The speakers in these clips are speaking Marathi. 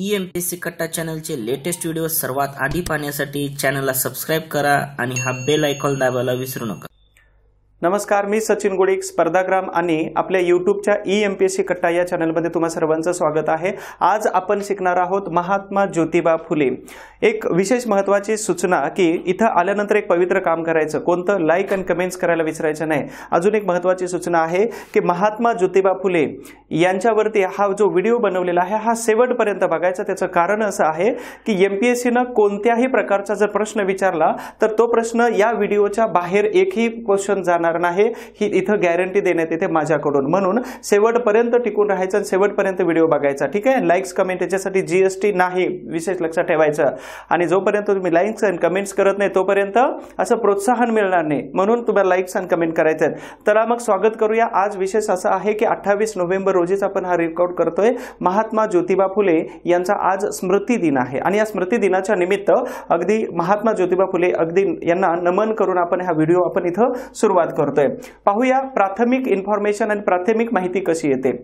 EMPSC कट्टा चॅनलचे लेटेस्ट व्हिडिओ सर्वात आधी पाहण्यासाठी चॅनलला सबस्क्राइब करा आणि हा बेल आयकॉन दाबायला विसरू नका। नमस्कार, मी सचिन गुडिक, स्पर्धाग्राम आणि आपल्या यूट्यूबच्या EMPSC कट्टा या चॅनलमध्ये तुम्हा सर्वांचं स्वागत आहे। आज आपण शिकणार आहोत महात्मा ज्योतिबा फुले। एक विशेष महत्त्वाची सूचना की इथं आल्यानंतर एक पवित्र काम करायचं, कोणतं लाईक आणि कमेंट्स करायला विसरायचं नाही। अजून एक महत्त्वाची सूचना आहे की महात्मा ज्योतिबा फुले यांच्यावरती हा जो व्हिडिओ बनवलेला आहे हा शेवटपर्यंत बघायचा। त्याचं कारण असं आहे की MPSC ने कोणत्याही प्रकारचा जर प्रश्न विचारला तर तो प्रश्न या व्हिडिओच्या बाहेर एकही क्वेश्चन जाणार नाही, ही इथं गॅरंटी देण्यात येते माझ्याकडून। म्हणून शेवटपर्यंत टिकून राहायचं आणि शेवटपर्यंत व्हिडिओ बघायचा, ठीक आहे। लाईक्स कमेंट याच्यासाठी GST नाही, विशेष लक्षात ठेवायचं। आणि जोपर्यंत तुम्ही लाईक्स आणि कमेंट्स करत नाही तोपर्यंत असं प्रोत्साहन मिळणार नाही, म्हणून तुम्हाला लाईक्स आणि कमेंट करायचे आहेत। तर मग स्वागत करूया। आज विशेष असं आहे की 28 नोव्हेंबर रोजीच आपण हा रेकॉर्ड करतोय। महात्मा ज्योतिबा फुले यांचा आज स्मृती दिन आहे आणि या स्मृती दिनाच्या निमित्त अगदी महात्मा ज्योतिबा फुले अगदी यांना नमन करून आपण हा व्हिडिओ आपण इथं सुरुवात करतोय। पाहूया प्राथमिक इन्फॉर्मेशन आणि प्राथमिक माहिती कशी येते।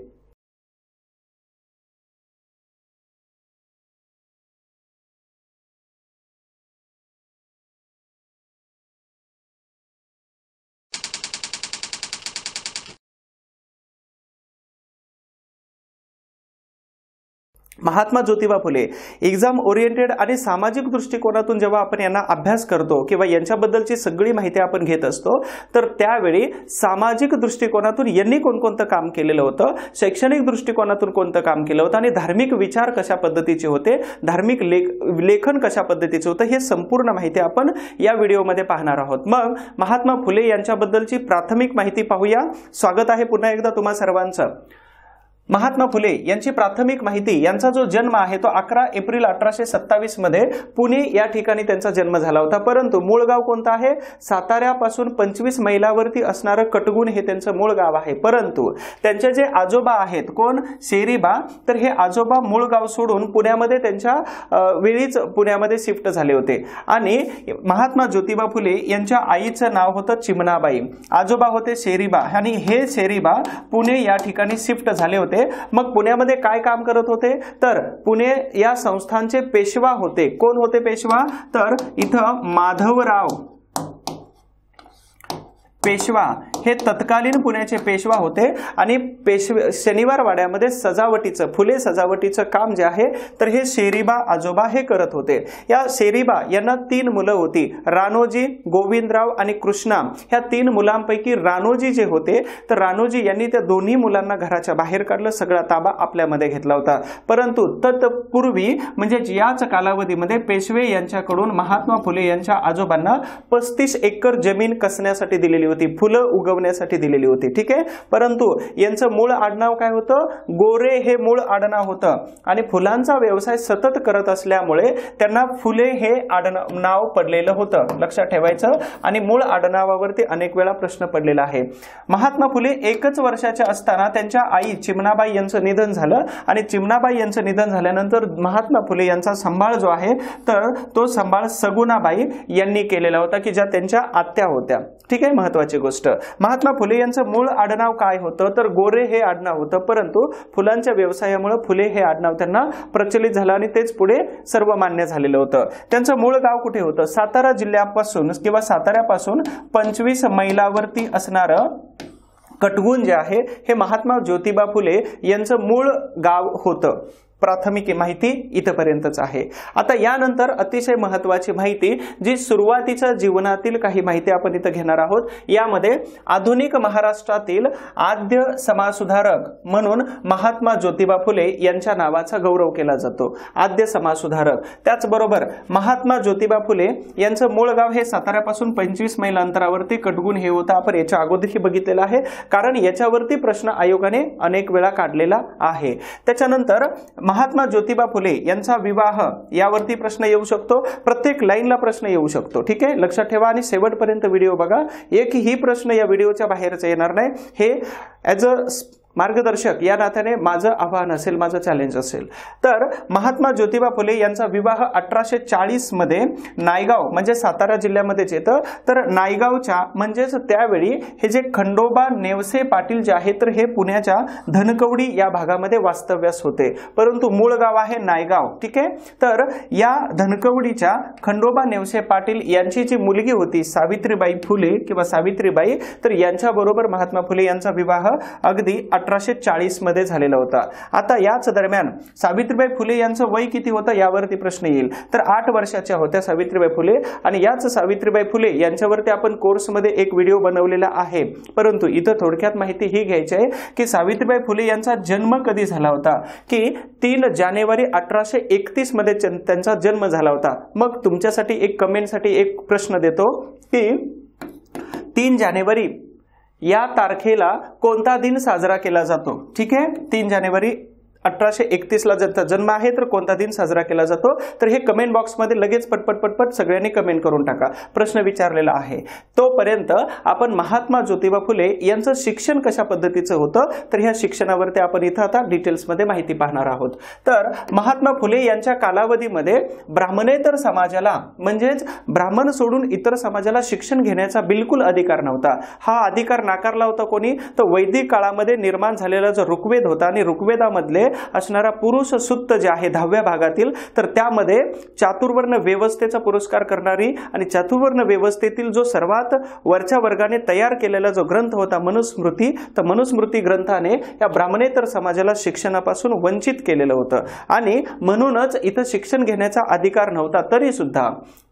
महात्मा ज्योतिबा फुले एक्झाम ओरिएंटेड आणि सामाजिक दृष्टिकोनातून जेव्हा आपण यांना अभ्यास करतो किंवा यांच्याबद्दलची सगळी माहिती आपण घेत असतो तर त्यावेळी सामाजिक दृष्टिकोनातून यांनी कोणकोणतं काम केलेलं होतं, शैक्षणिक दृष्टिकोनातून कोणतं काम केलं होतं आणि धार्मिक विचार कशा पद्धतीचे होते, धार्मिक लेखन कशा पद्धतीचे होतं, हे संपूर्ण माहिती आपण या व्हिडिओमध्ये पाहणार आहोत। मग महात्मा फुले यांच्याबद्दलची प्राथमिक माहिती पाहूया। स्वागत आहे पुन्हा एकदा तुम्हा सर्वांचं। महात्मा फुले यांची प्राथमिक माहिती, यांचा जो जन्म आहे तो 11 एप्रिल 1827 मध्ये पुणे या ठिकाणी त्यांचा जन्म झाला होता। परंतु मूळ गाव कोणतं आहे? साताऱ्यापासून 25 मैलावरती असणारं कटगुण हे त्यांचं मूळ गाव आहे। परंतु त्यांचे जे आजोबा आहेत, कोण? शेरीबा, तर हे आजोबा मूळ गाव सोडून पुण्यामध्ये त्यांच्या वेळीच पुण्यामध्ये शिफ्ट झाले होते। आणि महात्मा ज्योतिबा फुले यांच्या आईचं नाव होतं चिमणाबाई, आजोबा होते शेरीबा आणि हे शेरीबा पुणे या ठिकाणी शिफ्ट झाले होते। मग पुण्यामध्ये काय काम करत होते? तर पुणे या संस्थांचे पेशवा होते। कोण होते पेशवा? तर इथं माधवराव पेशवा हे तत्कालीन पुण्याचे पेशवा होते आणि शनिवार वाड्यामध्ये सजावटीचं, फुले सजावटीचं काम जे आहे तर हे शेरीबा आजोबा हे करत होते। या शेरीबा यांना 3 मुलं होती, राणोजी, गोविंदराव आणि कृष्णा। ह्या 3 मुलांपैकी राणोजी जे होते तर राणोजी यांनी त्या दोन्ही मुलांना घराच्या बाहेर काढलं, सगळा ताबा आपल्यामध्ये घेतला होता। परंतु तत्पूर्वी म्हणजे याच कालावधीमध्ये पेशवे यांच्याकडून महात्मा फुले यांच्या आजोबांना 35 एकर जमीन कसण्यासाठी दिलेली होती, फुलं उगवण्यासाठी दिलेली होती, ठीक आहे। परंतु यांचं मूळ आडनाव काय होतं? गोरे हे मूळ आडनाव होतं आणि फुलांचा व्यवसाय सतत करत असल्यामुळे त्यांना फुले हे आडनाव पडलेलं होतं, लक्षात ठेवायचं। आणि मूळ आडनावावरती अनेक वेळा प्रश्न पडलेला आहे। महात्मा फुले 1 वर्षाच्या असताना त्यांच्या आई चिमणाबाई यांचं निधन झालं आणि चिमणाबाई यांचं निधन झाल्यानंतर महात्मा फुले यांचा सांभाळ जो आहे तर तो सांभाळ सगुणाबाई यांनी केलेला होता की ज्या त्यांच्या आत्या होत्या, ठीक आहे। महत्वाची गोष्ट, महात्मा फुले यांचं मूळ आडनाव काय होतं? तर गोरे हे आडनाव होतं, परंतु फुलांच्या व्यवसायामुळे फुले हे आडनाव त्यांना प्रचलित झालं आणि तेच पुढे सर्व मान्य झालेलं होतं। त्यांचं मूळ गाव कुठे होतं? सातारा जिल्ह्यापासून किंवा साताऱ्यापासून 25 मैलावरती असणारं कटगुण जे आहे हे महात्मा ज्योतिबा फुले यांचं मूळ गाव होतं। प्राथमिक माहिती इथपर्यंतच आहे। आता यानंतर अतिशय महत्त्वाची माहिती, जी सुरुवातीच्या जीवनातील काही माहिती आपण इथं घेणार आहोत। यामध्ये आधुनिक महाराष्ट्रातील आद्य समाजसुधारक म्हणून महात्मा ज्योतिबा फुले यांच्या नावाचा गौरव केला जातो, आद्य समाजसुधारक। त्याचबरोबर महात्मा ज्योतिबा फुले यांचं मूळ गाव हे साताऱ्यापासून 25 मैल अंतरावरती कटगुण हे होतं। आपण याच्या अगोदरही बघितलेलं आहे, कारण याच्यावरती प्रश्न आयोगाने अनेक वेळा काढलेला आहे। त्याच्यानंतर महात्मा ज्योतिबा फुले यांचा विवाह यावरती प्रश्न येऊ शकतो, प्रत्येक लाईनला प्रश्न येऊ शकतो, ठीक आहे। लक्षात ठेवा आणि शेवटपर्यंत व्हिडिओ बघा, एकही प्रश्न या व्हिडिओच्या बाहेरच येणार नाही। हे ॲज अ मार्गदर्शक या नात्याने माझं आव्हान असेल, माझं चॅलेंज असेल. तर महात्मा ज्योतिबा फुले यांचा विवाह 1840 मध्ये नायगाव म्हणजे सातारा जिल्ह्यामध्येच येतं. तर नायगावच्या म्हणजेच त्यावेळी हे जे खंडोबा नेवसे पाटील जे आहे तर हे पुण्याच्या धनकवडी या भागामध्ये वास्तव्यास होते, परंतु मूळ गाव आहे नायगाव. ठीक आहे. तर या धनकवडीच्या खंडोबा नेवसे पाटील यांची जी मुलगी होती सावित्रीबाई फुले किंवा सावित्रीबाई, तर यांच्या बरोबर महात्मा फुले यांचा विवाह अगदी 1840 मध्ये झालेला होता. आता याच दरम्यान सावित्रीबाई फुले यांचं वय किती होतं यावरती प्रश्न येईल. तर 8 वर्षाच्या होत्या सावित्रीबाई फुले, आणि याच सावित्रीबाई फुले यांच्यावरती आपण कोर्समध्ये एक व्हिडिओ बनवलेला आहे. परंतु इथं थोडक्यात माहिती ही घ्यायची आहे की सावित्रीबाई फुले यांचा जन्म कधी झाला होता, की 3 जानेवारी 1831 मध्ये त्यांचा जन्म झाला होता. मग तुमच्यासाठी एक कमेंटसाठी एक प्रश्न देतो की 3 जानेवारी या तारखेला कोणता दिन साजरा केला जातो. ठीक आहे. 3 जानेवारी 1831 ला ज्याचा जन्म आहे तर कोणता दिन साजरा केला जातो. तर हे कमेंट बॉक्समध्ये लगेच पटपट सगळ्यांनी कमेंट करून टाका. प्रश्न विचारलेला आहे. तोपर्यंत आपण महात्मा ज्योतिबा फुले यांचं शिक्षण कशा पद्धतीचं होतं तर ह्या शिक्षणावरती आपण इथं आता डिटेल्समध्ये माहिती पाहणार आहोत. तर महात्मा फुले यांच्या कालावधीमध्ये ब्राह्मणेतर समाजाला म्हणजेच ब्राह्मण सोडून इतर समाजाला शिक्षण घेण्याचा बिलकुल अधिकार नव्हता. हा अधिकार नाकारला होता कोणी, तर वैदिक काळामध्ये निर्माण झालेला जो ऋग्वेद होता आणि ऋग्वेदामधले असणारा पुरुष सूक्त जे आहे 10व्या भागातील, तर त्यामध्ये चातुर्वर्ण व्यवस्थेचा पुरस्कार करणारी आणि चातुर्वर्ण व्यवस्थेतील जो सर्वात वरच्या वर्गाने तयार केलेला जो ग्रंथ होता मनुस्मृती, तर मनुस्मृती ग्रंथाने या ब्राह्मणेतर समाजाला शिक्षणापासून वंचित केलेलं होतं आणि म्हणूनच इथं शिक्षण घेण्याचा अधिकार नव्हता. तरी सुद्धा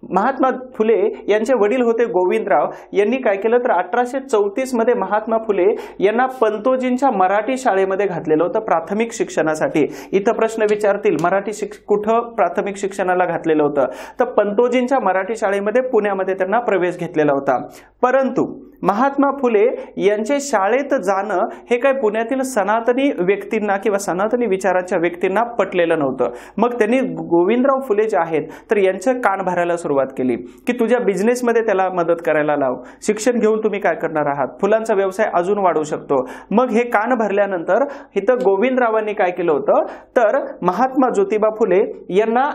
महात्मा फुले यांचे वडील होते गोविंदराव यांनी काय केलं तर 1834 मध्ये महात्मा फुले यांना पंतोजींच्या मराठी शाळेमध्ये घातलेलं होतं प्राथमिक शिक्षणासाठी. इथं प्रश्न विचारतील मराठी कुठं प्राथमिक शिक्षणाला घातलेलं होतं, तर पंतोजींच्या मराठी शाळेमध्ये पुण्यामध्ये त्यांना प्रवेश घेतलेला होता. परंतु महात्मा फुले यांचे शाळेत जाणं हे काय पुण्यातील सनातनी व्यक्तींना किंवा सनातनी विचाराच्या व्यक्तींना पटलेलं नव्हतं. मग त्यांनी गोविंदराव फुले जे आहेत तर यांचे कान भरायला सुरुवात केली की तुझ्या बिझनेसमध्ये त्याला मदत करायला लाव, शिक्षण घेऊन तुम्ही काय करणार आहात, फुलांचा व्यवसाय अजून वाढवू शकतो. मग हे कान भरल्यानंतर इथं गोविंदरावांनी काय केलं होतं तर महात्मा ज्योतिबा फुले यांना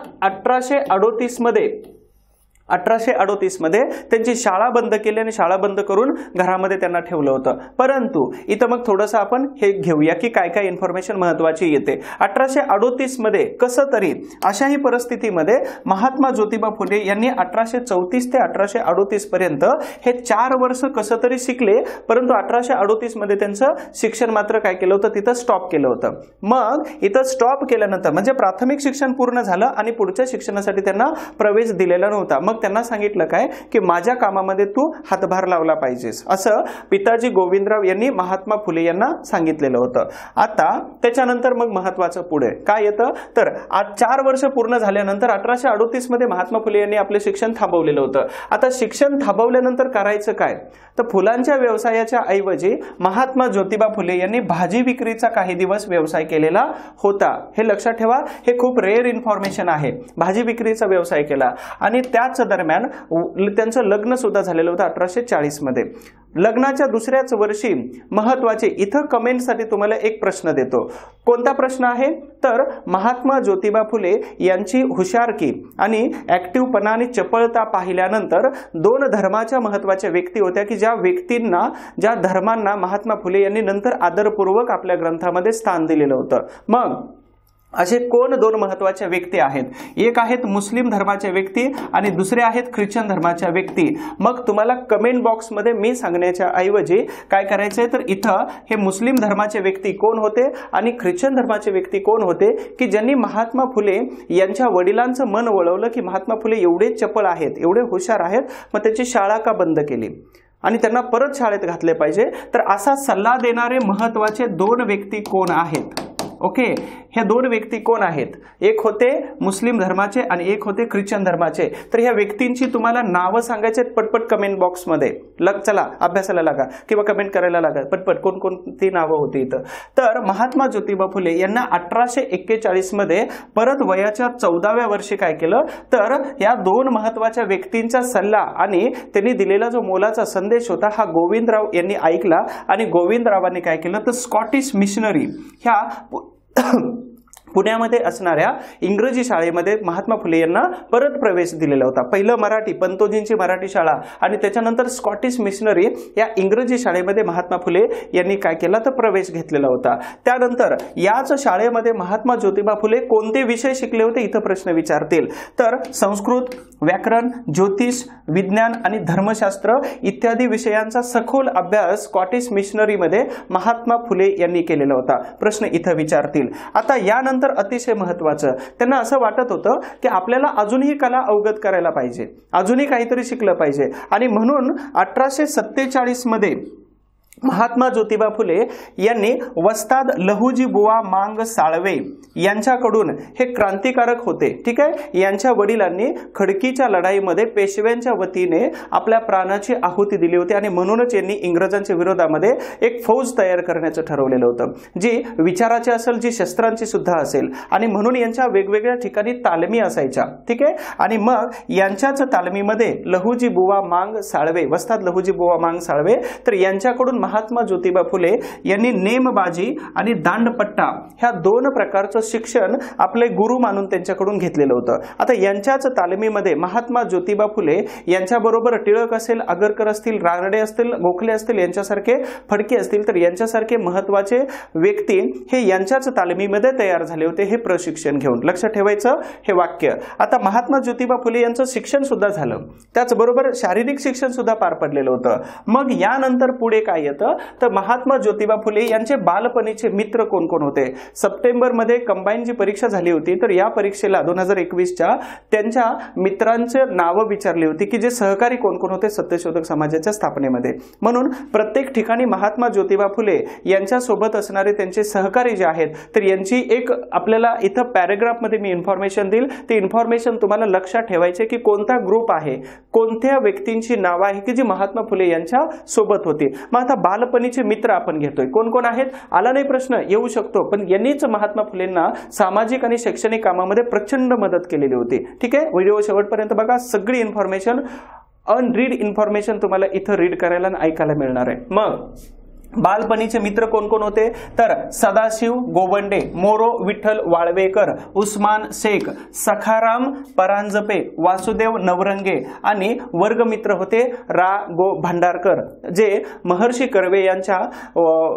1838 मध्ये त्यांची शाळा बंद केली आणि शाळा बंद करून घरामध्ये त्यांना ठेवलं होतं. परंतु इथं मग थोडंसं आपण हे घेऊया की काय काय इन्फॉर्मेशन महत्वाची येते. 1838 मध्ये कसं तरी अशाही परिस्थितीमध्ये महात्मा ज्योतिबा फुले यांनी 1834 ते 1838 पर्यंत हे 4 वर्ष कसं तरी शिकले. परंतु 1838 मध्ये त्यांचं शिक्षण मात्र काय केलं होतं तिथं स्टॉप केलं होतं. मग इथं स्टॉप केल्यानंतर म्हणजे प्राथमिक शिक्षण पूर्ण झालं आणि पुढच्या शिक्षणासाठी त्यांना प्रवेश दिलेला नव्हता. मग त्यांना सांगितलं काय की माझ्या कामामध्ये तू हातभार लावला पाहिजेस, असं पिताजी गोविंदराव यांनी महात्मा फुले यांना सांगितलेलं होतं. आता त्याच्यानंतर मग महत्वाचं पुढे काय येतं तर 4 वर्ष पूर्ण झाल्यानंतर 1838 मध्ये महात्मा फुले यांनी आपले शिक्षण थांबवलेलं होतं. आता शिक्षण थांबवल्यानंतर करायचं काय तर फुलांच्या व्यवसायाच्या ऐवजी महात्मा ज्योतिबा फुले यांनी भाजी विक्रीचा काही दिवस व्यवसाय केलेला होता. हे लक्षात ठेवा, हे खूप रेअर इन्फॉर्मेशन आहे. भाजी विक्रीचा व्यवसाय केला आणि त्याच दरम्यान त्यांचं लग्न सुद्धा झालेलं होतं 1840 मध्ये. लग्नाच्या दुसऱ्याच वर्षी महत्वाचे इथं कमेंटसाठी तुम्हाला एक प्रश्न देतो. कोणता प्रश्न आहे तर महात्मा ज्योतिबा फुले यांची हुशारकी आणि ऍक्टिव्हपणा आणि चपळता पाहिल्यानंतर 2 धर्माच्या महत्वाच्या व्यक्ती होत्या की ज्या धर्मांना महात्मा फुले यांनी नंतर आदरपूर्वक आपल्या ग्रंथामध्ये स्थान दिलेलं होतं. मग असे कोण 2 महत्वाच्या व्यक्ती आहेत, एक आहेत मुस्लिम धर्माच्या व्यक्ती आणि दुसरे आहेत ख्रिश्चन धर्माच्या व्यक्ती. मग तुम्हाला कमेंट बॉक्समध्ये मी सांगण्याच्या ऐवजी काय करायचंय तर इथं हे मुस्लिम धर्माचे व्यक्ती कोण होते आणि ख्रिश्चन धर्माचे व्यक्ती कोण होते की ज्यांनी महात्मा फुले यांच्या वडिलांचं मन वळवलं की महात्मा फुले एवढे चपळ आहेत, एवढे हुशार आहेत, मग त्याची शाळा का बंद केली आणि त्यांना परत शाळेत घातले पाहिजे. तर असा सल्ला देणारे महत्वाचे 2 व्यक्ती कोण आहेत. ओके, ह्या दोन व्यक्ती कोण आहेत? एक होते मुस्लिम धर्माचे आणि एक होते ख्रिश्चन धर्माचे. तर ह्या व्यक्तींची तुम्हाला नावं सांगायचे पटपट कमेंट बॉक्समध्ये. चला अभ्यासाला लागा किंवा कमेंट करायला लागा पटपट कोणकोणती नावं होती इथं. तर महात्मा ज्योतिबा फुले यांना 1841 मध्ये परत वयाच्या 14व्या वर्षी काय केलं तर या दोन महत्वाच्या व्यक्तींचा सल्ला आणि त्यांनी दिलेला जो मोलाचा संदेश होता हा गोविंदराव यांनी ऐकला आणि गोविंदरावांनी काय केलं तर स्कॉटिश मिशनरी ह्या पुण्यामध्ये असणाऱ्या इंग्रजी शाळेमध्ये महात्मा फुले यांना परत प्रवेश दिलेला होता. पहिलं मराठी पंतोजींची मराठी शाळा आणि त्याच्यानंतर स्कॉटिश मिशनरी या इंग्रजी शाळेमध्ये महात्मा फुले यांनी काय केला तर प्रवेश घेतलेला होता. त्यानंतर याच शाळेमध्ये महात्मा ज्योतिबा फुले कोणते विषय शिकले होते इथं प्रश्न विचारतील. तर संस्कृत, व्याकरण, ज्योतिष, विज्ञान आणि धर्मशास्त्र इत्यादी विषयांचा सखोल अभ्यास स्कॉटिश मिशनरीमध्ये महात्मा फुले यांनी केलेला होता. प्रश्न इथं विचारतील. आता यानंतर अतिशय महत्वाचं त्यांना असं वाटत होतं की आपल्याला अजूनही कला अवगत करायला पाहिजे, अजूनही काहीतरी शिकलं पाहिजे आणि म्हणून 1847 मध्ये महात्मा ज्योतिबा फुले यांनी वस्ताद लहुजी बुवा मांग साळवे यांच्याकडून हे क्रांतिकारक होते. ठीक आहे, यांच्या वडिलांनी खडकीच्या लढाईमध्ये पेशव्यांच्या वतीने आपल्या प्राणाची आहुती दिली होती आणि म्हणूनच यांनी इंग्रजांच्या विरोधामध्ये एक फौज तयार करण्याचं ठरवलेलं होतं जी विचाराची असेल, जी शस्त्रांची सुद्धा असेल आणि म्हणून यांच्या वेगवेगळ्या ठिकाणी तालमी असायच्या. ठीक आहे, आणि मग यांच्याच तालमीमध्ये लहुजी बुवा मांग साळवे, वस्ताद लहुजी बुवा मांग साळवे तर यांच्याकडून महात्मा ज्योतिबा फुले यांनी नेमबाजी आणि दांडपट्टा ह्या दोन प्रकारचं शिक्षण आपले गुरु मानून त्यांच्याकडून घेतलेलं होतं. आता यांच्याच तालमीमध्ये महात्मा ज्योतिबा फुले यांच्याबरोबर टिळक असेल, आगरकर असतील, रानडे असतील, गोखले असतील, यांच्यासारखे फडके असतील तर यांच्यासारखे महत्वाचे व्यक्ती हे यांच्याच तालमीमध्ये तयार झाले होते हे प्रशिक्षण घेऊन. लक्षात ठेवायचं हे वाक्य. आता महात्मा ज्योतिबा फुले यांचं शिक्षण सुद्धा झालं, त्याचबरोबर शारीरिक शिक्षण सुद्धा पार पडलेलं होतं. मग यानंतर पुढे काय येतं तर महात्मा ज्योतिबा फुले यांचे बालपणीचे मित्र कोण कोण होते. सप्टेंबर मध्ये कंबाईन जी परीक्षा झाली होती तर या परीक्षेला 2021च्या त्यांच्या मित्रांचे नावं विचारली होती की जे सहकारी कोण कोण होते सत्यशोधक समाजाच्या स्थापनेमध्ये. म्हणून प्रत्येक ठिकाणी महात्मा ज्योतिबा फुले यांच्या सोबत असणारे त्यांचे सहकारी जे आहेत तर यांची एक आपल्याला इथं पॅराग्राफ मध्ये मी इन्फॉर्मेशन देईल. ते इन्फॉर्मेशन तुम्हाला लक्षात ठेवायचे की कोणता ग्रुप आहे, कोणत्या व्यक्तींची नावं आहे की जी महात्मा फुले यांच्या सोबत होती. मग आता बालपणीचे मित्र आपण घेतोय कोण कोण आहेत. आला नाही प्रश्न येऊ शकतो, पण यांनीच महात्मा फुलेंना सामाजिक आणि शैक्षणिक कामामध्ये प्रचंड मदत केलेली होती. ठीक आहे, व्हिडिओ शेवटपर्यंत बघा. सगळी इन्फॉर्मेशन अनरीड इन्फॉर्मेशन तुम्हाला इथं रीड करायला आणि ऐकायला मिळणार आहे. मग बालपणीचे मित्र कोण कोण होते तर सदाशिव गोवंडे, मोरो विठ्ठल वाळवेकर, उस्मान शेख, सखाराम परांजपे, वासुदेव नवरंगे आणि वर्गमित्र होते रा गो भांडारकर जे महर्षी कर्वे यांच्या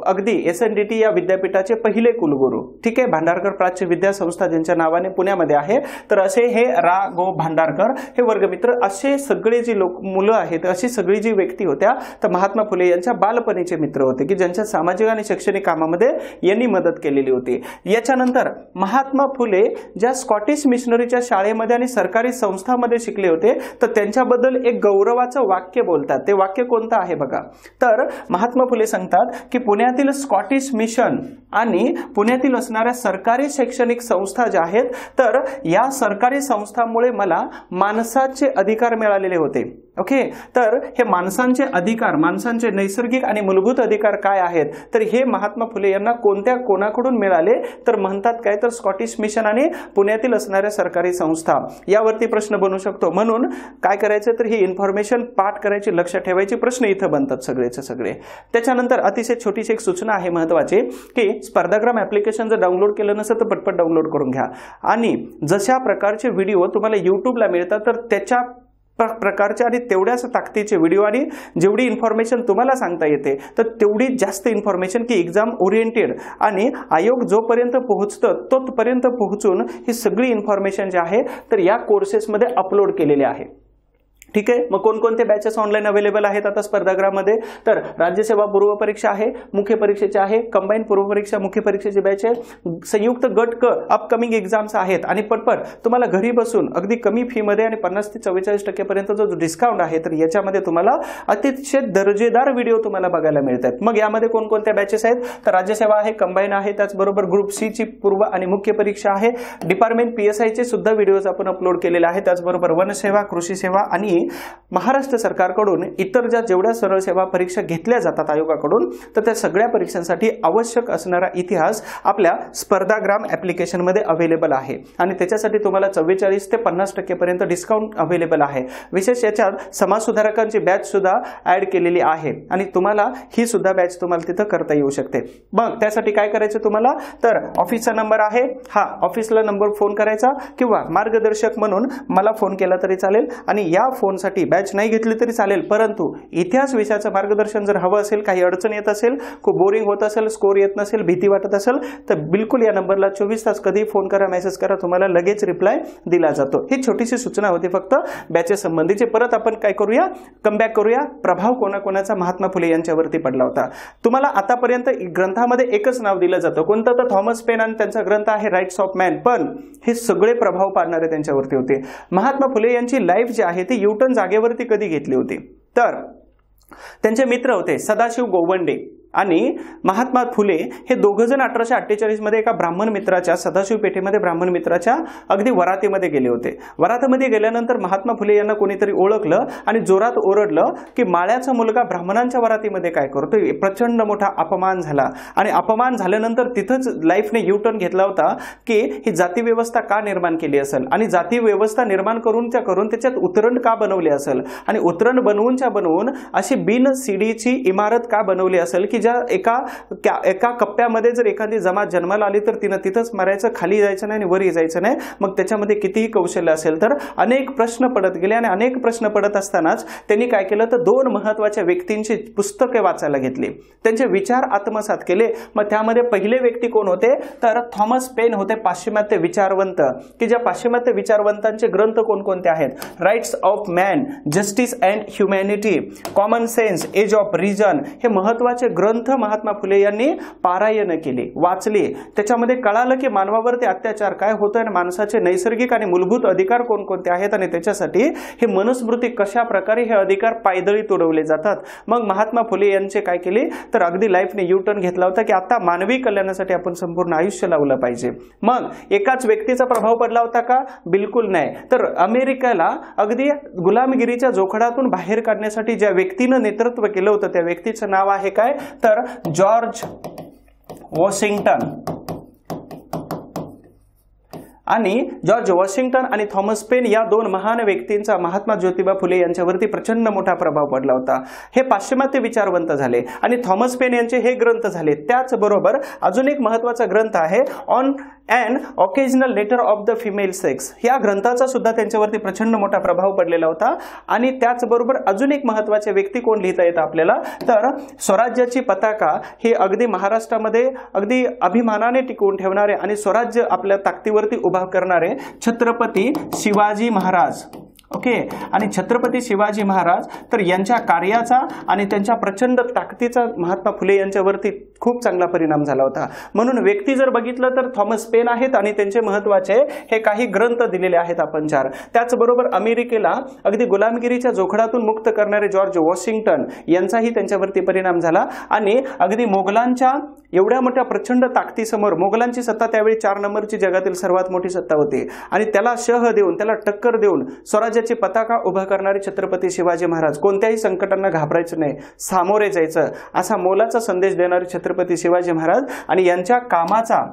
अगदी SNDT या विद्यापीठाचे पहिले कुलगुरू. ठीक आहे, भांडारकर प्राच्य विद्या संस्था ज्यांच्या नावाने पुण्यामध्ये आहे तर असे हे रा गो भांडारकर हे वर्गमित्र. असे सगळे जी मुलं आहेत, अशी सगळी जी व्यक्ती होत्या तर महात्मा फुले यांच्या बालपणीचे मित्र होते की ज्यांच्या सामाजिक आणि शैक्षणिक कामामध्ये यांनी मदत केलेली होती. याच्यानंतर महात्मा फुले ज्या स्कॉटिश मिशनरीच्या शाळेमध्ये आणि सरकारी संस्थांमध्ये शिकले होते तर त्यांच्याबद्दल एक गौरवाचं वाक्य बोलतात. ते वाक्य कोणतं आहे बघा. तर महात्मा फुले सांगतात की पुण्यातील स्कॉटिश मिशन आणि पुण्यातील असणाऱ्या सरकारी शैक्षणिक संस्था ज्या आहेत तर या सरकारी संस्थांमुळे मला माणसाचे अधिकार मिळालेले होते. ओके, तर हे माणसांचे अधिकार, माणसांचे नैसर्गिक आणि मूलभूत अधिकार काय आहेत तर हे महात्मा फुले यांना कोणत्या कोणाकडून मिळाले तर म्हणतात काय तर स्कॉटिश मिशन आणि पुण्यातील असणाऱ्या सरकारी संस्था. यावरती प्रश्न बनू शकतो. म्हणून काय करायचं तर ही इन्फॉर्मेशन पाठ करायची, लक्षात ठेवायची. प्रश्न इथं बनतात सगळेचे सगळे. त्याच्यानंतर अतिशय छोटीशी एक सूचना आहे महत्वाची की स्पर्धाग्राम ऍप्लिकेशन जर डाउनलोड केलं नसेल तर पटपट डाउनलोड करून घ्या आणि जशा प्रकारचे व्हिडिओ तुम्हाला युट्यूबला मिळतात तर त्याच्या प्रकारचे आणि तेवढ्याच ताकदीचे व्हिडिओ आणि जेवढी इन्फॉर्मेशन तुम्हाला सांगता येते तर तेवढी जास्त इन्फॉर्मेशन की एक्झाम ओरिएंटेड आणि आयोग जोपर्यंत पोहोचतं तोपर्यंत पोहोचून ही सगळी इन्फॉर्मेशन जी आहे तर या कोर्सेसमध्ये अपलोड केलेली आहे. ठीक आहे. मग कोणकोणते बॅचेस ऑनलाईन अवेलेबल आहेत आता स्पर्धागृहामध्ये? तर राज्यसेवा पूर्व परीक्षा आहे, मुख्य परीक्षेचे आहे, कंबाईन पूर्व परीक्षा मुख्य परीक्षेची बॅच आहे, संयुक्त गट क अपकमिंग एक्झाम्स आहेत आणि पटपट तुम्हाला घरी बसून अगदी कमी फी मध्ये आणि 50 ते 44% पर्यंत जो डिस्काउंट आहे तर याच्यामध्ये तुम्हाला अतिशय दर्जेदार व्हिडिओ तुम्हाला बघायला मिळतात. मग यामध्ये कोणकोणत्या बॅचेस आहेत? तर राज्यसेवा आहे, कंबाईन आहे, त्याचबरोबर ग्रुप सी ची पूर्व आणि मुख्य परीक्षा आहे, डिपार्टमेंट PSI चे सुद्धा व्हिडिओज आपण अपलोड केलेले आहेत, त्याचबरोबर वनसेवा, कृषी सेवा आणि महाराष्ट्र सरकारकडून इतर जेवढ्या सरळ सेवा परीक्षा घेतल्या जातात आयोगाकडून तर त्या सगळ्या परीक्षांसाठी आवश्यक असणारा इतिहास आपल्या स्पर्धाग्राम ऍप्लिकेशन मध्ये अवेलेबल आहे आणि त्याच्यासाठी तुम्हाला 44 ते 50% पर्यंत डिस्काउंट अवेलेबल आहे. विशेष याच्यात समाज सुधारकांची बॅच सुद्धा ऍड केलेली आहे आणि तुम्हाला ही सुद्धा बॅच तुम्हाला तिथं करता येऊ शकते. मग त्यासाठी काय करायचं तुम्हाला? तर ऑफिसचा नंबर आहे, हा ऑफिसला नंबर फोन करायचा किंवा मार्गदर्शक म्हणून मला फोन केला तरी चालेल आणि या फोनसाठी बॅच नाही घेतली तरी चालेल, परंतु इतिहास विषयाचं मार्गदर्शन जर हवं असेल, काही अडचण येत असेल, खूप बोरिंग होत असेल, स्कोर येत नसेल, भीती वाटत असेल तर बिलकुल या नंबरला 24 तास कधी फोन करा, मेसेज करा, तुम्हाला लगेच रिप्लाय दिला जातो. ही छोटीशी सूचना होती फक्त बॅचेस संबंधीची. परत आपण काय करूया, कमबॅक करूया. प्रभाव कोणाकोणाचा महात्मा फुले यांच्यावरती पडला होता? तुम्हाला आतापर्यंत ग्रंथामध्ये एकच नाव दिलं जातं, कोणतं? तर थॉमस पेन आणि त्यांचा ग्रंथ आहे राईट्स ऑफ मॅन. पण हे सगळे प्रभाव पाडणारे त्यांच्यावरती होते. महात्मा फुले यांची लाईफ जी आहे ती यूटर्न जागेवरती कधी घेतली होती? तर त्यांचे मित्र होते सदाशिव गोवंडे आणि महात्मा फुले हे दोघं जण 1848 मध्ये एका ब्राह्मण मित्राच्या, सदाशिव पेठेमध्ये ब्राह्मण मित्राच्या अगदी वरातीमध्ये गेले होते. वरातीमध्ये गेल्यानंतर महात्मा फुले यांना कोणीतरी ओळखलं आणि जोरात ओरडलं की माळ्याचा मुलगा ब्राह्मणांच्या वरातीमध्ये काय करतोय. प्रचंड मोठा अपमान झाला आणि अपमान झाल्यानंतर तिथंच लाईफने यूटर्न घेतला होता की ही जाती व्यवस्था का निर्माण केली असेल आणि जाती व्यवस्था निर्माण करून त्याच्यात उतरण का बनवली असेल आणि उतरण बनवून अशी बिन सीडीची इमारत का बनवली असेल की ज्या एका कप्प्यामध्ये जर एखादी जमात जन्माला आली तर तिनं तिथंच मरायचं, खाली जायचं नाही आणि वरही जायचं नाही. मग त्याच्यामध्ये कितीही कौशल्य असेल तर अनेक प्रश्न पडत गेले आणि अनेक प्रश्न पडत असतानाच त्यांनी काय केलं तर 2 महत्वाच्या व्यक्तींची पुस्तके वाचायला घेतली, त्यांचे विचार आत्मसात केले. मग त्यामध्ये पहिले व्यक्ती कोण होते तर थॉमस पेन होते, पाश्चिमात्य विचारवंत, की ज्या पाश्चिमात्य विचारवंतांचे ग्रंथ कोणकोणते आहेत? Rights of man, justice and humanity, common sense, age of reason, हे महत्वाचे ग्रंथ महात्मा फुले यांनी पारायण केले, वाचले. त्याच्यामध्ये कळालं की मानवावरती अत्याचार काय होतोय आणि माणसाचे नैसर्गिक आणि मूलभूत अधिकार कोणकोणते आहेत आणि त्याच्यासाठी हे मनुस्मृती कशा प्रकारे हे अधिकार पायदळी तोडवले जातात. मग महात्मा फुले यांचे काय केले तर अगदी लाईफने यूटर्न घेतला होता की आता मानवी कल्याणासाठी आपण संपूर्ण आयुष्य लावलं पाहिजे. मग एकाच व्यक्तीचा प्रभाव पडला होता का? बिलकुल नाही. तर अमेरिकेला अगदी गुलामगिरीच्या जोखडातून बाहेर काढण्यासाठी ज्या व्यक्तीनं नेतृत्व केलं होतं त्या व्यक्तीचं नाव आहे काय तर जॉर्ज वॉशिंग्टन. आणि जॉर्ज वॉशिंग्टन आणि थॉमस पेन या 2 महान व्यक्तींचा महात्मा ज्योतिबा फुले यांच्यावरती प्रचंड मोठा प्रभाव पडला होता. हे पाश्चिमात्य विचारवंत झाले आणि थॉमस पेन यांचे हे ग्रंथ झाले. त्याचबरोबर अजून एक महत्वाचा ग्रंथ आहे on and occasional letter of the female sex. या ग्रंथाचा सुद्धा त्यांच्यावरती प्रचंड मोठा प्रभाव पडलेला होता. आणि त्याचबरोबर अजून एक महत्वाचे व्यक्ती कोण लिहिता येतं आपल्याला तर स्वराज्याची पताका ही अगदी महाराष्ट्रामध्ये अगदी अभिमानाने टिकवून ठेवणारे आणि स्वराज्य आपल्या ताकदीवरती उभा करणारे छत्रपती शिवाजी महाराज. ओके. आणि छत्रपती शिवाजी महाराज तर यांच्या कार्याचा आणि त्यांच्या प्रचंड ताकदीचा महात्मा फुले यांच्यावरती खूप चांगला परिणाम झाला होता. म्हणून व्यक्ती जर बघितलं तर थॉमस पेन आहेत आणि त्यांचे महत्वाचे हे काही ग्रंथ दिलेले आहेत आपण 4. त्याचबरोबर अमेरिकेला अगदी गुलामगिरीच्या जोखडातून मुक्त करणारे जॉर्ज वॉशिंग्टन यांचाही त्यांच्यावरती परिणाम झाला. आणि अगदी मोगलांच्या एवढ्या मोठ्या प्रचंड ताकदीसमोर, मोगलांची सत्ता त्यावेळी 4 नंबरची जगातील सर्वात मोठी सत्ता होती आणि त्याला शह देऊन, त्याला टक्कर देऊन स्वराज्याची पताका उभा करणारे छत्रपती शिवाजी महाराज, कोणत्याही संकटांना घाबरायचं नाही, सामोरे जायचं, असा मोलाचा संदेश देणारे छत्रपती शिवाजी महाराज आणि यांच्या कामाचा,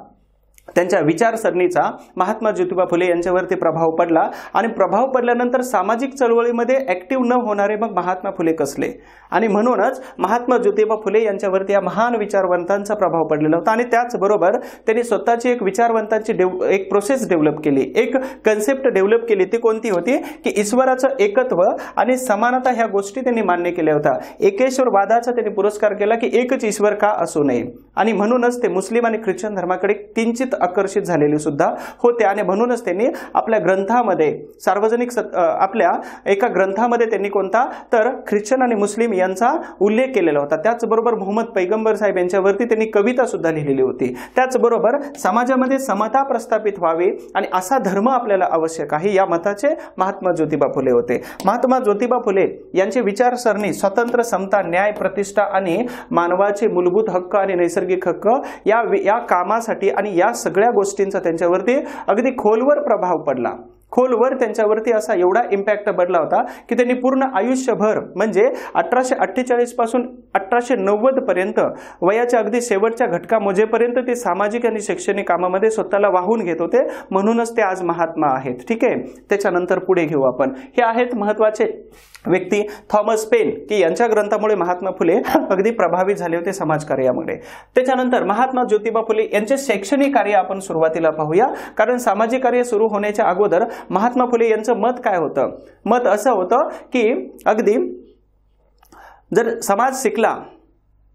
त्यांच्या विचारसरणीचा महात्मा ज्योतिबा फुले यांच्यावरती प्रभाव पडला. आणि प्रभाव पडल्यानंतर सामाजिक चळवळीमध्ये ऍक्टिव्ह न होणारे मग महात्मा फुले कसले. आणि म्हणूनच महात्मा ज्योतिबा फुले यांच्यावरती या महान विचारवंतांचा प्रभाव पडलेला होता. आणि त्याचबरोबर त्यांनी स्वतःची एक विचारवंतांची एक प्रोसेस डेव्हलप केली, एक कन्सेप्ट डेव्हलप केली. ती कोणती होती की ईश्वराचं एकत्व आणि समानता ह्या गोष्टी त्यांनी मान्य केल्या होत्या. एकेश्वरवादाचा त्यांनी पुरस्कार केला की एकच ईश्वर का असू नये. आणि म्हणूनच ते मुस्लिम आणि ख्रिश्चन धर्माकडे किंचित आकर्षित झालेली सुद्धा होते आणि म्हणूनच त्यांनी आपल्या ग्रंथामध्ये सार्वजनिक आपल्या एका ग्रंथामध्ये त्यांनी कोणता तर ख्रिश्चन आणि मुस्लिम यांचा उल्लेख केलेला होता। त्याचबरोबर मोहम्मद पैगंबर साहेब यांच्यावरती त्यांनी कविता सुद्धा लिहिलेली होती। त्याचबरोबर समाजामध्ये समता प्रस्थापित व्हावी आणि असा धर्म आपल्याला आवश्यक आहे या मताचे महात्मा ज्योतिबा फुले होते। महात्मा ज्योतिबा फुले यांची विचारसरणी स्वतंत्र, समता, न्याय, प्रतिष्ठा आणि मानवाचे मूलभूत हक्क आणि नैसर्गिक हक्क या कामासाठी आणि या सगळ्या गोष्टींचा त्यांच्यावरती अगदी खोलवर प्रभाव पडला। खोलवर त्यांच्यावरती असा एवढा इम्पॅक्ट पडला होता की त्यांनी पूर्ण आयुष्यभर म्हणजे 1848 पासून 1890 पर्यंत वयाच्या अगदी शेवटच्या घटका मोजेपर्यंत ते सामाजिक आणि शैक्षणिक कामामध्ये स्वतःला वाहून घेत होते, म्हणूनच ते आज महात्मा आहेत। ठीक आहे, त्याच्यानंतर पुढे घेऊ आपण। हे आहेत महत्त्वाचे व्यक्ती थॉमस पेन की यांच्या ग्रंथामुळे महात्मा फुले अगदी प्रभावित झाले होते समाजकार्यामध्ये। त्याच्यानंतर महात्मा ज्योतिबा फुले यांचे शैक्षणिक कार्य आपण सुरुवातीला पाहूया, कारण सामाजिक कार्य सुरू होण्याच्या अगोदर महात्मा फुले यांचं मत काय होतं? मत असं होतं की अगदी जर समाज शिकला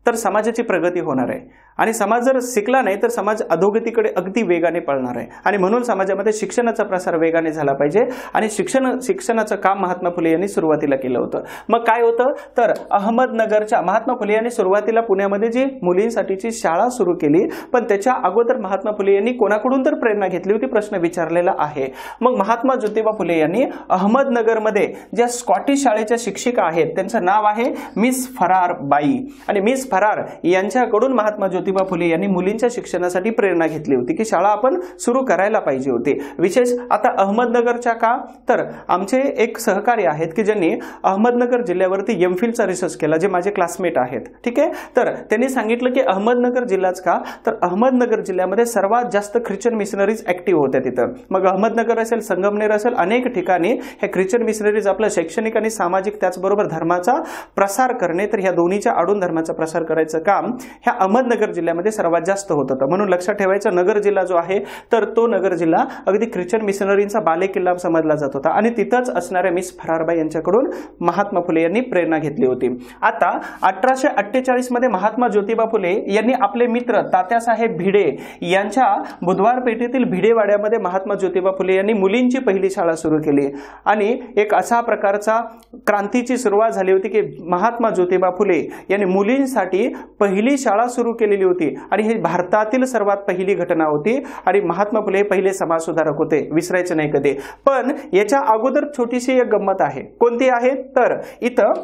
तर समाजाची प्रगती होणार आहे आणि समाज जर शिकला नाही तर समाज अधोगतीकडे अगदी वेगाने पळणार आहे आणि म्हणून समाजामध्ये शिक्षणाचा प्रसार वेगाने झाला पाहिजे आणि शिक्षणाचं काम महात्मा फुले यांनी सुरुवातीला केलं होतं। मग काय होतं तर अहमदनगरच्या महात्मा फुले यांनी सुरुवातीला पुण्यामध्ये जी मुलींसाठीची शाळा सुरू केली, पण त्याच्या अगोदर महात्मा फुले यांनी कोणाकडून तर प्रेरणा घेतली होती प्रश्न विचारलेला आहे। मग महात्मा ज्योतिबा फुले यांनी अहमदनगरमध्ये ज्या स्कॉटिश शाळेच्या शिक्षिका आहेत त्यांचं नाव आहे मिस फरार बाई आणि मिस फरार यांच्याकडून महात्मा ज्योतिबा फुले यांनी मुलींच्या शिक्षणासाठी प्रेरणा घेतली होती की शाळा आपण सुरू करायला पाहिजे होती। विशेष आता अहमदनगरच्या का तर आमचे एक सहकारी आहेत की ज्यांनी अहमदनगर जिल्ह्यावरती एमफिलचा रिसर्च केला, जे माझे क्लासमेट आहेत। ठीक आहे, तर त्यांनी सांगितलं की अहमदनगर जिल्हाच का तर अहमदनगर जिल्ह्यामध्ये सर्वात जास्त ख्रिश्चन मिशनरीज ऍक्टिव्ह होत्या तिथं। मग अहमदनगर असेल, संगमनेर असेल, अनेक ठिकाणी हे ख्रिश्चन मिशनरीज आपलं शैक्षणिक आणि सामाजिक त्याचबरोबर धर्माचा प्रसार करणे, तर ह्या दोन्हीच्या आडून धर्माचा प्रसार करायचं काम ह्या अहमदनगर जिल्ह्यामध्ये सर्वात जास्त होत होतं। म्हणून लक्षात ठेवायचं नगर जिल्हा जो आहे तर तो नगर जिल्हा अगदी ख्रिश्चन मिशनरींचा बालेकिल्ला समजला जात होता आणि तिथंच असणाऱ्या मिस फरारबाई यांच्याकडून महात्मा फुले यांनी प्रेरणा घेतली होती। आता 1848 मध्ये महात्मा ज्योतिबा फुले यांनी आपले मित्र तात्यासाहेब भिडे यांच्या बुधवार पेठेतील भिडेवाड्यामध्ये महात्मा ज्योतिबा फुले यांनी मुलींची पहिली शाळा सुरू केली आणि एक असा प्रकारचा क्रांतीची सुरुवात झाली होती की महात्मा ज्योतिबा फुले यांनी मुलींसाठी पहिली शाळा सुरू केलेली होती आणि ही भारतातील सर्वात पहिली घटना होती आणि महात्मा फुले पहिले समाज सुधारक होते, विसरायचे नाही कधी। पण याच्या अगोदर छोटीशी एक गंमत आहे, कोणती आहे तर इथं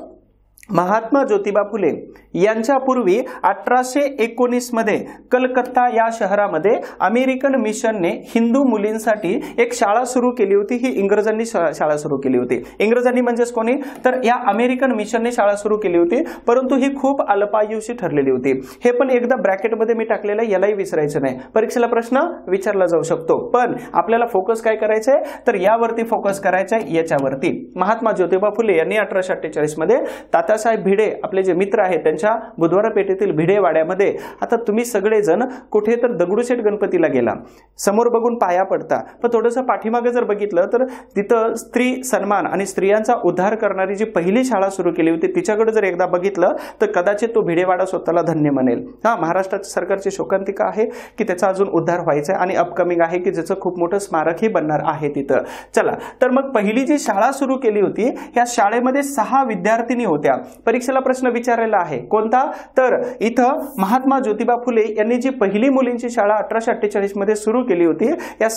महात्मा ज्योतिबा फुले यांच्या पूर्वी 1819 मध्ये कलकत्ता या शहरामध्ये अमेरिकन मिशनने हिंदू मुलींसाठी एक शाळा सुरू केली होती। ही इंग्रजांनी शाळा सुरू केली होती। इंग्रजांनी म्हणजेच कोणी तर या अमेरिकन मिशनने शाळा सुरू केली होती, परंतु ही खूप अल्पायुषी ठरलेली होती। हे पण एकदा ब्रॅकेटमध्ये मी टाकलेलं, यालाही विसरायचं नाही, परीक्षेला प्रश्न विचारला जाऊ शकतो। पण आपल्याला फोकस काय करायचंय तर यावरती फोकस करायचा आहे, याच्यावरती। महात्मा ज्योतिबा फुले यांनी 1848 मध्ये तात्यासाहेब भिडे आपले जे मित्र आहेत त्यांच्या बुधवार पेठेतील भिडेवाड्यामध्ये, आता तुम्ही सगळेजण कुठे तर दगडूशेठ गणपतीला गेला, समोर बघून पाया पडता, पण थोडंसं पाठीमागे जर बघितलं तर तिथं स्त्री सन्मान आणि स्त्रियांचा उद्धार करणारी जी पहिली शाळा सुरू केली होती तिच्याकडे जर एकदा बघितलं तर कदाचित तो भिडेवाडा स्वतःला धन्य म्हणेल। महाराष्ट्र सरकारची शोकांतिका आहे की त्याचा अजून उद्धार व्हायचा आणि अपकमिंग आहे की ज्याचं खूप मोठं स्मारकही बनणार आहे तिथं। चला, तर मग पहिली जी शाळा सुरू केली होती या शाळेमध्ये 6 विद्यार्थिनी होत्या। परीक्षेला प्रश्न विचारलेला आहे कोणता तर इथं महात्मा ज्योतिबा फुले यांनी जी पहिली मुलींची शाळा 1848 मध्ये सुरू केली होती या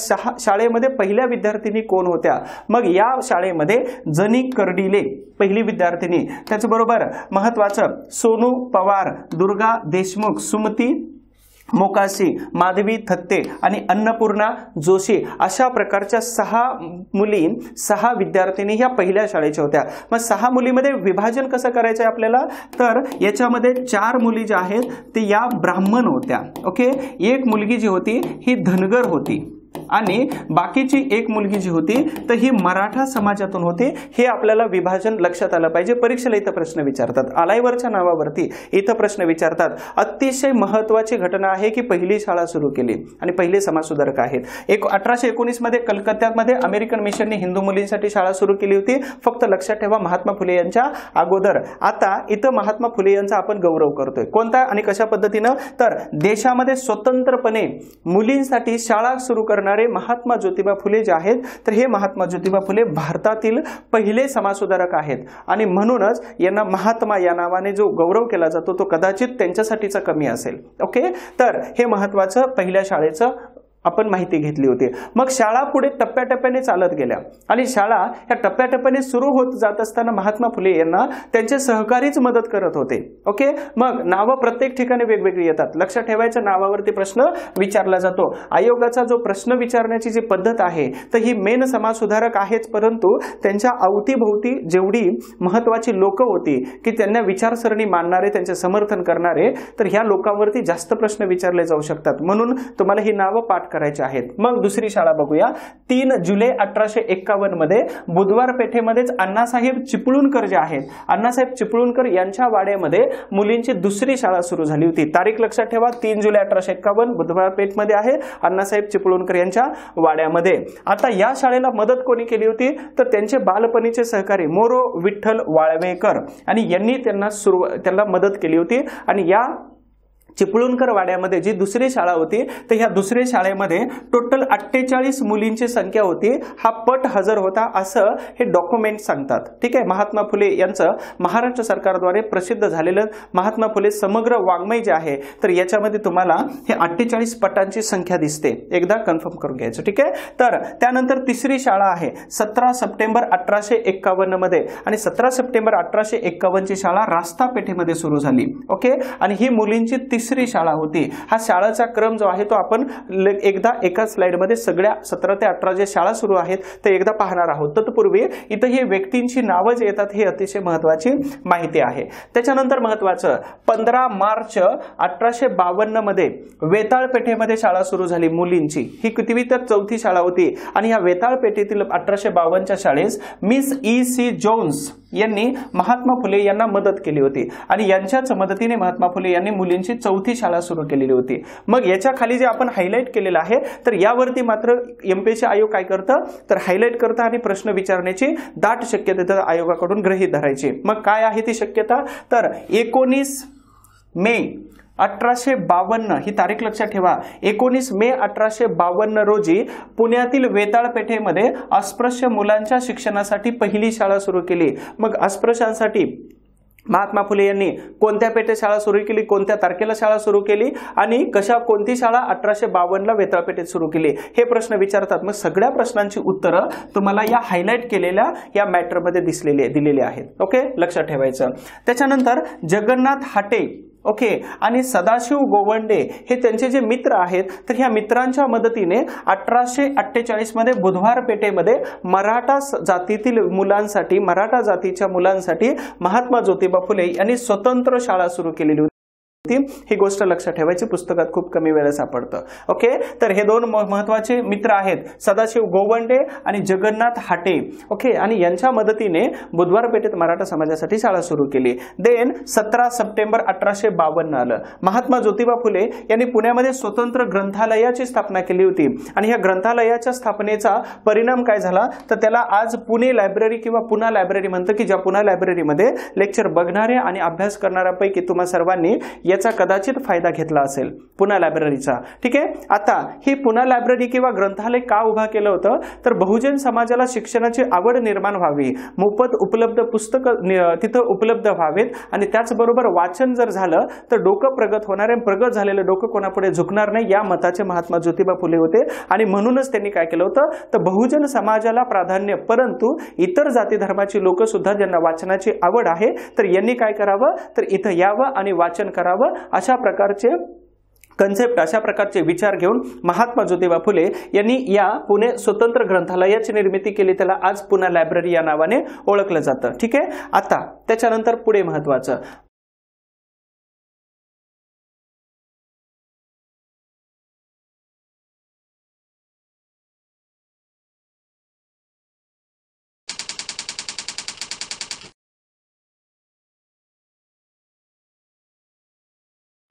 शाळेमध्ये पहिल्या विद्यार्थिनी कोण होत्या? मग या शाळेमध्ये जनी कर्डिले पहिली विद्यार्थिनी, त्याचबरोबर महत्वाचं सोनू पवार, दुर्गा देशमुख, सुमती मोकाशी, माधवी थत्ते आणि अन्नपूर्णा जोशी अशा प्रकारच्या 6 मुली 6 विद्यार्थिनी ह्या पहिल्या शाळेच्या होत्या। मग 6 मुलीमध्ये विभाजन कसं करायचं आहे आपल्याला तर याच्यामध्ये 4 मुली ज्या आहेत ते या ब्राह्मण होत्या। ओके, एक मुलगी जी होती ही धनगर होती, आणि बाकीची एक मुलगी जी होती तर ही मराठा समाजातून होती। हे आपल्याला विभाजन लक्षात आलं पाहिजे। परीक्षेला इथं प्रश्न विचारतात, अलाईवरच्या नावावरती इथं प्रश्न विचारतात। अतिशय महत्त्वाची घटना आहे की पहिली शाळा सुरू केली आणि पहिले समाजसुधारक आहेत। 1819 मध्ये कलकत्त्यामध्ये अमेरिकन मिशनने हिंदू मुलींसाठी शाळा सुरू केली होती। फक्त लक्षात ठेवा महात्मा फुले यांच्या अगोदर। आता इथं महात्मा फुले यांचा आपण गौरव करतोय, कोणता आणि कशा पद्धतीनं, तर देशामध्ये स्वतंत्रपणे मुलींसाठी शाळा सुरू करणारे महात्मा ज्योतिबा फुले जे आहेत तर हे महात्मा ज्योतिबा फुले भारतातील पहिले समाजसुधारक आहेत आणि म्हणूनच यांना महात्मा या नावाने जो गौरव केला जातो तो कदाचित त्यांच्यासाठीचा कमी असेल। ओके, तर हे महत्त्वाचं पहिल्या शाळेचं आपण माहिती घेतली होती। मग शाळा पुढे टप्प्याटप्प्याने चालत गेल्या आणि शाळा ह्या टप्प्याटप्प्याने सुरू होत जात असताना महात्मा फुले यांना त्यांचे सहकारीच मदत करत होते। ओके, मग नावं प्रत्येक ठिकाणी वेगवेगळी येतात, लक्षात ठेवायचं, नावावरती प्रश्न विचारला जातो। आयोगाचा जो प्रश्न विचारण्याची जी पद्धत आहे तर ही मेन समाजसुधारक आहेच, परंतु त्यांच्या अवतीभोवती जेवढी महत्त्वाची लोक होती की त्यांना विचारसरणी मानणारे, त्यांचे समर्थन करणारे, तर ह्या लोकांवरती जास्त प्रश्न विचारले जाऊ शकतात, म्हणून तुम्हाला ही नावं पाठ करायचे आहेत। मग दुसरी शाळा बघूया। 3 जुलै 1851 मध्ये बुधवार पेठेमध्येच अण्णासाहेब चिपळूणकर जे आहेत, अण्णासाहेब चिपळूणकर यांच्या वाड्यामध्ये मुलींची दुसरी शाळा सुरू झाली होती। तारीख लक्षात ठेवा, 3 जुलै 1851 बुधवार पेठमध्ये आहे, अण्णासाहेब चिपळूणकर यांच्या वाड्यामध्ये। आता या शाळेला मदत कोणी केली होती तर त्यांचे बालपणीचे सहकारी मोरो विठ्ठल वाळवेकर आणि यांनी त्यांना मदत केली होती। आणि या चिपळूणकर वाड्यामध्ये जी दुसरी शाळा होती तर ह्या दुसऱ्या शाळेमध्ये टोटल 48 मुलींची संख्या होती। हा पट हजर होता असं हे डॉक्युमेंट सांगतात। ठीक आहे, महात्मा फुले यांचं महाराष्ट्र सरकारद्वारे प्रसिद्ध झालेलं महात्मा फुले समग्र वाङ्मय जे आहे तर याच्यामध्ये तुम्हाला हे 48 पटांची संख्या दिसते, एकदा कन्फर्म करून घ्यायचं। ठीक आहे, तर त्यानंतर तिसरी शाळा आहे 17 सप्टेंबर 1851 मध्ये आणि 17 सप्टेंबर 1851 ची शाळा रास्ता पेठेमध्ये सुरू झाली। ओके, आणि ही मुलींची तिसरी शाळा होती। हा शाळेचा क्रम जो आहे तो आपण एकदा एका स्लाइड मध्ये सगळ्या 17 ते 18 जे शाळा सुरू आहेत ते एकदा पाहणार आहोत। तत्पूर्वी इथे हे व्यक्तींची नावं जे येतात हे अतिशय महत्त्वाची माहिती आहे। त्याच्यानंतर महत्त्वाचं 15 मार्च 1852 मध्ये वेताळ पेठेमध्ये शाळा सुरू झाली मुलींची। ही कितवी तर चौथी शाळा होती आणि या वेताळ पेठेतील 1852 च्या शाळेस मिस E.C. जोन्स यांनी महात्मा फुले यांना मदत केली होती आणि यांच्याच मदतीने महात्मा फुले यांनी मुलींची चौथी शाळा सुरू केलेली होती। मग याच्या खाली जे आपण हायलाइट केलेलं आहे तर यावरती मात्र एमपीएससी आयोग काय करतं तर हायलाइट करतं आणि प्रश्न विचारण्याची दाट शक्यता आयोगाकडून गृहीत धरायची। मग काय आहे ती शक्यता तर 19 मे 1852 ही तारीख लक्षात ठेवा। 19 मे 1852 रोजी पुण्यातील वेताळ पेठेमध्ये अस्पृश्य मुलांच्या शिक्षणासाठी पहिली शाळा सुरू केली। मग अस्पृश्यांसाठी महात्मा फुले यांनी कोणत्या पेठेत शाळा सुरू केली, कोणत्या तारखेला शाळा सुरू केली आणि कोणती शाळा 1852 ला वेताळ पेठेत सुरू केली, हे प्रश्न विचारतात। मग सगळ्या प्रश्नांची उत्तरं तुम्हाला या हायलाइट केलेल्या या मॅटरमध्ये दिलेली आहेत। ओके, लक्षात ठेवायचं। त्याच्यानंतर जगन्नाथ हाटे ओके आणि सदाशिव गोवंडे हे त्यांचे जे मित्र आहेत तर ह्या मित्रांच्या मदतीने 1848 मध्ये बुधवार पेठेमध्ये मराठा जातीतील मुलांसाठी, मराठा जातीच्या मुलांसाठी महात्मा ज्योतिबा फुले यांनी स्वतंत्र शाळा सुरू केलेली होती। ही गोष्ट लक्षात ठेवायची, पुस्तकात खूप कमी वेळा सापडतं। ओके, तर हे दोन महत्त्वाचे मित्र आहेत सदाशिव गोवंडे आणि जगन्नाथ हाटे। ओके, आणि यांच्या मदतीने बुधवार पेठेत मराठा समाजासाठी शाळा सुरू केली। देन 17 सप्टेंबर 1852 आलं। महात्मा ज्योतिबा फुले यांनी पुण्यामध्ये स्वतंत्र ग्रंथालयाची स्थापना केली होती आणि ह्या ग्रंथालयाच्या स्थापनेचा परिणाम काय झाला तर त्याला आज पुणे लायब्ररी किंवा पुणा लायब्ररी म्हणतं की ज्या पुणा लायब्ररीमध्ये लेक्चर बघणारे आणि अभ्यास करणाऱ्यांपैकी तुम्हा सर्वांनी याचा कदाचित फायदा घेतला असेल पुणा लायब्ररीचा। ठीक आहे, आता ही पुणा लायब्ररी किंवा ग्रंथालय का उभा केलं होतं तर बहुजन समाजाला शिक्षणाची आवड निर्माण व्हावी, मोफत उपलब्ध पुस्तक तिथं उपलब्ध व्हावेत आणि त्याचबरोबर वाचन जर झालं तर डोकं प्रगत होणार आहे, प्रगत झालेलं डोकं कोणापुढे झुकणार नाही, या मताचे महात्मा ज्योतिबा फुले होते। आणि म्हणूनच त्यांनी काय केलं होतं तर बहुजन समाजाला प्राधान्य, परंतु इतर जाती धर्माची लोक सुद्धा ज्यांना वाचनाची आवड आहे तर यांनी काय करावं तर इथं यावं आणि वाचन करावं, अशा प्रकारचे कन्सेप्ट, अशा प्रकारचे विचार घेऊन महात्मा ज्योतिबा फुले यांनी या पुणे स्वतंत्र ग्रंथालयाची निर्मिती केली, त्याला आज पुणा लायब्ररी या नावाने ओळखलं जातं। ठीक आहे, आता त्याच्यानंतर पुढे महत्त्वाचं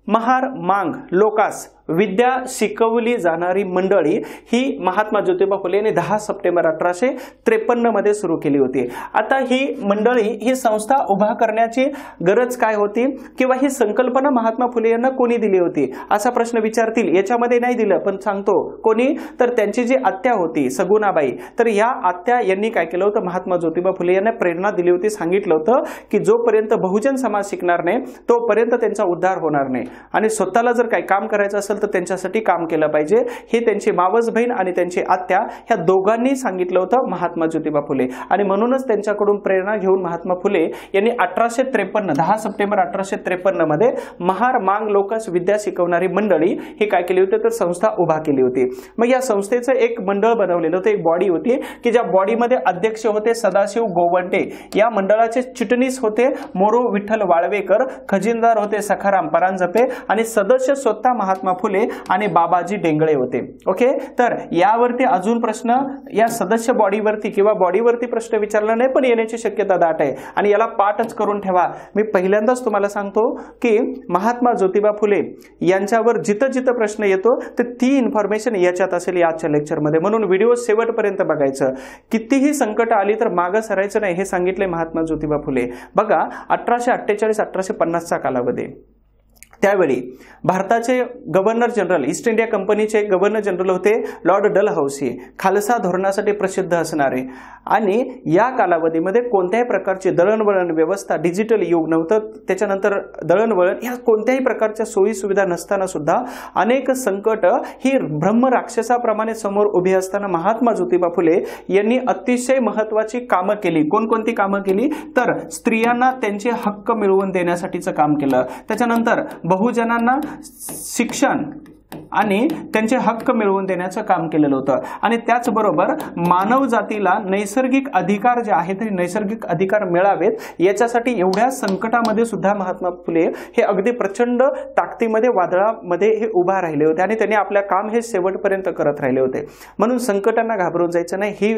महार मांग लोकास विद्या शिकवली जाणारी मंडळी ही महात्मा ज्योतिबा फुले यांनी 10 सप्टेंबर 1853 मध्ये सुरू केली होती. आता ही मंडळी ही संस्था उभा करण्याची गरज काय होती किंवा ही संकल्पना महात्मा फुले यांना कोणी दिली होती असा प्रश्न विचारतील. याच्यामध्ये नाही दिलं पण सांगतो कोणी, तर त्यांची जी आत्या होती सगुणाबाई, तर या आत्या यांनी काय केलं होतं, महात्मा ज्योतिबा फुले यांना प्रेरणा दिली होती. सांगितलं होतं की जोपर्यंत बहुजन समाज शिकणार नाही तोपर्यंत त्यांचा उद्धार होणार नाही आणि स्वतःला जर काही काम करायचं असेल तर त्यांच्यासाठी काम केलं पाहिजे. हे त्यांची मावस बहीण आणि त्यांची आत्या ह्या दोघांनी सांगितलं होतं महात्मा ज्योतिबा फुले आणि म्हणूनच त्यांच्याकडून प्रेरणा घेऊन महात्मा फुले यांनी 1853 10 सप्टेंबर 1853 मध्ये महार मांग लोकास विद्या शिकवणारी मंडळी ही काय केली होती तर संस्था उभा केली होती. मग या संस्थेचं एक मंडळ बनवलेलं होतं, एक बॉडी होती की ज्या बॉडीमध्ये अध्यक्ष होते सदाशिव गोवंटे, या मंडळाचे चिटणीस होते मोरू विठ्ठल वाळवेकर, खजिनदार होते सखाराम परांजपे आणि सदस्य स्वतः महात्मा फुले आणि बाबाजी डेंगळे होते. ओके, तर यावरती अजून प्रश्न या सदस्य बॉडीवरती किंवा बॉडीवरती प्रश्न विचारला नाही पण येण्याची शक्यता दाट आहे आणि याला पाठच करून ठेवा. मी पहिल्यांदाच तुम्हाला सांगतो की महात्मा ज्योतिबा फुले यांच्यावर जिथं जिथं प्रश्न येतो तर ती इन्फॉर्मेशन याच्यात असेल याच्या लेक्चरमध्ये, म्हणून व्हिडिओ शेवटपर्यंत बघायचं. कितीही संकट आली तर मागं सरायचं नाही हे सांगितले महात्मा ज्योतिबा फुले. बघा 1848-1850 कालावधी, त्यावेळी भारताचे गव्हर्नर जनरल, ईस्ट इंडिया कंपनीचे गव्हर्नर जनरल होते लॉर्ड डलहौसी, खालसा धोरणासाठी प्रसिद्ध असणारे. आणि या कालावधीमध्ये कोणत्याही प्रकारची दळणवळण व्यवस्था, डिजिटल युग नव्हतं, त्याच्यानंतर दळणवळण या कोणत्याही प्रकारच्या सोयी सुविधा नसताना सुद्धा अनेक संकट ही ब्रह्म राक्षसाप्रमाणे समोर उभी असताना महात्मा ज्योतिबा फुले यांनी अतिशय महत्वाची कामं केली. कोणकोणती कामं केली तर स्त्रियांना त्यांचे हक्क मिळवून देण्यासाठीचं काम केलं, त्याच्यानंतर बहुजनांना शिक्षण आणि त्यांचे हक्क मिळवून देण्याचं काम केलेलं होतं आणि त्याचबरोबर मानव जातीला नैसर्गिक अधिकार जे आहेत ते नैसर्गिक अधिकार मिळावेत याच्यासाठी एवढ्या संकटामध्ये सुद्धा महात्मा फुले हे अगदी प्रचंड ताकदीमध्ये वादळामध्ये हे उभा राहिले होते आणि त्यांनी आपल्या काम हे शेवटपर्यंत करत राहिले होते. म्हणून संकटांना घाबरून जायचं नाही,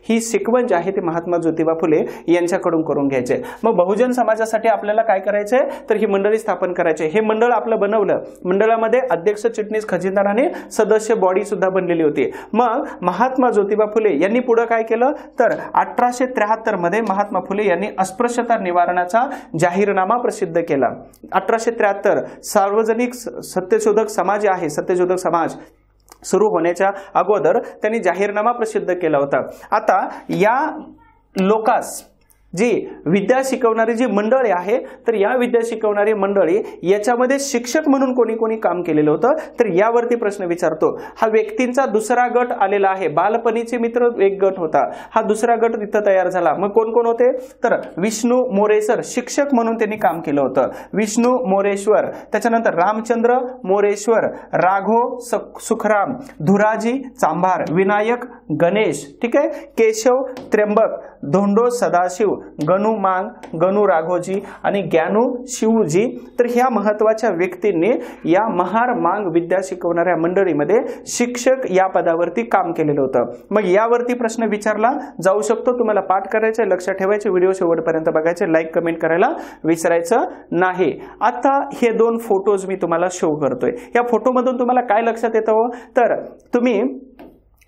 ही शिकवण जी आहे ती महात्मा ज्योतिबा फुले यांच्याकडून करून घ्यायचे. मग बहुजन समाजासाठी आपल्याला काय करायचंय तर ही मंडळी स्थापन करायची. हे मंडळ आपलं बनवलं, मंडळामध्ये अध्यक्ष चिटणीस खजिनदार आणि सदस्य बॉडी सुद्धा बनलेली होती. मग महात्मा ज्योतिबा फुले यांनी पुढे काय केलं तर 1873 मध्ये महात्मा फुले यांनी अस्पृश्यता निवारणाचा जाहीरनामा प्रसिद्ध केला. 1873 सार्वजनिक सत्यशोधक समाज आहे, सत्यशोधक समाज सुरू होण्याच्या अगोदर त्यांनी जाहीरनामा प्रसिद्ध केला होता. आता या लोकास जी विद्या शिकवणारी जी मंडळी आहे तर या विद्या शिकवणारी मंडळी याच्यामध्ये शिक्षक म्हणून कोणी कोणी काम केलेलं होतं तर यावरती प्रश्न विचारतो. हा व्यक्तींचा दुसरा गट आलेला आहे, बालपणीचे मित्र एक गट होता, हा दुसरा गट तिथं तयार झाला. मग कोण कोण होते तर विष्णू मोरेश्वर शिक्षक म्हणून त्यांनी काम केलं होतं, विष्णू मोरेश्वर, त्याच्यानंतर रामचंद्र मोरेश्वर, राघव सुखराम, धुराजी चांभार, विनायक गणेश, ठीक आहे, केशव त्र्यंबक, धोंडो सदाशिव, गणू मांग, गणू राघोजी आणि ज्ञानू शिवजी. तर ह्या महत्वाच्या व्यक्तींनी या महार मांग विद्या शिकवणाऱ्या मंडळीमध्ये शिक्षक या पदावरती काम केलेलं होतं. मग यावरती प्रश्न विचारला जाऊ शकतो, तुम्हाला पाठ करायचे, लक्षात ठेवायचे, व्हिडिओ शेवटपर्यंत बघायचे, लाईक कमेंट करायला विसरायचं नाही. आता हे 2 फोटोज मी तुम्हाला शो करतोय. या फोटोमधून तुम्हाला काय लक्षात येतं तर तुम्ही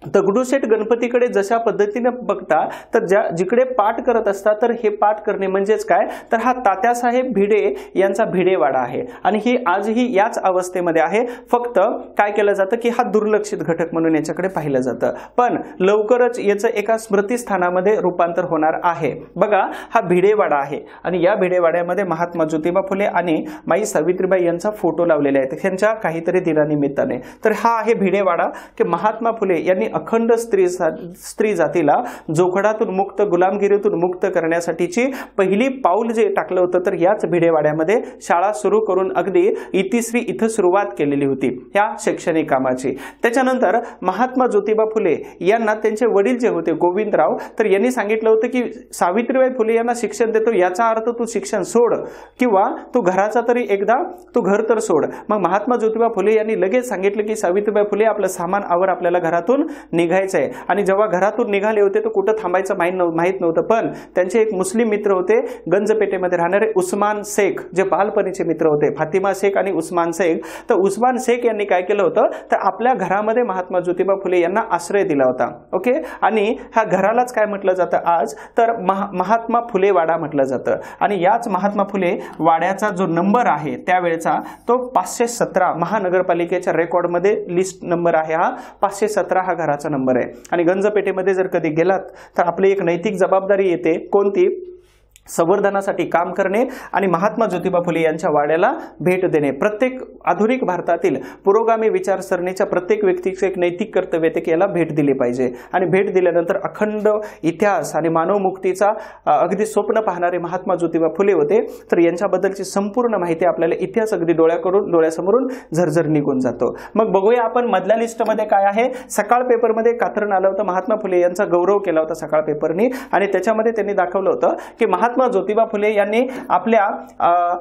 दगडूशेठ गणपतीकडे जशा पद्धतीने बघता तर जिकडे पाठ करत असतात तर हे पाठ करणे म्हणजेच काय तर हा तात्यासाहेब भिडे यांचा भिडेवाडा आहे आणि ही आजही याच अवस्थेमध्ये आहे. फक्त काय केलं जातं की हा दुर्लक्षित घटक म्हणून याच्याकडे पाहिलं जातं, पण लवकरच याचं एका स्मृतीस्थानामध्ये रूपांतर होणार आहे. बघा हा भिडेवाडा आहे आणि या भिडेवाड्यामध्ये महात्मा ज्योतिबा फुले आणि माई सावित्रीबाई यांचा फोटो लावलेला आहे त्यांच्या काहीतरी दिनानिमित्ताने. तर हा आहे भिडेवाडा की महात्मा फुले यांनी अखंड स्त्री जातीला जोखडातून मुक्त, गुलामगिरीतून मुक्त करण्यासाठीची पहिली पाऊल जे टाकलं होतं तर याच भिडेवाड्यामध्ये शाळा सुरू करून अगदी इतिश्री इथं सुरुवात केलेली होती या शैक्षणिक कामाची. त्याच्यानंतर महात्मा ज्योतिबा फुले यांना त्यांचे वडील जे होते गोविंदराव तर यांनी सांगितलं होतं की सावित्रीबाई फुले यांना शिक्षण देतो याचा अर्थ तू शिक्षण सोड किंवा तू घराचा तरी एकदा तू घर तर सोड. मग महात्मा ज्योतिबा फुले यांनी लगेच सांगितलं की सावित्रीबाई फुले आपलं सामान आवर, आपल्याला घरातून निघायचंय आणि जेव्हा घरातून निघाले होते तर कुठं थांबायचं माहित नव्हतं, पण त्यांचे एक मुस्लिम मित्र होते गंजपेठेमध्ये राहणारे उस्मान शेख, जे बालपणीचे मित्र होते, फातिमा शेख आणि उस्मान शेख. तर उस्मान शेख यांनी काय केलं होतं तर आपल्या घरामध्ये महात्मा ज्योतिबा फुले यांना आश्रय दिला होता. ओके, आणि ह्या घरालाच काय म्हटलं जातं आज तर महात्मा फुले वाडा म्हटलं जातं. आणि याच महात्मा फुले वाड्याचा जो नंबर आहे त्यावेळेचा तो 517 महानगरपालिकेच्या रेकॉर्डमध्ये लिस्ट नंबर आहे, हा 517 हा घराचा नंबर आहे. आणि गंजपेठेमध्ये जर कधी गेलात तर आपली एक नैतिक जबाबदारी येते, कोणती? संवर्धनासाठी काम करणे आणि महात्मा ज्योतिबा फुले यांच्या वाड्याला भेट देणे. प्रत्येक आधुनिक भारतातील पुरोगामी विचारसरणीच्या प्रत्येक व्यक्तीचे एक नैतिक कर्तव्य आहे की याला भेट दिली पाहिजे. आणि भेट दिल्यानंतर अखंड इतिहास आणि मानव मुक्तीचा अगदी स्वप्न पाहणारे महात्मा ज्योतिबा फुले होते. तर यांच्याबद्दलची संपूर्ण माहिती आपल्याला इतिहास अगदी डोळ्यासमोरून झरझर निघून जातो. मग बघूया आपण मधल्या लिस्टमध्ये काय आहे. सकाळ पेपरमध्ये कात्रण आलं होतं, महात्मा फुले यांचा गौरव केला होता सकाळ पेपरनी आणि त्याच्यामध्ये त्यांनी दाखवलं होतं की महात्मा ज्योतिबा फुले यांनी आपल्या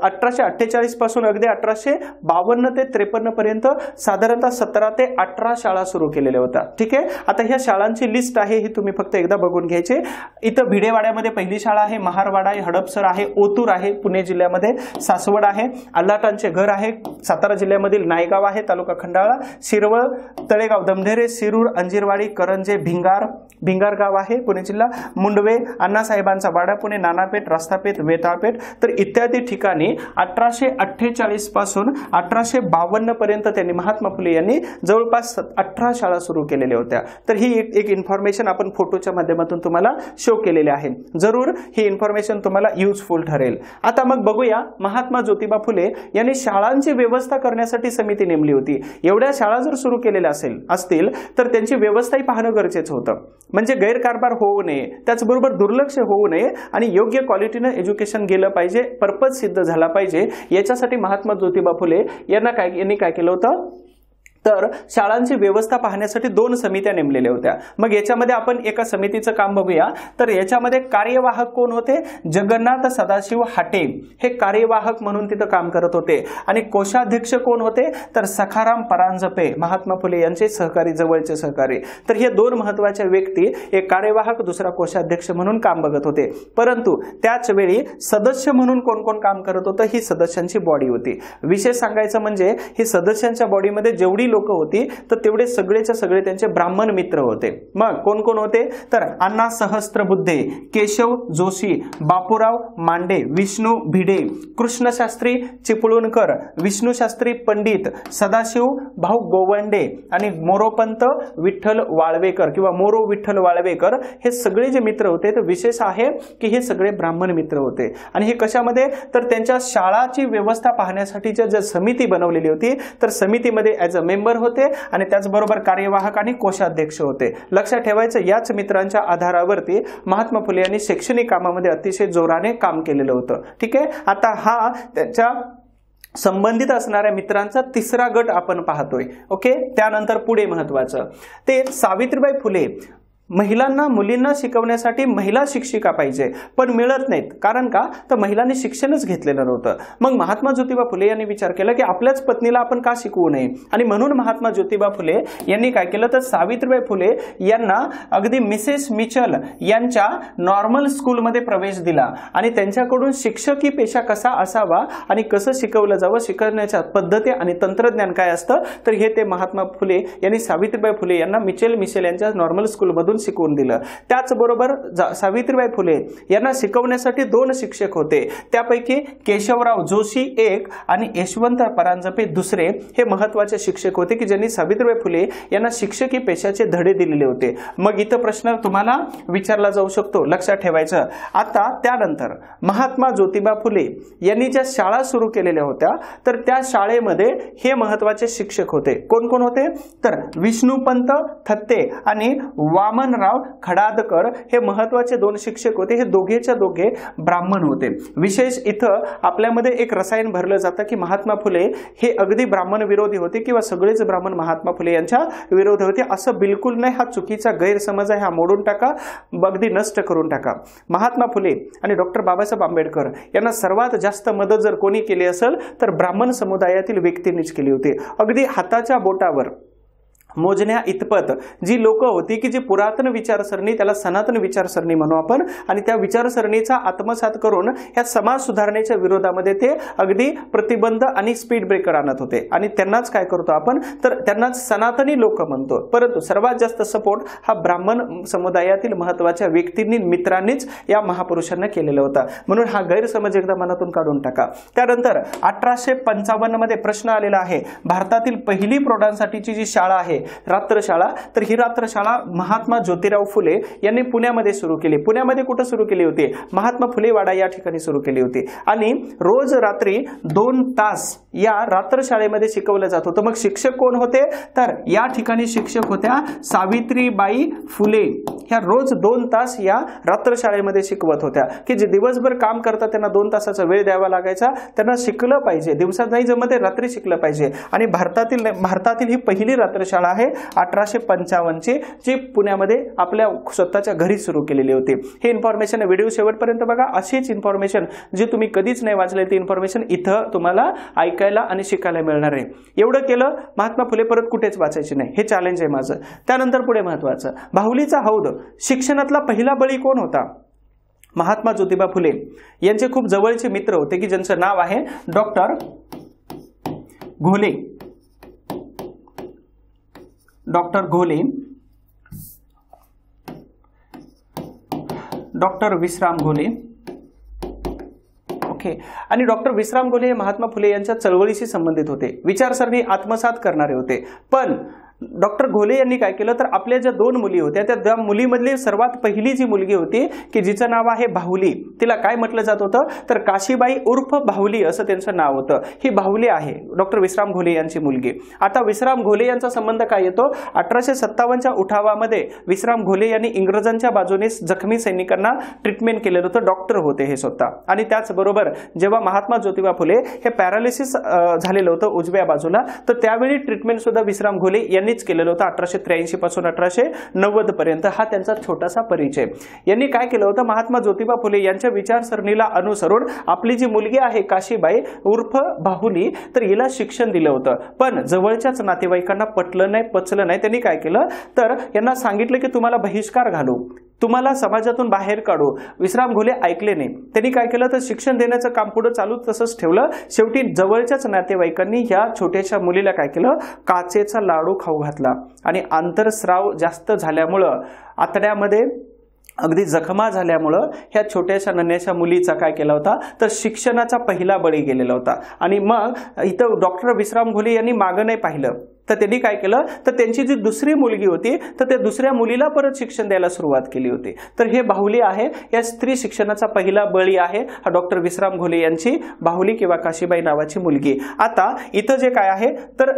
1848 पासून अगदी 1852 ते 53 पर्यंत साधारणतः 17 ते 18 शाळा सुरू केलेल्या होत्या. ठीक आहे, आता ह्या शाळांची लिस्ट आहे ही तुम्ही फक्त एकदा बघून घ्यायची. इथं भिडेवाड्यामध्ये पहिली शाळा आहे, महारवाडा आहे, हडपसर आहे, ओतूर आहे पुणे जिल्ह्यामध्ये, सासवड आहे, अल्लाटांचे घर आहे सातारा जिल्ह्यामधील नायगाव आहे तालुका खंडाळा, शिरवळ, तळेगाव, दमढेरे, शिरूर, अंजिरवाडी, करंजे, भिंगार गाव आहे पुणे जिल्हा, मुंडवे, अण्णासाहेबांचा वाडा पुणे, नानापेठ, रस्तापेठ, वेताळपेठ. तर इत्यादी ठिकाणी 1848 पासून 1852 पर्यंत त्यांनी महात्मा फुले यांनी जवळपास 18 शाळा सुरू केलेल्या होत्या. तर ही एक इन्फॉर्मेशन आपण फोटोच्या माध्यमातून तुम्हाला शो केलेली आहे. जरूर ही इन्फॉर्मेशन तुम्हाला युजफुल ठरेल. आता मग बघूया महात्मा ज्योतिबा फुले यांनी शाळांची व्यवस्था करण्यासाठी समिती नेमली होती. एवढ्या शाळा जर सुरू केलेल्या असतील तर त्यांची व्यवस्थाही पाहणं गरजेचं होतं, म्हणजे गैरकारभार होऊ नये, त्याचबरोबर दुर्लक्ष होऊ नये आणि योग्य क्वालिटीनं एज्युकेशन गेलं पाहिजे, पर्पज सिद्ध झाला पाहिजे. याच्यासाठी महात्मा ज्योतिबा फुले यांनी काय केलं होतं तर शाळांची व्यवस्था पाहण्यासाठी 2 समित्या नेमलेल्या होत्या. मग याच्यामध्ये आपण एका समितीचं काम बघूया. तर याच्यामध्ये कार्यवाहक कोण होते? जगन्नाथ सदाशिव हाटे हे कार्यवाहक म्हणून तिथं काम करत होते. आणि कोषाध्यक्ष कोण होते तर सखाराम परांजपे, महात्मा फुले यांचे सहकारी, जवळचे सहकारी. तर हे 2 महत्वाच्या व्यक्ती, एक कार्यवाहक दुसरा कोषाध्यक्ष म्हणून काम बघत होते. परंतु त्याच वेळी सदस्य म्हणून कोण कोण काम करत होतं ही सदस्यांची बॉडी होती. विशेष सांगायचं म्हणजे ही सदस्यांच्या बॉडीमध्ये जेवढी लोक होती तर तेवढे सगळेच्या सगळे त्यांचे ब्राह्मण मित्र होते. मग कोण कोण होते तर अण्णा सहस्त्रबुद्धे, केशव जोशी, बापूराव मांडे, विष्णू भिडे, कृष्णशास्त्री चिपळूणकर, विष्णूशास्त्री पंडित, सदाशिव भाऊ गोवंडे आणि मोरोपंत विठ्ठल वाळवेकर किंवा मोरो विठ्ठल वाळवेकर हे सगळे जे मित्र होते. तर विशेष आहे की हे सगळे ब्राह्मण मित्र होते. आणि हे कशामध्ये तर त्यांच्या शाळाची व्यवस्था पाहण्यासाठी ज्या समिती बनवलेली होती तर समितीमध्ये ॲज अ मेंबर होते आणि त्याचबरोबर कार्यवाहक आणि कोषाध्यक्ष होते. लक्षात ठेवायचं, याच मित्रांच्या आधारावरती महात्मा फुले यांनी शैक्षणिक कामामध्ये अतिशय जोराने काम केलेलं होतं. ठीक आहे, आता हा त्यांच्या संबंधित असणाऱ्या मित्रांचा 3रा गट आपण पाहतोय. ओके, त्यानंतर पुढे महत्वाचं ते सावित्रीबाई फुले महिलांना, मुलींना शिकवण्यासाठी महिला शिक्षिका पाहिजे पण मिळत नाहीत. कारण का तर महिलांनी शिक्षणच घेतलेलं नव्हतं. मग महात्मा ज्योतिबा फुले यांनी विचार केला की आपल्याच पत्नीला आपण का शिकवू नये. आणि म्हणून महात्मा ज्योतिबा फुले यांनी काय केलं तर सावित्रीबाई फुले यांना अगदी मिसेस मिचल यांच्या नॉर्मल स्कूलमध्ये प्रवेश दिला आणि त्यांच्याकडून शिक्षकी पेशा कसा असावा आणि कसं शिकवलं जावं, शिकवण्याच्या पद्धती आणि तंत्रज्ञान काय असतं तर हे ते महात्मा फुले यांनी सावित्रीबाई फुले यांना मिचेल यांच्या नॉर्मल स्कूलमधून शिकवून दिलं. त्याचबरोबर सावित्रीबाई फुले यांना शिकवण्यासाठी 2 शिक्षक होते. त्यापैकी केशवराव जोशी एक आणि यशवंत परांजपे दुसरे हे महत्वाचे शिक्षक होते की ज्यांनी सावित्रीबाई फुले यांना शिक्षकी पेशाचे धडे दिलेले होते. मग इथं प्रश्न तुम्हाला विचारला जाऊ शकतो, लक्षात ठेवायचं. आता त्यानंतर महात्मा ज्योतिबा फुले यांनी ज्या शाळा सुरू केलेल्या होत्या तर त्या शाळेमध्ये हे महत्वाचे शिक्षक होते. कोण कोण होते तर विष्णुपंत थत्ते आणि वामनराव खडादकर हे महत्वाचे 2 शिक्षक होते. हे दोघेच्या दोघे ब्राह्मण होते. विशेष इथं आपल्यामध्ये एक रसायन भरलं जातं की महात्मा फुले हे अगदी ब्राह्मण विरोधी होते किंवा सगळेच ब्राह्मण महात्मा फुले यांच्या विरोधी होते. असं बिलकुल नाही, हा चुकीचा गैरसमज आहे, हा मोडून टाका, अगदी नष्ट करून टाका. महात्मा फुले आणि डॉक्टर बाबासाहेब आंबेडकर यांना सर्वात जास्त मदत जर कोणी केली असेल तर ब्राह्मण समुदायातील व्यक्तींनीच केली होती. अगदी हाताच्या बोटावर मोजण्या इतपत जी लोक होती की जी पुरातन विचारसरणी, त्याला सनातन विचारसरणी म्हणू आपण, आणि त्या विचारसरणीचा आत्मसात करून या समाज सुधारणेच्या विरोधामध्ये ते अगदी प्रतिबंध आणि स्पीड ब्रेकर आणत होते. आणि त्यांनाच काय करतो आपण, तर त्यांनाच सनातनी लोक म्हणतो. परंतु सर्वात जास्त सपोर्ट हा ब्राह्मण समुदायातील महत्वाच्या व्यक्तींनी, मित्रांनीच या महापुरुषांना केलेला होता. म्हणून हा गैरसमज एकदा मनातून काढून टाका. त्यानंतर 1855 मध्ये प्रश्न आलेला आहे, भारतातील पहिली प्रौढांसाठीची जी शाळा आहे रात्रशाळा, तर ही रात्रशाळा महात्मा ज्योतिराव फुले यांनी पुण्यामध्ये सुरू केली. पुण्यामध्ये कुठे सुरू केली होती, महात्मा फुले वाडा या ठिकाणी सुरू केली होती. आणि रोज रात्री 2 तास या रात्रशाळेमध्ये शिकवलं जात होतं. मग शिक्षक कोण होते, तर या ठिकाणी शिक्षक होत्या सावित्रीबाई फुले. ह्या रोज 2 तास या रात्रशाळेमध्ये शिकवत होत्या, की जे दिवसभर काम करतात त्यांना 2 तासाचा वेळ द्यावा लागायचा. त्यांना शिकलं पाहिजे, दिवसात नाही जमत रात्री शिकलं पाहिजे. आणि भारतातील ही पहिली रात्रशाळा आहे 1855 ची, जी पुण्यामध्ये आपल्या स्वतःच्या घरी सुरू केलेली होती. हे इन्फॉर्मेशन व्हिडिओ शेवटपर्यंत बघा. अशीच इन्फॉर्मेशन जी तुम्ही कधीच नाही वाचले ती इन्फॉर्मेशन इथं तुम्हाला ऐकायला आणि शिकायला मिळणार आहे. एवढं केलं, महात्मा फुले परत कुठेच वाचायचे नाही, हे चॅलेंज आहे माझं. त्यानंतर पुढे महत्वाचं, बाहुलीचा हौद. शिक्षणातला पहिला बळी कोण होता, महात्मा ज्योतिबा फुले यांचे खूप जवळचे मित्र होते की ज्यांचं नाव आहे डॉक्टर घोले. डॉक्टर घोले, डॉक्टर विश्राम घोले. ओके. आणि डॉक्टर विश्राम घोले हे महात्मा फुले यांच्या चळवळीशी संबंधित होते, विचारसरणी आत्मसात करणारे होते. पण डॉक्टर घोले यांनी काय केलं, तर आपल्या ज्या 2 मुली होत्या त्या मुलीमधली सर्वात पहिली जी मुलगी होती की जिचं नाव आहे बाहुली, तिला काय म्हटलं जात होतं, तर काशीबाई उर्फ बाहुली असं त्यांचं नाव होतं. ही बाहुली आहे डॉक्टर विश्राम घोले यांची मुलगी. आता विश्राम घोले यांचा संबंध काय येतो, 1857च्या उठावामध्ये विश्राम घोले यांनी इंग्रजांच्या बाजूने जखमी सैनिकांना ट्रीटमेंट केलेलं होतं. डॉक्टर होते हे स्वतः. आणि त्याचबरोबर जेव्हा महात्मा ज्योतिबा फुले हे पॅरालिसिस झालेलं होतं उजव्या बाजूला, तर त्यावेळी ट्रीटमेंट सुद्धा विश्राम घोले यांनीच केलेलं होतं 1883 पासून 1890 पर्यंत. हा त्यांचा छोटासा परिचय. यांनी काय केलं होतं, महात्मा ज्योतिबा फुले यांच्या विचारसरणीला अनुसरून आपली जी मुलगी आहे काशीबाई उर्फ बाहुली, तर हिला शिक्षण दिलं होतं. पण जवळच्याच नातेवाईकांना पटलं नाही, पचलं नाही. त्यांनी काय केलं, तर यांना सांगितलं की तुम्हाला बहिष्कार घालू, तुम्हाला समाजातून बाहेर काढू. विश्राम घोले ऐकले नाही. त्यांनी काय केलं, तर शिक्षण देण्याचं काम पुढे चालू तसंच ठेवलं. शेवटी जवळच्याच नातेवाईकांनी ह्या छोट्याशा मुलीला काय केलं, काचेचा लाडू खाऊ घातला. आणि आंतरस्राव जास्त झाल्यामुळं आतड्यामध्ये अगदी जखमा झाल्यामुळं ह्या छोट्याशा नन्याशा मुलीचा काय केला होता, तर शिक्षणाचा पहिला बळी गेलेला होता. आणि मग इथं डॉक्टर विश्राम घोले यांनी मागं नाही पाहिलं, तर त्यांनी काय केलं, तर त्यांची जी दुसरी मुलगी होती तर त्या दुसऱ्या मुलीला परत शिक्षण द्यायला सुरुवात केली होती. तर हे बाहुली आहे, या स्त्री शिक्षणाचा पहिला बळी आहे हा डॉक्टर विश्राम घोले यांची बाहुली किंवा काशीबाई नावाची मुलगी. आता इथं जे काय आहे, तर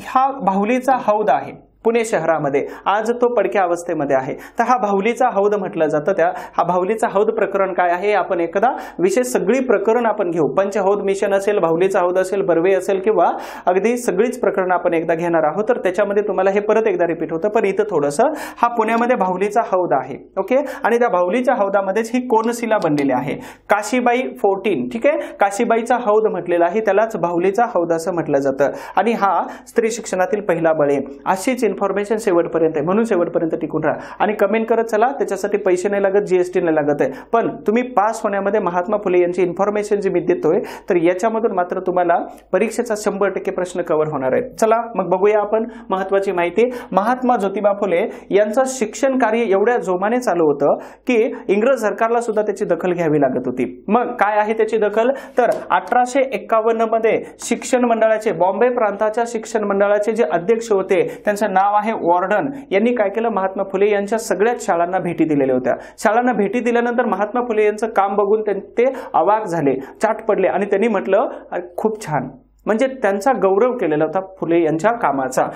हा बाहुलीचा हौद आहे पुणे शहरामध्ये, आज तो पडक्या अवस्थेमध्ये आहे. तर हा बाहुलीचा हौद म्हटलं जातं. हा बाहुलीचा हौद प्रकरण काय आहे, आपण एकदा विशेष सगळी प्रकरण आपण घेऊ. पंचहौद मिशन असेल, बाहुलीचा हौद असेल, बर्वे असेल, किंवा अगदी सगळीच प्रकरण आपण एकदा घेणार आहोत. तर त्याच्यामध्ये तुम्हाला हे परत एकदा रिपीट होतं. पण इथं थोडंसं हा पुण्यामध्ये बाहुलीचा हौद आहे. ओके. आणि त्या बाहुलीच्या हौदामध्येच ही कोनशिला बनलेली आहे, काशीबाई 14. ठीक आहे, काशीबाईचा हौद म्हटलेला आहे, त्यालाच बाहुलीचा हौद असं म्हटलं जातं. आणि हा स्त्री शिक्षणातील पहिला बळी. अशीच इन्फॉर्मेशन शेवटपर्यंत आहे, म्हणून शेवटपर्यंत टिकून राहा आणि कमेंट करत चला. त्याच्यासाठी पैसे नाही लागत, जीएसटी नाही लागत आहे. पण तुम्ही पास होण्यामध्ये महात्मा फुले यांची इन्फॉर्मेशन जी मी देतोय, तर याच्यामधून मात्र तुम्हाला परीक्षेचा 100% प्रश्न कव्हर होणार आहे. चला मग बघूया आपण महत्वाची माहिती. महात्मा ज्योतिबा फुले यांचं शिक्षण कार्य एवढ्या जोमाने चालू होतं की इंग्रज सरकारला सुद्धा त्याची दखल घ्यावी लागत होती. मग काय आहे त्याची दखल, तर 1851 मध्ये शिक्षण मंडळाचे, बॉम्बे प्रांताच्या शिक्षण मंडळाचे जे अध्यक्ष होते त्यांचं नाव आहे वॉर्डन, यांनी काय केलं, महात्मा फुले यांच्या सगळ्याच शाळांना भेटी दिलेल्या होत्या. शाळांना भेटी दिल्यानंतर महात्मा फुले यांचं काम बघून ते अवाक झाले, चाट पडले आणि त्यांनी म्हटलं खूप छान, म्हणजे त्यांचा गौरव केलेला होता फुले यांच्या कामाचा.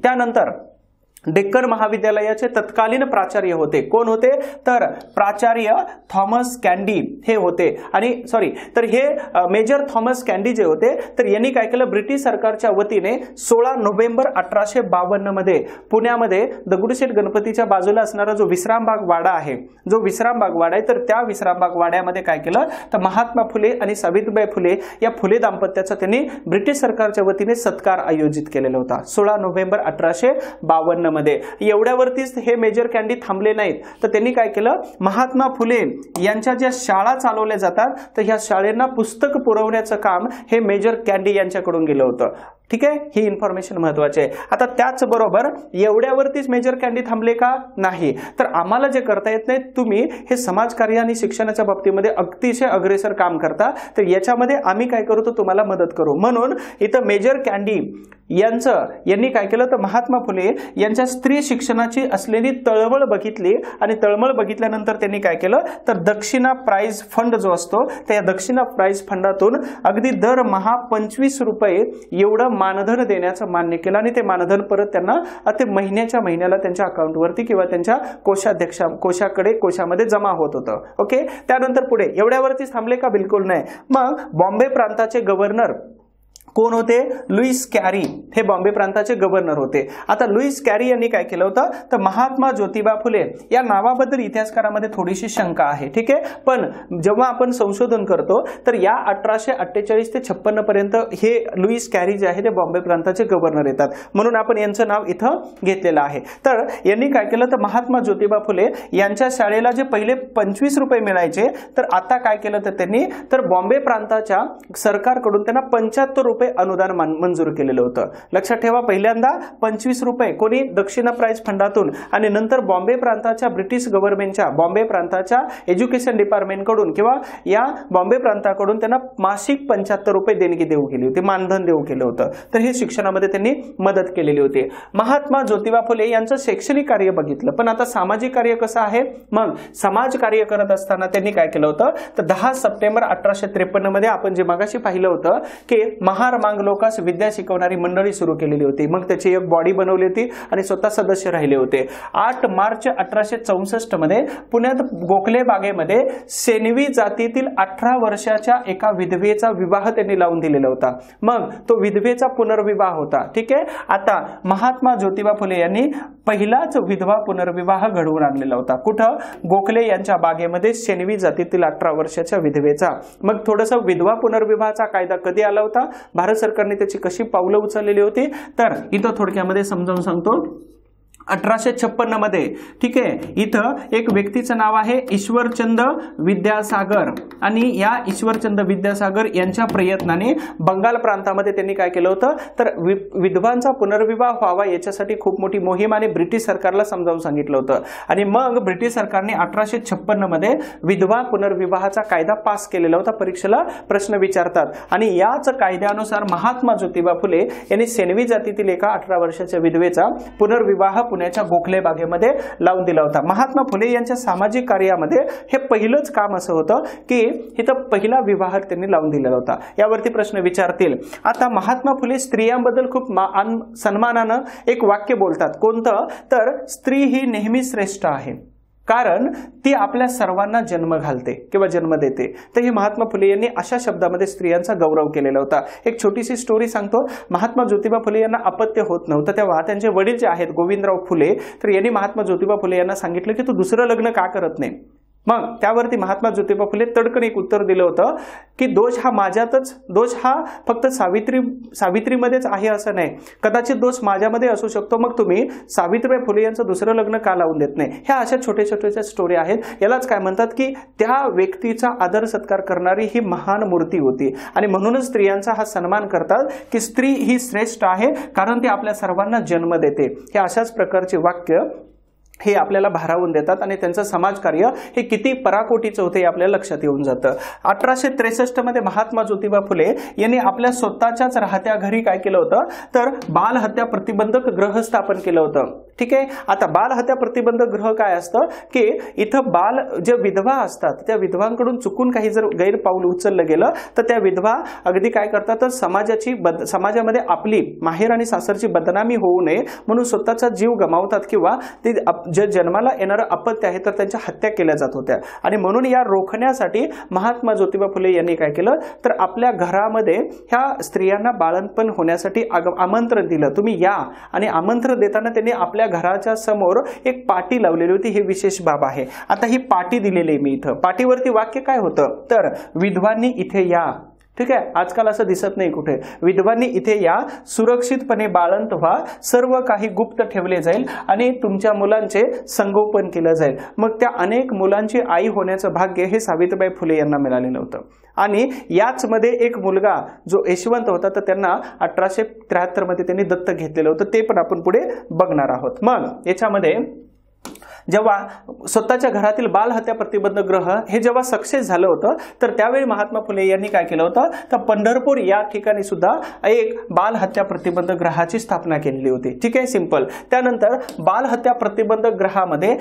त्यानंतर डेक्कन महाविद्यालयाचे तत्कालीन प्राचार्य होते. कोण होते? तर प्राचार्य थॉमस कॅन्डी हे होते. आणि तर हे मेजर थॉमस कॅन्डी जे होते तर यांनी काय केलं, ब्रिटिश सरकारच्या वतीने 16 नोव्हेंबर 1852 मध्ये पुण्यामध्ये दगडूशेठ गणपतीच्या बाजूला असणारा जो विश्रामबाग वाडा आहे, जो विश्रामबाग वाडा आहे, तर त्या विश्रामबाग वाड्यामध्ये काय केलं तर महात्मा फुले आणि सावित्रीबाई फुले या फुले दाम्पत्याचा त्यांनी ब्रिटिश सरकारच्या वतीने सत्कार आयोजित केलेला होता 16 नोव्हेंबर 1852 मध्ये. एवढ्यावरतीच हे मेजर कॅन्डी थांबले नाहीत, तर त्यांनी काय केलं, महात्मा फुले यांच्या ज्या शाळा चालवल्या जातात तर ह्या शाळेंना पुस्तक पुरवण्याचं काम हे मेजर कॅन्डी यांच्याकडून गेलं होतं. ठीक आहे, ही इन्फॉर्मेशन महत्वाची आहे. आता त्याचबरोबर एवढ्यावरतीच मेजर कॅन्डी थांबले का? नाही. तर आम्हाला जे करता येत नाही, तुम्ही हे समाजकार्य आणि शिक्षणाच्या बाबतीमध्ये अतिशय अग्रेसर काम करता, तर याच्यामध्ये आम्ही काय करू तर तुम्हाला मदत करू. म्हणून इथं मेजर कॅन्डी यांनी काय केलं तर महात्मा फुले यांच्या स्त्री शिक्षणाची असलेली तळमळ बघितली आणि तळमळ बघितल्यानंतर त्यांनी काय केलं तर दक्षिणा प्राइज फंड जो असतो त्या दक्षिणा प्राइज फंडातून अगदी दरमहा 25 रुपये एवढं मानधन देण्याचं मान्य केलं आणि ते मानधन परत त्यांना ते महिन्याला त्यांच्या अकाउंटवरती किंवा त्यांच्या कोशामध्ये जमा होत होतं. ओके, त्यानंतर पुढे एवढ्यावरतीच थांबले का? बिलकुल नाही. मग बॉम्बे प्रांताचे गव्हर्नर कोण होते? लुईस कॅरी हे बॉम्बे प्रांताचे गव्हर्नर होते. आता लुईस कॅरी यांनी काय केलं होतं तर महात्मा ज्योतिबा फुले या नावाबद्दल इतिहासकारामध्ये थोडीशी शंका आहे. ठीक आहे, पण जेव्हा आपण संशोधन करतो तर या 1848 ते 56 पर्यंत हे लुईस कॅरी जे आहे ते बॉम्बे प्रांताचे गव्हर्नर येतात, म्हणून आपण यांचं नाव इथं घेतलेलं आहे. तर यांनी काय केलं तर महात्मा ज्योतिबा फुले यांच्या शाळेला जे पहिले 25 रुपये मिळायचे तर आता काय केलं तर त्यांनी तर बॉम्बे प्रांताच्या सरकारकडून त्यांना 75 रुपये अनुदान मंजूर केलेलं होतं. लक्षात ठेवा, पहिल्यांदा 25 रुपये कोणी दक्षिणा प्राइज फंडातून आणि नंतर बॉम्बे प्रांताच्या ब्रिटिश गव्हर्नमेंटच्या बॉम्बे प्रांताच्या एज्युकेशन डिपार्टमेंटकडून किंवा या बॉम्बे प्रांताकडून त्यांना मासिक 75 रुपये देणगी देऊ केली होती, मानधन देऊ केलं होतं. तर हे शिक्षणामध्ये त्यांनी मदत केलेली होती. महात्मा ज्योतिबा फुले यांचं शैक्षणिक कार्य बघितलं, पण आता सामाजिक कार्य कसं आहे? मग समाज कार्य करत असताना त्यांनी काय केलं होतं तर 10 सप्टेंबर 1853 मध्ये आपण जे मगाशी पाहिलं होतं की महार मांग लोकांस विद्या शिकवणारी मंडळी सुरू केलेली होती. मग त्याची एक बॉडी बनवली होती आणि स्वतः सदस्य राहिले होते. 8 मार्च 1864 मध्ये पुण्यात गोखले बागेमध्ये सेनवी जातीतील 18 वर्षाच्या एका विधवेचा विवाह त्यांनी लावून दिलेला होता. मग तो विधवेचा पुनर्विवाह होता. ठीक आहे, आता महात्मा ज्योतिबा फुले यांनी पहिलाच विधवा पुनर्विवाह घडवून आणलेला होता. कुठं? गोखले यांच्या बागेमध्ये सेनवी जातीतील 18 वर्षाच्या विधवेचा. मग थोडंसं विधवा पुनर्विवाहाचा कायदा कधी आला होता, भारत सरकारने त्याची कशी पावलं उचललेली होती, तर इथं थोडक्यामध्ये समजावून सांगतो. 1856 मध्ये. ठीक आहे, इथं एक व्यक्तीचं नाव आहे ईश्वरचंद विद्यासागर आणि या ईश्वरचंद विद्यासागर यांच्या प्रयत्नाने बंगाल प्रांतामध्ये त्यांनी काय केलं होतं तर विधवांचा पुनर्विवाह व्हावा याच्यासाठी खूप मोठी मोहीम आणि ब्रिटिश सरकारला समजावून सांगितलं होतं. आणि मग ब्रिटिश सरकारने 1856 मध्ये विधवा पुनर्विवाहाचा कायदा पास केलेला होता. परीक्षेला प्रश्न विचारतात आणि याच कायद्यानुसार महात्मा ज्योतिबा फुले यांनी सेनवी जातीतील एका 18 वर्षाच्या विधवेचा पुनर्विवाह पुण्याच्या गोखले बागेमध्ये लावून दिला होता. महात्मा फुले यांच्या सामाजिक कार्यामध्ये हे पहिलंच काम असं होतं की इथं पहिला विवाह त्यांनी लावून दिलेला होता. यावरती प्रश्न विचारतील. आता महात्मा फुले स्त्रियांबद्दल खूप सन्मानानं एक वाक्य बोलतात. कोणतं? तर स्त्री ही नेहमी श्रेष्ठ आहे कारण ती आपल्या सर्वांना जन्म घालते किंवा जन्म देते. तर हे महात्मा फुले यांनी अशा शब्दामध्ये स्त्रियांचा गौरव केलेला होता. एक छोटीशी स्टोरी सांगतो. महात्मा ज्योतिबा फुले यांना अपत्य होत नव्हतं तेव्हा त्यांचे वडील जे आहेत गोविंदराव फुले, तर यांनी महात्मा ज्योतिबा फुले यांना सांगितलं की तू दुसरं लग्न का करत नाही. मग त्यावरती महात्मा ज्योतिबा फुले तडकन एक उत्तर दिलं होतं की दोष हा माझ्यातच, दोष हा फक्त सावित्रीमध्येच आहे असं नाही, कदाचित दोष माझ्यामध्ये असू शकतो. मग तुम्ही सावित्रीबाई फुले यांचं दुसरं लग्न का लावून देत नाही. ह्या अशा छोट्या छोट्या स्टोरी आहेत. यालाच काय म्हणतात की त्या व्यक्तीचा आदर सत्कार करणारी ही महान मूर्ती होती आणि म्हणूनच स्त्रियांचा हा सन्मान करतात की स्त्री ही श्रेष्ठ आहे कारण ती आपल्या सर्वांना जन्म देते. हे अशाच प्रकारचे वाक्य हे आपल्याला भारावून देतात आणि त्यांचं समाजकार्य हे किती पराकोटीचं होते हे आपल्याला लक्षात येऊन जातं. 1863 मध्ये महात्मा ज्योतिबा फुले यांनी आपल्या स्वतःच्याच राहत्या घरी काय केलं होतं, तर बाल हत्या प्रतिबंधक गृह स्थापन केलं होतं. ठीक आहे. आता बाल हत्या प्रतिबंधक गृह काय असतं की इथं बाल जे विधवा असतात त्या विधवांकडून चुकून काही जर गैरपाऊल उचललं गेलं तर त्या विधवा अगदी काय करतात, तर समाजामध्ये आपली माहेर आणि सासरची बदनामी होऊ नये म्हणून स्वतःचा जीव गमावतात किंवा ते जे जन्माला येणारं अपत्य आहे तर त्यांच्या हत्या केल्या जात होत्या. आणि म्हणून या रोखण्यासाठी महात्मा ज्योतिबा फुले यांनी काय केलं, तर आपल्या घरामध्ये ह्या स्त्रियांना बाळंतपण होण्यासाठी आमंत्रण दिलं, तुम्ही या. आणि आमंत्रण देताना त्यांनी आपल्या घराच्या समोर एक पाटी लावलेली होती. हे विशेष बाब आहे. आता ही पाटी दिलेली आहे मी इथं. पाटीवरती वाक्य काय होतं, तर विधवांनी इथे या. ठीक आहे. आजकाल असं दिसत नाही कुठे. विधवांनी इथे या, सुरक्षितपणे बाळंत व्हा, सर्व काही गुप्त ठेवले जाईल आणि तुमच्या मुलांचे संगोपन केलं जाईल. मग त्या अनेक मुलांची आई होण्याचं भाग्य हे सावित्रीबाई फुले यांना मिळालेलं होतं. आणि याच मध्ये एक मुलगा जो यशवंत होता तर त्यांना 1873 मध्ये त्यांनी दत्तक घेतलेलं होतं. ते पण आपण पुढे बघणार आहोत. मग याच्यामध्ये जेव्हा स्वतःच्या घरातील बाल हत्या प्रतिबंधक गृह हे जेव्हा सक्सेस झालं होतं तर त्यावेळी महात्मा फुले यांनी काय केलं होतं, तर पंढरपूर या ठिकाणी सुद्धा एक बाल हत्या प्रतिबंधक गृहाची स्थापना केलेली होती. ठीक आहे, सिंपल. त्यानंतर बाल हत्या प्रतिबंधक गृहामध्ये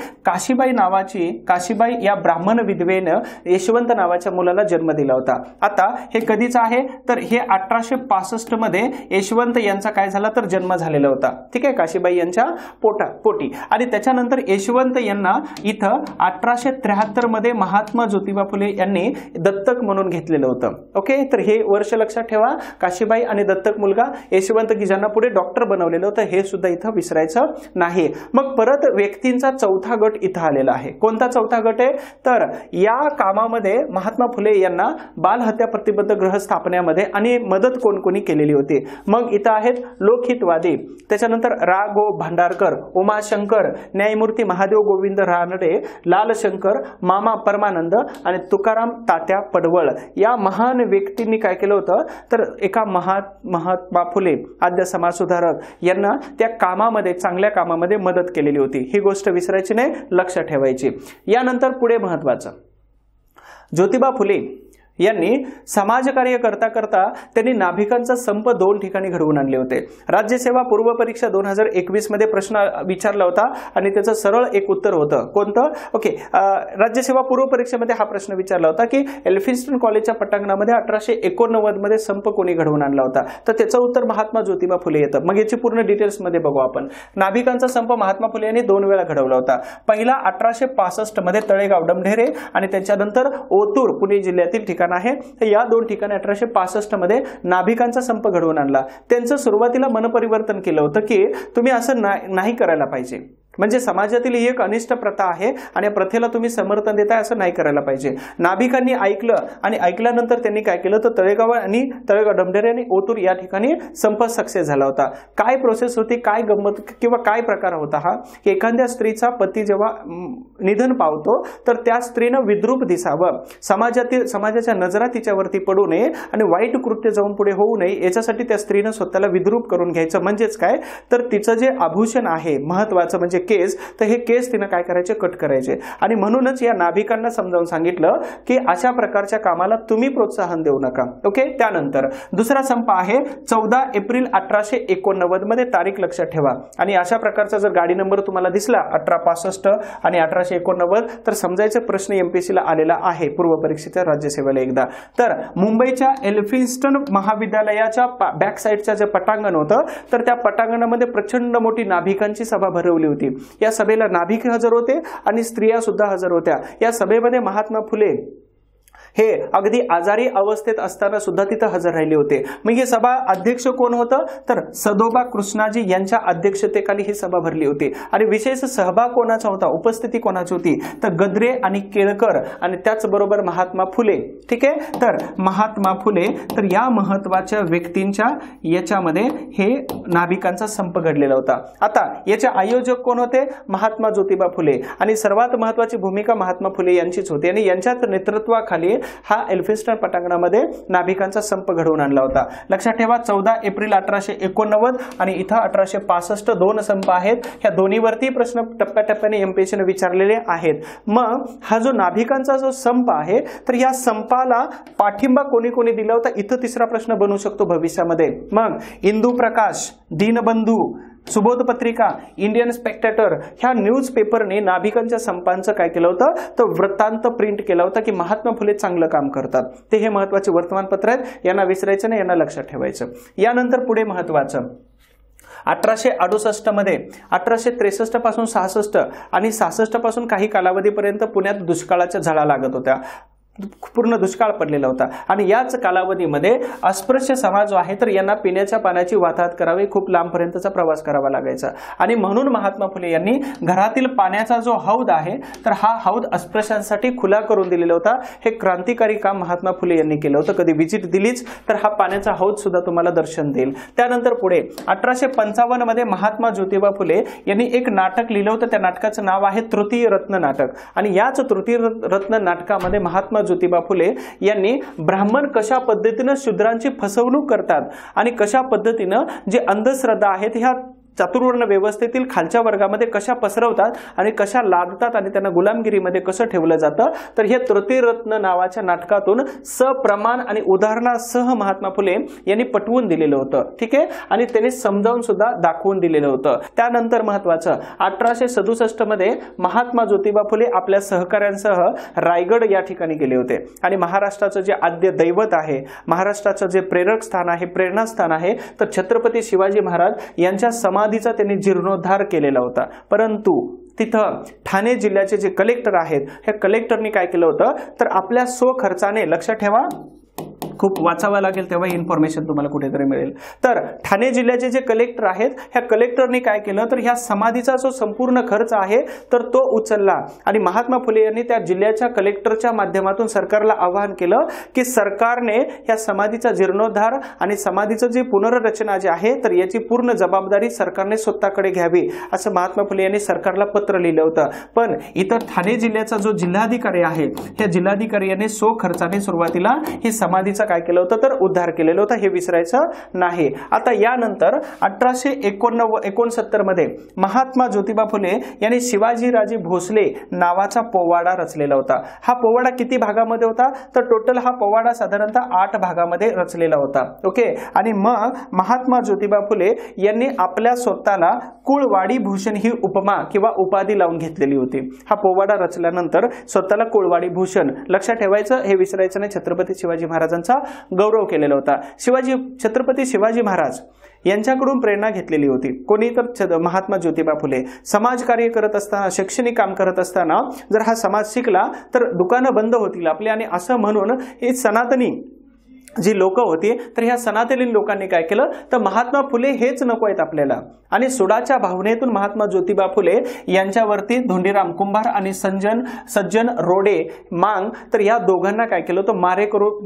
काशीबाई या ब्राह्मण विधवेनं यशवंत नावाच्या मुलाला जन्म दिला होता. आता हे कधीच आहे, तर हे 1865 मध्ये यशवंत यांचा काय झाला, तर जन्म झालेला होता. ठीक आहे, काशीबाई यांच्या पोटी. आणि त्याच्यानंतर यशवंत यांना इथं 1873 मध्ये महात्मा ज्योतिबा फुले यांनी दत्तक म्हणून घेतलेलं होतं. ओके, तर हे वर्ष लक्षात ठेवा. काशीबाई आणि दत्तक मुलगा यशवंत की ज्यांना पुढे डॉक्टर बनवलेलं होतं हे सुद्धा इथं विसरायचं नाही. मग परत व्यक्तींचा चौथा गट इथं आलेला आहे. कोणता चौथा गट आहे, तर या कामामध्ये महात्मा फुले यांना बाल हत्या प्रतिबंधक गृह स्थापण्यामध्ये आणि मदत कोणी केलेली होती. मग इथं आहेत लोकहितवादी, त्याच्यानंतर रा गो भांडारकर, उमाशंकर, न्यायमूर्ती महादेव गोविंद रानडे, लालशंकर, मामा परमानंद आणि तुकाराम तात्या पडवळ या महान व्यक्तींनी काय केलं होतं, तर एका महात्मा फुले आद्य समाज सुधारक यांना त्या कामामध्ये, चांगल्या कामामध्ये मदत केलेली होती. ही गोष्ट विसरायची नाही, लक्षात ठेवायची. यानंतर पुढे महत्वाचं, ज्योतिबा फुले यांनी समाजकार्य करता करता त्यांनी नाभिकांचा संप 2 ठिकाणी घडवून आणले होते. राज्यसेवा पूर्व परीक्षा 2021 मध्ये प्रश्न विचारला होता आणि त्याचं सरळ एक उत्तर होतं. कोणतं, ओके, राज्यसेवा पूर्व परीक्षेमध्ये हा प्रश्न विचारला होता की एल्फिन्स्टन कॉलेजच्या पटांगणामध्ये 1889 मध्ये संप कोणी घडवून आणला होता, तर त्याचं उत्तर महात्मा ज्योतिबा फुले येतं. मग याची पूर्ण डिटेल्स मध्ये बघू आपण. नाभिकांचा संप महात्मा फुले यांनी 2 वेळा घडवला होता. पहिला 1865 मध्ये तळेगाव डमढेरे आणि त्याच्यानंतर ओतूर पुणे जिल्ह्यातील ठिकाण आहे. या 2 ठिकाणी 1865 मध्ये नाभिकांचा संप घडवून आणला. त्यांचं सुरुवातीला मनपरिवर्तन केलं होतं की तुम्ही असं नाही करायला पाहिजे, म्हणजे समाजातील ही एक अनिष्ट प्रथा आहे आणि या प्रथेला तुम्ही समर्थन देताय, असं नाही करायला पाहिजे. नाभिकांनी ऐकलं आणि ऐकल्यानंतर त्यांनी काय केलं, तर तळेगाव डमढेरे आणि ओतूर या ठिकाणी संप सक्सेस झाला होता. काय प्रोसेस होती, काय गंमत किंवा काय प्रकार होता हा, की एखाद्या स्त्रीचा पती जेव्हा निधन पावतो तर त्या स्त्रीनं विद्रूप दिसावं, समाजाच्या नजरा तिच्यावरती पडू नये आणि वाईट कृत्य जाऊन पुढे होऊ नये, याच्यासाठी त्या स्त्रीनं स्वतःला विद्रूप करून घ्यायचं. म्हणजेच काय, तर तिचं जे आभूषण आहे महत्वाचं म्हणजे केस, तर हे केस तिनं काय करायचे, कट करायचे. आणि म्हणूनच या नाभिकांना समजावून सांगितलं की अशा प्रकारच्या कामाला तुम्ही प्रोत्साहन देऊ नका. ओके. त्यानंतर दुसरा संप आहे 14 एप्रिल 1889 मध्ये, तारीख लक्षात ठेवा. आणि अशा प्रकारचा जर गाडी नंबर तुम्हाला दिसला 1865 आणि 1889 तर समजायचं प्रश्न एमपीएससी ला आलेला आहे पूर्व परीक्षेच्या राज्यसेवेला एकदा. तर मुंबईच्या एल्फिन्स्टन महाविद्यालयाच्या बॅक साईडच्या जे पटांगण होतं तर त्या पटांगणामध्ये प्रचंड मोठी नाभिकांची सभा भरवली होती. या सभेला नाभिक हजर होते आणि स्त्रिया सुद्धा हजर होत्या. या सभेमध्ये महात्मा फुले हे अगदी आजारी अवस्थेत असताना सुद्धा तिथं हजर राहिले होते. मग हे सभा अध्यक्ष कोण होतं, तर सदोबा कृष्णाजी यांच्या अध्यक्षतेखाली ही सभा भरली होती. आणि विशेष सहभाग कोणाचा होता, उपस्थिती कोणाची होती, तर गद्रे आणि केळकर आणि त्याचबरोबर महात्मा फुले. ठीक आहे. तर महात्मा फुले, तर या महत्वाच्या व्यक्तींच्या याच्यामध्ये हे नाभिकांचा संप घडलेला होता. आता याचे आयोजक कोण होते, महात्मा ज्योतिबा फुले. आणि सर्वात महत्वाची भूमिका महात्मा फुले यांचीच होती आणि यांच्याच नेतृत्वाखाली हा एल्फिन्स्टन पटांगणामध्ये नाभिकांचा संप घडवून आणला होता. लक्षात ठेवा 14 एप्रिल 1889 आणि इथं 1865 दोन संप आहेत. ह्या दोन्हीवरती प्रश्न टप्प्याटप्प्याने एमपीएससीने विचारलेले आहेत. मग हा जो नाभिकांचा जो संप आहे तर या संपाला पाठिंबा कोणी कोणी दिला होता इथं तिसरा प्रश्न बनू शकतो भविष्यामध्ये. मग इंदू प्रकाश, दीनबंधू, सुबोध पत्रिका, इंडियन स्पेक्टेटर ह्या न्यूज पेपरने नाभिकांच्या संपांचं काय केलं होतं तर वृत्तांत प्रिंट केला होता की महात्मा फुले चांगलं काम करतात. ते हे महत्वाचे वर्तमानपत्र आहेत, यांना विसरायचं नाही, यांना लक्षात ठेवायचं. यानंतर पुढे महत्वाचं 1868 मध्ये 1863 पासून 66 आणि 66 पासून काही कालावधीपर्यंत पुण्यात दुष्काळाच्या झळा लागत होत्या. पूर्ण दुष्काळ पडलेला होता आणि याच कालावधीमध्ये अस्पृश्य समाज जो आहे तर यांना पिण्याच्या पाण्याची वाहतूक करावी, खूप लांबपर्यंतचा प्रवास करावा लागायचा आणि म्हणून महात्मा फुले यांनी घरातील पाण्याचा जो हौद आहे तर हा हौद अस्पृश्यांसाठी खुला करून दिलेला होता. हे क्रांतिकारी काम महात्मा फुले यांनी केलं होतं. कधी व्हिजिट दिलीच तर हा पाण्याचा हौद सुद्धा तुम्हाला दर्शन देईल. त्यानंतर पुढे 1855 मध्ये महात्मा ज्योतिबा फुले यांनी एक नाटक लिहिलं होतं. त्या नाटकाचं नाव आहे तृतीय रत्न नाटक आणि याच तृतीय रत्न नाटकामध्ये महात्मा ज्योतिबा फुले यांनी ब्राह्मण कशा पद्धतीने शूद्रांची फसवणूक करतात आणि कशा पद्धतीने जे अंधश्रद्धा आहेत ह्या चातुर्वर्ण व्यवस्थेतील खालच्या वर्गामध्ये कशा पसरवतात आणि कशा लादतात आणि त्यांना गुलामगिरीमध्ये कसं ठेवलं जातं तर हे तृतीय रत्न नावाच्या नाटकातून सप्रमाण आणि उदाहरणासह महात्मा फुले यांनी पटवून दिलेलं होतं. ठीक आहे आणि त्यांनी समजावून सुद्धा दाखवून दिलेलं होतं. त्यानंतर महत्वाचं 1867 मध्ये महात्मा ज्योतिबा फुले आपल्या सहकाऱ्यांसह रायगड या ठिकाणी गेले होते आणि महाराष्ट्राचं जे आद्य दैवत आहे, महाराष्ट्राचं जे प्रेरक स्थान आहे, प्रेरणास्थान आहे तर छत्रपती शिवाजी महाराज यांच्या समाधीचा त्यांनी जीर्णोद्धार केलेला होता. परंतु तिथं ठाणे जिल्ह्याचे जे कलेक्टर आहेत ह्या कलेक्टरनी काय केलं होतं तर आपल्या स्वखर्चाने, लक्षात ठेवा खूप वाचावं लागेल तेव्हा इन्फॉर्मेशन तुम्हाला कुठेतरी मिळेल. तर ठाणे जिल्ह्याचे जे कलेक्टर आहेत ह्या कलेक्टरनी काय केलं तर ह्या समाधीचा जो संपूर्ण खर्च आहे तर तो उचलला आणि महात्मा फुले यांनी त्या जिल्ह्याच्या कलेक्टरच्या माध्यमातून सरकारला आवाहन केलं की सरकारने ह्या समाधीचा जीर्णोद्धार आणि समाधीचं जे पुनर्रचना जे आहे तर याची पूर्ण जबाबदारी सरकारने स्वतःकडे घ्यावी असं महात्मा फुले यांनी सरकारला पत्र लिहिलं होतं. पण इतर ठाणे जिल्ह्याचा जो जिल्हाधिकारी आहे ह्या जिल्हाधिकारी यांनी स्वखर्चाने सुरुवातीला ही समाधीचा काय केलं होतं तर उद्धार केलेलं होतं, हे विसरायचं नाही. आता यानंतर 1869 मध्ये महात्मा ज्योतिबा फुले यांनी शिवाजीराजे भोसले नावाचा पोवाडा रचलेला होता. हा पोवाडा किती भागामध्ये होता तर टोटल हा पोवाडा साधारणतः 8 भागामध्ये रचलेला होता. ओके आणि मग महात्मा ज्योतिबा फुले यांनी आपल्या स्वतःला कुळवाडी भूषण ही उपमा किंवा उपाधी लावून घेतलेली होती. हा पोवाडा रचल्यानंतर स्वतःला कुळवाडी भूषण, लक्षात ठेवायचं, हे विसरायचं नाही, छत्रपती शिवाजी महाराजांचा गौरव केलेला होता. छत्रपती शिवाजी महाराज यांच्याकडून प्रेरणा घेतलेली होती. कोणी तर महात्मा ज्योतिबा फुले. समाजकार्य करत असताना, शैक्षणिक काम करत असताना जर हा समाज शिकला तर दुकानं बंद होतील आपली आणि असं म्हणून हे सनातनी जी लोक होती तर ह्या सनातनी लोकांनी काय केलं तर महात्मा फुले हेच नको आहेत आपल्याला आणि सुडाच्या भावनेतून महात्मा ज्योतिबा फुले यांच्यावरती धोंडीराम कुंभार आणि सज्जन रोडे मांग तर या दोघांना काय केलं होतं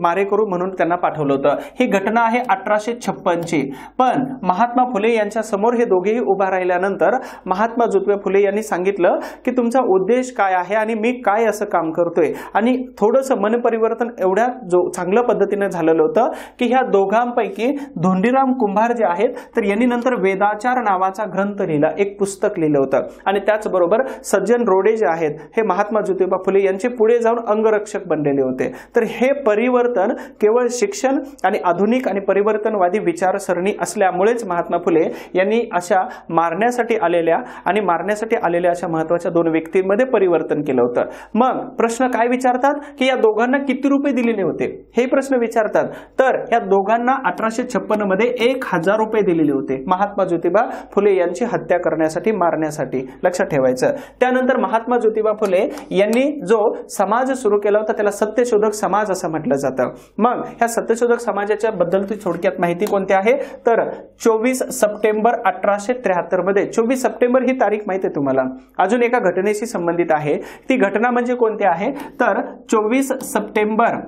मारेकरू म्हणून त्यांना पाठवलं होतं. ही घटना आहे 1856 ची. पण महात्मा फुले यांच्या समोर हे दोघेही उभा राहिल्यानंतर महात्मा ज्योतिबा फुले यांनी सांगितलं की तुमचा उद्देश काय आहे आणि मी काय असं काम करतोय आणि थोडंसं मन परिवर्तन एवढ्या चांगल्या पद्धतीने झालं होतं की ह्या दोघांपैकी धोंडीराम कुंभार जे आहेत तर यांनी नंतर वेदाचार नावाचा ग्रंथ लिहिला, एक पुस्तक लिहिलं होतं आणि त्याचबरोबर सज्जन रोडे जे आहेत हे महात्मा ज्योतिबा फुले यांचे पुढे जाऊन अंगरक्षक बनलेले होते. तर हे परिवर्तन केवळ शिक्षण आणि आधुनिक आणि परिवर्तनवादी विचारसरणी असल्यामुळेच महात्मा फुले यांनी अशा मारण्यासाठी आलेल्या अशा महत्वाच्या 2 व्यक्तींमध्ये परिवर्तन केलं होतं. मग प्रश्न काय विचारतात की या दोघांना किती रुपये दिलेले होते हे प्रश्न विचारतात. तर या दोघांना 1856 मध्ये 1000 रुपये दिलेले होते महात्मा ज्योतिबा फुले यांची हत्या करण्यासाठी, मारण्यासाठी, लक्षात ठेवायचं. त्यानंतर महात्मा ज्योतिबा फुले यांनी जो समाज सुरू केला होता त्याला सत्यशोधक समाज असं म्हटलं जातं. मग ह्या सत्यशोधक समाजाच्या बद्दलची थोडक्यात माहिती कोणती आहे तर 24 सप्टेंबर 1873 मध्ये, 24 सप्टेंबर ही तारीख माहिती आहे तुम्हाला, अजून एका घटनेशी संबंधित आहे. ती घटना म्हणजे कोणती आहे तर 24 सप्टेंबर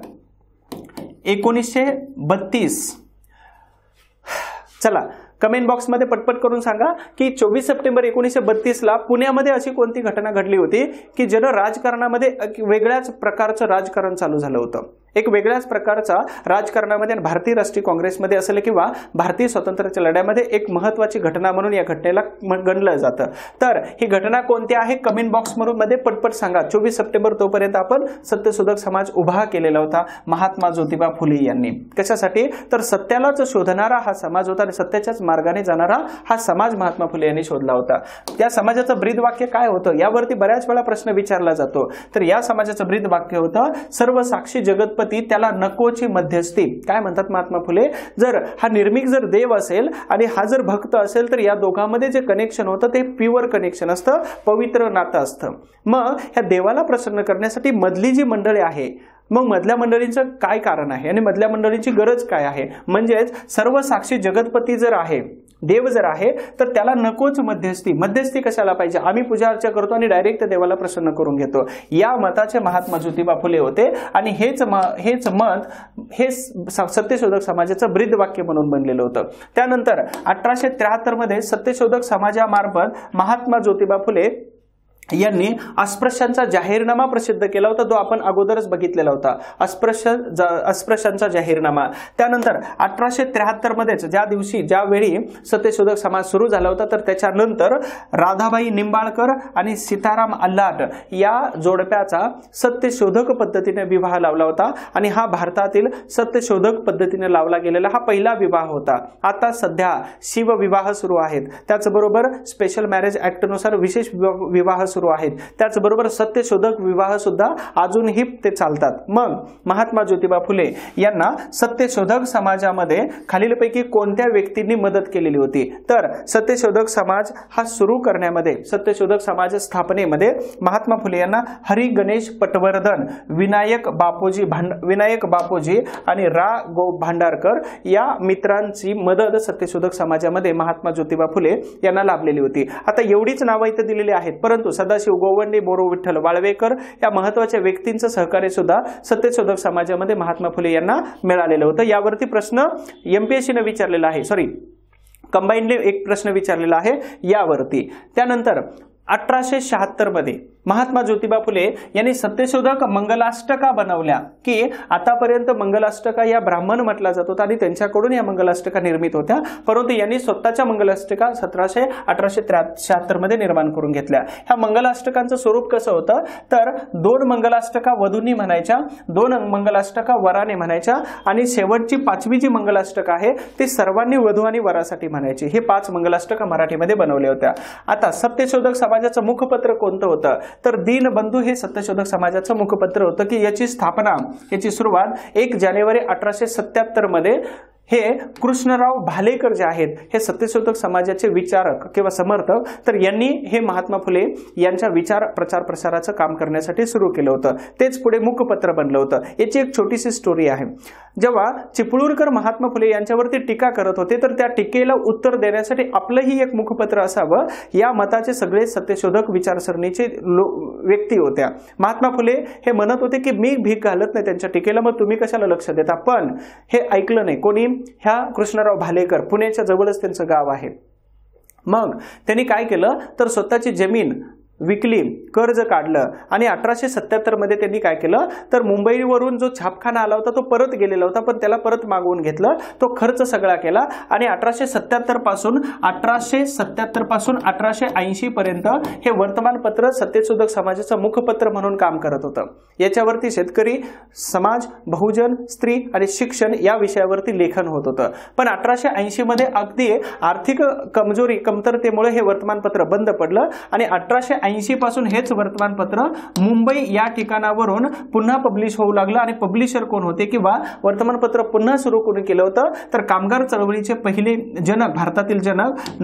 1932. चला कमेंट बॉक्समध्ये पटपट करून सांगा की 24 सप्टेंबर 1932 ला पुण्यामध्ये अशी कोणती घटना घडली होती की ज्यानं राजकारणामध्ये वेगळ्याच प्रकारचं राजकारण चालू झालं होतं, एक वेगळ्याच प्रकारचा राजकारणामध्ये भारतीय राष्ट्रीय काँग्रेसमध्ये असेल किंवा भारतीय स्वातंत्र्याच्या लढ्यामध्ये एक महत्वाची घटना म्हणून या घटनेला गणलं जातं। तर ही घटना कोणती आहे कमेंट बॉक्स मध्ये पटपट सांगा। 24 सप्टेंबर तोपर्यंत आपण सत्यशोधक समाज उभा केलेला होता महात्मा ज्योतिबा फुले यांनी। कशासाठी? तर सत्यालाच शोधणारा हा समाज होता आणि सत्याच्याच मार्गाने जाणारा हा समाज महात्मा फुले यांनी शोधला होता। त्या समाजाचं ब्रीद वाक्य काय होतं यावरती बऱ्याच वेळा प्रश्न विचारला जातो। तर या समाजाचं ब्रीद वाक्य होतं सर्व साक्षी जगतपती त्याला नकोची मध्यस्थी। काय म्हणतात महात्मा फुले? जर हा निर्मिक जर देव असेल आणि हा जर भक्त असेल तर या दोघांमध्ये जे कनेक्शन होतं ते प्युअर कनेक्शन असतं, पवित्र नातं असतं। मग ह्या देवाला प्रसन्न करण्यासाठी मधली जी मंडळी आहे, मग मधल्या मंडळींचं काय कारण आहे आणि मधल्या मंडळींची गरज काय आहे? म्हणजेच सर्व साक्षी जगतपती जर आहे, देव जर आहे, तर त्याला नकोच मध्यस्थी। मध्यस्थी कशाला पाहिजे? आम्ही पूजा अर्चा करतो आणि डायरेक्ट देवाला प्रसन्न करून घेतो। या मताचे महात्मा ज्योतिबा फुले होते आणि हेच मत हे सत्यशोधक समाजाचं ब्रीद वाक्य म्हणून बनलेलं होतं। त्यानंतर 1873 मध्ये सत्यशोधक समाजामार्फत महात्मा ज्योतिबा फुले यांनी अस्पृश्यांचा जाहीरनामा प्रसिद्ध केला होता, जो आपण अगोदरच बघितलेला होता, अस्पृश्यांचा जाहीरनामा। त्यानंतर 1873 मध्येच ज्यावेळी सत्यशोधक समाज सुरू झाला होता तर त्याच्यानंतर राधाबाई निंबाळकर आणि सीताराम अल्लाट या जोडप्याचा सत्यशोधक पद्धतीने विवाह लावला होता आणि हा भारतातील सत्यशोधक पद्धतीने लावला गेलेला हा पहिला विवाह होता। आता सध्या शिवविवाह सुरू आहेत, त्याचबरोबर स्पेशल मॅरेज ऍक्ट नुसार विशेष विवाह सुरू आहेत, त्याचबरोबर सत्यशोधक विवाह सुद्धा अजूनही ते चालतात। मग महात्मा ज्योतिबा फुले यांना सत्यशोधक समाजामध्ये खालीलपैकी कोणत्या व्यक्तींनी मदत केलेली होती? तर सत्यशोधक समाज हा सुरू करण्यामध्ये, सत्यशोधक समाज स्थापनेमध्ये महात्मा फुले यांना हरी गणेश पटवर्धन, विनायक बापोजी आणि रा गो भांडारकर या मित्रांची मदत सत्यशोधक समाजामध्ये महात्मा ज्योतिबा फुले यांना लाभलेली होती। आता एवढीच नावं इथे दिलेली आहेत, परंतु सदाशिव गोवंडे, बोरो विठ्ठल वाळवेकर या महत्वाच्या व्यक्तींचं सहकार्य सुद्धा सत्यशोधक समाजामध्ये महात्मा फुले यांना मिळालेलं होतं। यावरती प्रश्न MPSC ने विचारलेला आहे, कंबाईनने एक प्रश्न विचारलेला आहे यावरती। त्यानंतर 1876 मध्ये महात्मा ज्योतिबा फुले यांनी सत्यशोधक मंगलाष्टका बनवल्या की आतापर्यंत मंगलाष्टका या ब्राह्मण म्हटला जात होता आणि त्यांच्याकडून या मंगलाष्टका निर्मित होत्या, परंतु यांनी स्वतःच्या मंगलाष्टका 1873 मध्ये निर्माण करून घेतल्या। ह्या मंगलाष्टकांचं स्वरूप कसं होतं? तर 2 मंगलाष्टका वधूंनी म्हणायच्या, 2 मंगलाष्टका वराने म्हणायच्या आणि शेवटची 5वी जी मंगलाष्टका आहे ती सर्वांनी वधू आणि वरासाठी म्हणायची। हे 5 मंगलाष्टका मराठीमध्ये बनवल्या होत्या। आता सत्यशोधक समाजाचं मुखपत्र कोणतं होतं? तर दीनबंधू हे सत्यशोधक समाजाचं मुखपत्र होतं की याची सुरुवात 1 जानेवारी 1877 मध्ये हे कृष्णराव भालेकर जे आहेत हे सत्यशोधक समाजाचे विचारक किंवा समर्थक, तर यांनी हे महात्मा फुले यांच्या विचार प्रचार प्रसाराचं काम करण्यासाठी सुरू केलं होतं। तेच पुढे मुखपत्र बनलं होतं। याची एक छोटीशी स्टोरी आहे। जेव्हा चिपळूणकर महात्मा फुले यांच्यावरती टीका करत होते तर त्या टीकेला उत्तर देण्यासाठी आपलंही एक मुखपत्र असावं या मताचे सगळे सत्यशोधक विचारसरणीचे व्यक्ती होत्या। महात्मा फुले हे म्हणत होते की मी भीक घालत नाही त्यांच्या टीकेला, मग तुम्ही कशाला लक्ष देता? पण हे ऐकलं नाही कोणी। ह्या कृष्णराव भालेकर, पुण्याच्या जवळच त्यांचं गाव आहे। मग त्यांनी काय केलं तर स्वतःची जमीन विकली, कर्ज काढलं आणि 1877 मध्ये त्यांनी काय केलं तर मुंबईवरून जो छापखाना आला होता तो परत गेलेला होता, पण त्याला परत मागवून घेतलं, तो खर्च सगळा केला आणि 1877 पासून 1880 पर्यंत हे वर्तमानपत्र सत्यशोधक समाजाचं मुखपत्र म्हणून काम करत होतं। याच्यावरती शेतकरी, समाज, बहुजन, स्त्री आणि शिक्षण या विषयावरती लेखन होत होतं। पण 1880 मध्ये अगदी आर्थिक कमतरतेमुळे हे वर्तमानपत्र बंद पडलं आणि 1880 पासून हेच वर्तमानपत्र मुंबई या ठिकाणावरून पुन्हा पब्लिश होऊ लागलं। आणि पब्लिशर कोण होते किंवा वर्तमानपत्र पुन्हा सुरू कोणी केलं होतं तर कामगार चळवळीचे पहिले जनक, भारतातील जनक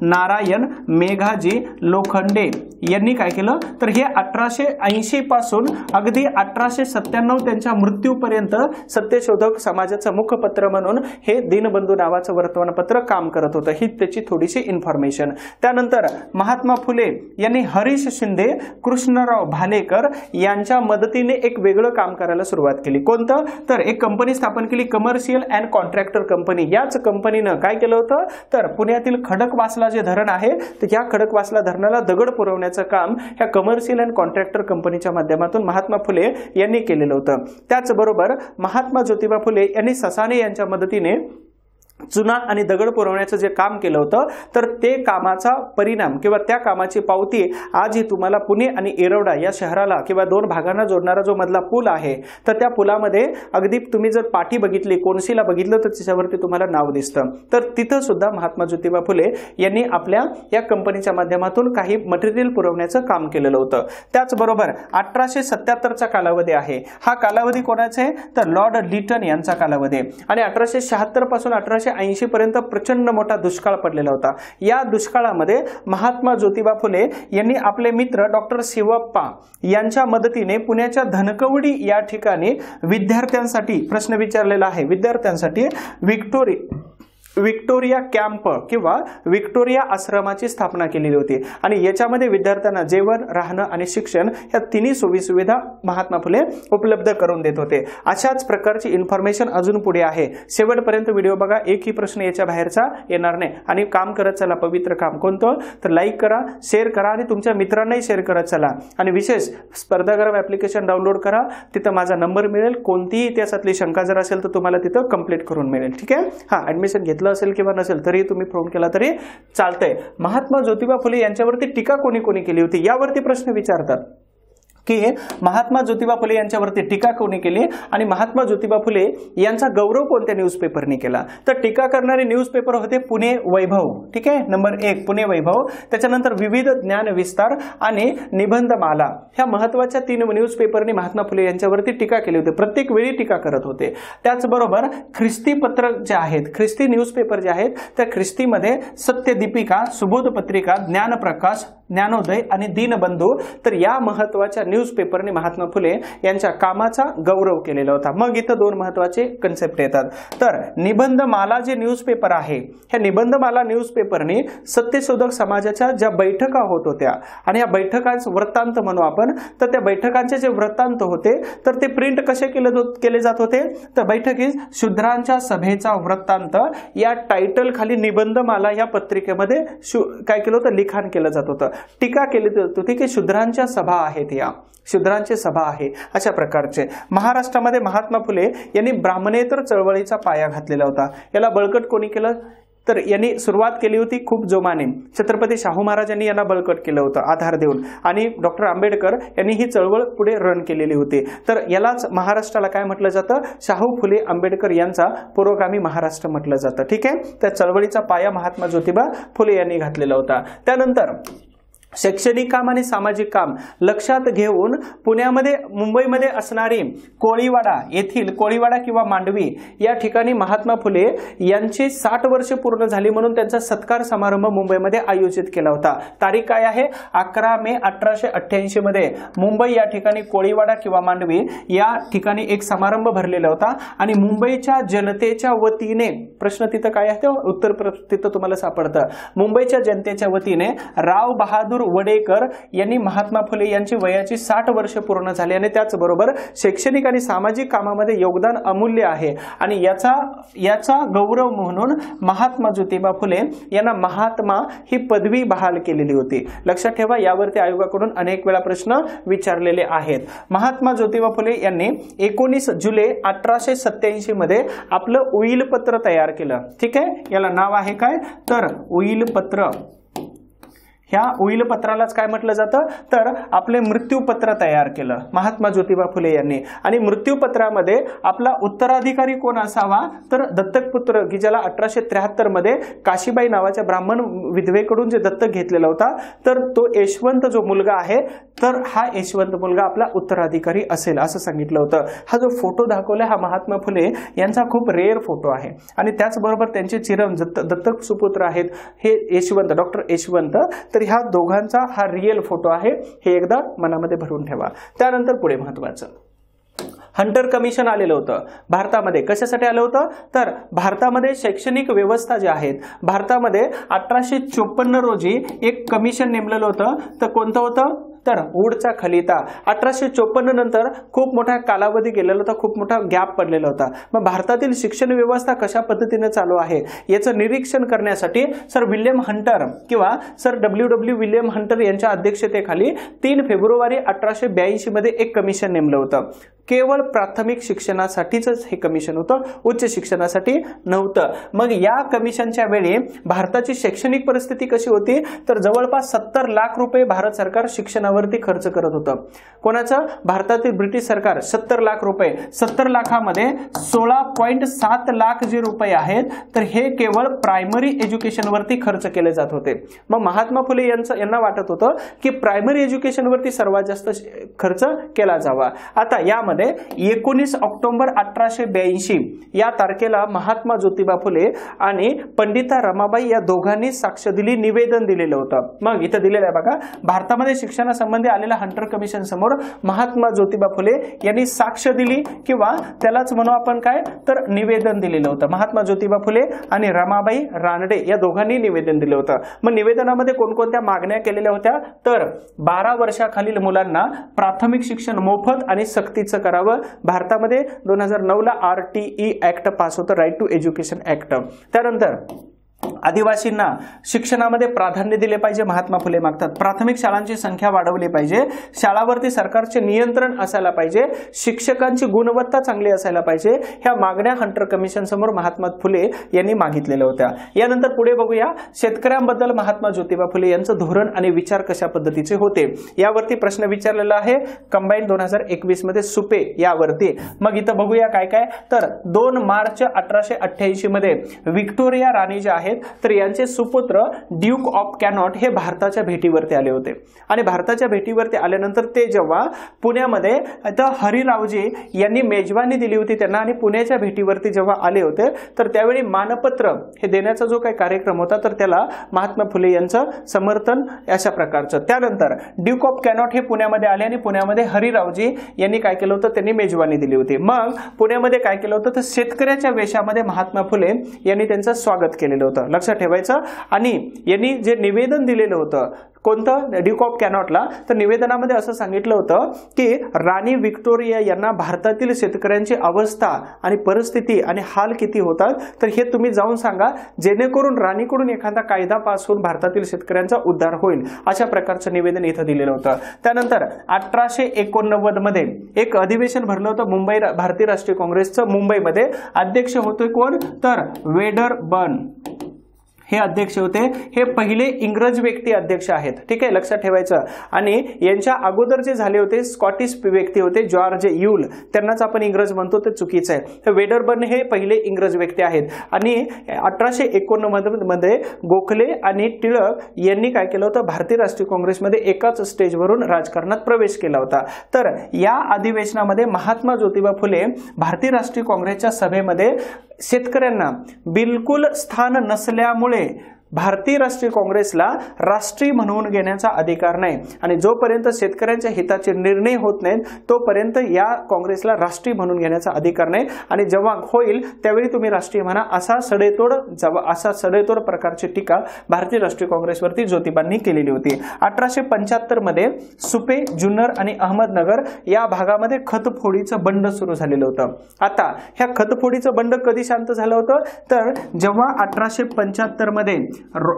नारायण मेघाजी लोखंडे यांनी काय केलं तर हे 1880 पासून अगदी 1897 त्यांच्या मृत्यूपर्यंत सत्यशोधक समाजाचं मुखपत्र म्हणून हे दीनबंधू नावाचं वर्तमानपत्र काम करत होतं। ही त्याची थोडीशी इन्फॉर्मेशन। त्यानंतर महात्मा फुले यांनी हरीश शिंदे, कृष्णराव भालेकर यांच्या मदतीने एक वेगळं काम करायला सुरुवात केली. कोणतं? तर एक कंपनी स्थापन केली, कमर्शियल अँड कॉन्ट्रॅक्टर कंपनी. याच कंपनीनं काय केलं होतं? तर पुण्यातील खडकवासला जे धरण आहे तर या खडकवासला धरणाला दगड पुरवण्याचं काम ह्या कमर्शियल अँड कॉन्ट्रॅक्टर कंपनीच्या माध्यमातून महात्मा फुले यांनी केलेलं होतं. त्याचबरोबर महात्मा ज्योतिबा फुले यांनी ससाणे यांच्या मदतीने चुना आणि दगड पुरवण्याचं जे काम केलं होतं तर ते कामाचा परिणाम किंवा त्या कामाची पावती आजही तुम्हाला पुणे आणि येरवडा या शहराला किंवा दोन भागांना जोडणारा जो मधला पूल आहे तर त्या पुलामध्ये अगदी तुम्ही जर पाठी बघितली, कोनशीला बघितलं तर त्याच्यावरती तुम्हाला नाव दिसतं. तर तिथं सुद्धा महात्मा ज्योतिबा फुले यांनी आपल्या या कंपनीच्या माध्यमातून काही मटेरियल पुरवण्याचं काम केलेलं होतं. त्याचबरोबर 1877चा कालावधी आहे. हा कालावधी कोणाचा आहे? तर लॉर्ड लिटन यांचा कालावधी. आणि 1876 पासून 1880 पर्यंत प्रचंड मोठा दुष्काळ पडलेला होता. या दुष्काळामध्ये महात्मा ज्योतिबा फुले यांनी आपले मित्र डॉक्टर शिवप्पा यांच्या मदतीने पुण्याच्या धनकवडी या ठिकाणी विद्यार्थ्यांसाठी प्रश्न विचारलेला आहे. विद्यार्थ्यांसाठी विक्टोरिया कॅम्प किंवा विक्टोरिया आश्रमाची स्थापना केलेली होती. आणि याच्यामध्ये विद्यार्थ्यांना जेवण, राहणं आणि शिक्षण या तिन्ही सोयीसुविधा महात्मा फुले उपलब्ध करून देत होते. अशाच प्रकारची इन्फॉर्मेशन अजून पुढे आहे. शेवटपर्यंत व्हिडिओ बघा, एकही प्रश्न याच्या बाहेरचा येणार नाही. आणि काम करत चला, पवित्र काम. कोणतं? तर लाईक करा, शेअर करा आणि तुमच्या मित्रांनाही शेअर करत चला. आणि विशेष स्पर्धागर्भ ऍप्लिकेशन डाउनलोड करा. तिथं माझा नंबर मिळेल. कोणतीही इतिहासातली शंका जर असेल तर तुम्हाला तिथं कंप्लीट करून मिळेल. ठीक आहे? हा, ऍडमिशन घेतलं असेल किंवा नसेल तरी तुम्ही फोन केला तरी चालतंय. महात्मा ज्योतिबा फुले यांच्यावरती टीका कोणी कोणी केली होती यावरती प्रश्न विचारतात की महात्मा ज्योतिबा फुले यांच्यावरती टीका कोणी केली आणि महात्मा ज्योतिबा फुले यांचा गौरव कोणत्या न्यूजपेपरने केला? तर टीका करणारे न्यूजपेपर होते पुणे वैभव. ठीक आहे, नंबर 1 पुणे वैभव. त्याच्यानंतर विविध ज्ञान विस्तार आणि निबंधमाला. ह्या महत्वाच्या 3 न्यूजपेपरने महात्मा फुले यांच्यावरती टीका केली होती. प्रत्येक वेळी टीका करत होते. त्याचबरोबर ख्रिस्ती पत्र जे आहेत, ख्रिस्ती न्यूजपेपर जे आहेत त्या ख्रिस्तीमध्ये सत्यदीपिका, सुबोध पत्रिका, ज्ञानप्रकाश, ज्ञानोदय आणि दीनबंधू तर या महत्वाच्या न्यूजपेपरने महात्मा फुले यांच्या कामाचा गौरव केलेला होता. मग इथं 2 महत्वाचे कन्सेप्ट येतात. तर निबंधमाला जे न्यूजपेपर आहे, ह्या निबंधमाला न्यूजपेपरने सत्यशोधक समाजाच्या ज्या बैठका होत होत्या आणि या बैठकांचं वृत्तांत म्हणू आपण, तर त्या बैठकांचे जे वृत्तांत होते तर ते प्रिंट कसे केले जात होते? तर बैठकीत शूद्रांच्या सभेचा वृत्तांत या टायटल खाली निबंधमाला या पत्रिकेमध्ये काय केलं होतं? लिखाण केलं जात होतं. टीका केली जात होती की शूद्रांच्या सभा आहेत, या शूद्रांची सभा आहे. अशा प्रकारचे महाराष्ट्रामध्ये महात्मा फुले यांनी ब्राह्मणेतर चळवळीचा पाया घातलेला होता. याला बळकट कोणी केलं? तर यांनी सुरुवात केली होती खूप जोमाने. छत्रपती शाहू महाराजांनी यांना बळकट केलं होतं आधार देऊन. आणि डॉक्टर आंबेडकर यांनी ही चळवळ पुढे रन केलेली होती. तर यालाच महाराष्ट्राला काय म्हटलं जातं? शाहू फुले आंबेडकर यांचा पुरोगामी महाराष्ट्र म्हटलं जातं. ठीक आहे, त्या चळवळीचा पाया महात्मा ज्योतिबा फुले यांनी घातलेला होता. त्यानंतर शैक्षणिक काम आणि सामाजिक काम लक्षात घेऊन पुण्यामध्ये, मुंबईमध्ये असणारी कोळीवाडा येथील कोळीवाडा किंवा मांडवी या ठिकाणी महात्मा फुले यांची 60 वर्ष पूर्ण झाली म्हणून त्यांचा सत्कार समारंभ मुंबईमध्ये आयोजित केला होता. तारीख काय आहे? 11 मे 1888 मध्ये मुंबई या ठिकाणी कोळीवाडा किंवा मांडवी या ठिकाणी एक समारंभ भरलेला होता. आणि मुंबईच्या जनतेच्या वतीने, प्रश्न तिथं काय आहे उत्तर तिथं तुम्हाला सापडतं. मुंबईच्या जनतेच्या वतीने राव बहादूर वडेकर यांनी महात्मा फुले यांची वयाची 60 वर्ष पूर्ण झाली आणि त्याचबरोबर शैक्षणिक आणि सामाजिक कामामध्ये योगदान अमूल्य आहे आणि याचा गौरव म्हणून महात्मा ज्योतिबा फुले यांना महात्मा ही पदवी बहाल केलेली होती. लक्षात ठेवा, यावरती आयोगाकडून अनेक वेळा प्रश्न विचारलेले आहेत. महात्मा ज्योतिबा फुले यांनी 19 जुलै 1887 मध्ये आपलं उईलपत्र तयार केलं. ठीक आहे, याला नाव आहे काय? तर उईलपत्र. ह्या उईलपत्रालाच काय म्हटलं जातं? तर आपले मृत्यूपत्र तयार केलं महात्मा ज्योतिबा फुले यांनी. आणि मृत्यूपत्रामध्ये आपला उत्तराधिकारी कोण असावा? तर दत्तक पुत्र, की ज्याला 1873 मध्ये काशीबाई नावाच्या ब्राह्मण विधवेकडून जे दत्तक घेतलेला होता तर तो यशवंत जो मुलगा आहे तर हा यशवंत मुलगा आपला उत्तराधिकारी असेल असं सांगितलं होतं. हा जो फोटो दाखवला हा महात्मा फुले यांचा खूप रेअर फोटो आहे. आणि त्याचबरोबर त्यांचे दत्तक सुपुत्र आहेत हे यशवंत, डॉक्टर यशवंत. तर ह्या दोघांचा हा रिअल फोटो आहे, हे एकदा मनामध्ये भरून ठेवा. त्यानंतर पुढे महत्वाचं, हंटर कमिशन आलेलं होतं भारतामध्ये. कशासाठी आलं होतं तर भारतामध्ये शैक्षणिक व्यवस्था जी आहेत, भारतामध्ये 1854 रोजी एक कमिशन नेमलेलं होतं. तर कोणतं होतं तर वूडचा खलिता. 1854 नंतर खूप मोठा कालावधी गेलेला होता, खूप मोठा गॅप पडलेला होता. मग भारतातील शिक्षण व्यवस्था कशा पद्धतीने चालू आहे याचं निरीक्षण करण्यासाठी सर विल्यम हंटर किंवा सर डब्ल्यू विल्यम हंटर यांच्या अध्यक्षतेखाली 3 फेब्रुवारी 1882 मध्ये एक कमिशन नेमलं होतं. केवळ प्राथमिक शिक्षणासाठीच हे कमिशन होतं, उच्च शिक्षणासाठी नव्हतं. मग या कमिशनच्या वेळी भारताची शैक्षणिक परिस्थिती कशी होती तर जवळपास 70 लाख रुपये भारत सरकार शिक्षणावरती खर्च करत होतं. कोणाचं? भारतातील ब्रिटिश सरकार 70 लाख रुपये. 70 लाखामध्ये 16.7 लाख जे रुपये आहेत तर हे केवळ प्रायमरी एज्युकेशनवरती खर्च केले जात होते. मग महात्मा फुले यांना वाटत होतं की प्रायमरी एज्युकेशनवरती सर्वात जास्त खर्च केला जावा. आता यामध्ये 19 ऑक्टोबर 1882 या तारखेला महात्मा ज्योतिबा फुले आणि पंडिता रमाबाई या दोघांनी साक्ष दिली, निवेदन दिलेलं होतं. मग इथं दिलेलं आहे बघा, भारतामध्ये शिक्षणासंबंधी आलेल्या हंटर कमिशन समोर महात्मा ज्योतिबा फुले यांनी साक्ष दिली किंवा त्यालाच म्हणू आपण काय तर निवेदन दिलेलं होतं. महात्मा ज्योतिबा फुले आणि रमाबाई रानडे या दोघांनी निवेदन दिलं होतं. मग निवेदनामध्ये कोणकोणत्या मागण्या केलेल्या होत्या तर 12 वर्षाखालील मुलांना प्राथमिक शिक्षण मोफत आणि सक्तीचं करावं. भारतामध्ये 2009 ला RTE ऍक्ट पास होतं, राईट टू एज्युकेशन ऍक्ट. त्यानंतर आदिवासींना शिक्षणामध्ये प्राधान्य दिले पाहिजे, महात्मा फुले मागतात. प्राथमिक शाळांची संख्या वाढवली पाहिजे, शाळावरती सरकारचे नियंत्रण असायला पाहिजे, शिक्षकांची गुणवत्ता चांगली असायला पाहिजे. ह्या मागण्या हंटर कमिशन समोर महात्मा फुले यांनी मागितलेल्या होत्या. यानंतर पुढे बघूया शेतकऱ्यांबद्दल महात्मा ज्योतिबा फुले यांचं धोरण आणि विचार कशा पद्धतीचे होते यावरती प्रश्न विचारलेला आहे कंबाईन 2021 मध्ये सुपे यावरती. मग इथं बघूया काय काय तर 2 मार्च 1888 मध्ये व्हिक्टोरिया राणी जे आहेत तर यांचे सुपुत्र ड्यूक ऑफ कॅनॉट हे भारताच्या भेटीवरती आले होते. आणि भारताच्या भेटीवरती आल्यानंतर ते जेव्हा पुण्यामध्ये हरिरावजी यांनी मेजवानी दिली होती त्यांना आणि पुण्याच्या भेटीवरती जेव्हा आले होते तर त्यावेळी मानपत्र हे देण्याचा जो काही कार्यक्रम होता तर त्याला महात्मा फुले यांचं समर्थन अशा प्रकारचं. त्यानंतर ड्यूक ऑफ कॅनॉट हे पुण्यामध्ये आले आणि पुण्यामध्ये हरिरावजी यांनी काय केलं होतं त्यांनी मेजवानी दिली होती. मग पुण्यामध्ये काय केलं होतं तर शेतकऱ्याच्या वेशामध्ये महात्मा फुले यांनी त्यांचं स्वागत केलेलं होतं, लक्षात ठेवायचं. आणि यांनी जे निवेदन दिलेलं होतं कोणतं ड्यूक ऑफ कॅनॉटला तर निवेदनामध्ये असं सांगितलं होतं की राणी व्हिक्टोरिया यांना भारतातील शेतकऱ्यांची अवस्था आणि परिस्थिती आणि हाल किती होतात तर हे तुम्ही जाऊन सांगा जेणेकरून राणीकडून एखादा कायदा पास होऊन भारतातील शेतकऱ्यांचा उद्धार होईल. अशा प्रकारचं निवेदन इथं दिलेलं होतं. त्यानंतर 1889 मध्ये एक अधिवेशन भरलं होतं मुंबई भारतीय राष्ट्रीय काँग्रेसचं. मुंबईमध्ये अध्यक्ष होते कोण तर वेडरबर्न हे अध्यक्ष होते. हे पहिले इंग्रज व्यक्ती अध्यक्ष आहेत, ठीक आहे, लक्षात ठेवायचं. आणि यांच्या अगोदर जे झाले होते स्कॉटिश व्यक्ती होते जॉर्ज यूल, त्यांनाच आपण इंग्रज म्हणतो ते चुकीचं आहे. तर वेडरबर्न हे पहिले इंग्रज व्यक्ती आहेत. आणि 1889 मध्ये गोखले आणि टिळक यांनी काय केलं होतं भारतीय राष्ट्रीय काँग्रेसमध्ये एकाच स्टेजवरून राजकारणात प्रवेश केला होता. तर या अधिवेशनामध्ये महात्मा ज्योतिबा फुले भारतीय राष्ट्रीय काँग्रेसच्या सभेमध्ये शेतकऱ्यांना बिलकुल स्थान नसल्यामुळे भारतीय राष्ट्रीय काँग्रेसला राष्ट्रीय म्हणवून घेण्याचा अधिकार नाही आणि जोपर्यंत शेतकऱ्यांच्या हिताचे निर्णय होत नाहीत तोपर्यंत या काँग्रेसला राष्ट्रीय म्हणून घेण्याचा अधिकार नाही. आणि जेव्हा होईल त्यावेळी तुम्ही राष्ट्रीय म्हणा असा सडेतोड प्रकारची टीका भारतीय राष्ट्रीय काँग्रेसवरती ज्योतिबांनी केलेली होती. 1875 मध्ये सुपे, जुन्नर आणि अहमदनगर या भागामध्ये खतफोडीचं बंड सुरू झालेलं होतं. आता ह्या खतफोडीचं बंड कधी शांत झालं होतं तर जेव्हा 1875 मध्ये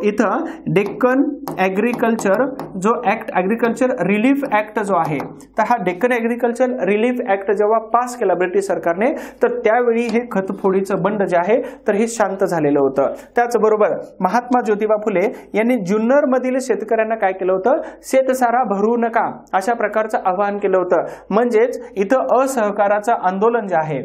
इथं डेक्कन ऍग्रिकल्चर जो ऍग्रिकल्चर रिलीफ ऍक्ट जो आहे तर हा डेक्कन ऍग्रिकल्चर रिलीफ ऍक्ट जेव्हा पास केला ब्रिटिश सरकारने तर त्यावेळी हे खतफोडीचं बंड जे आहे तर हे शांत झालेलं होतं. त्याचबरोबर महात्मा ज्योतिबा फुले यांनी जुन्नर मधील शेतकऱ्यांना काय केलं होतं शेतसारा भरू नका अशा प्रकारचं आवाहन केलं होतं. म्हणजेच इथं असहकाराचं आंदोलन जे आहे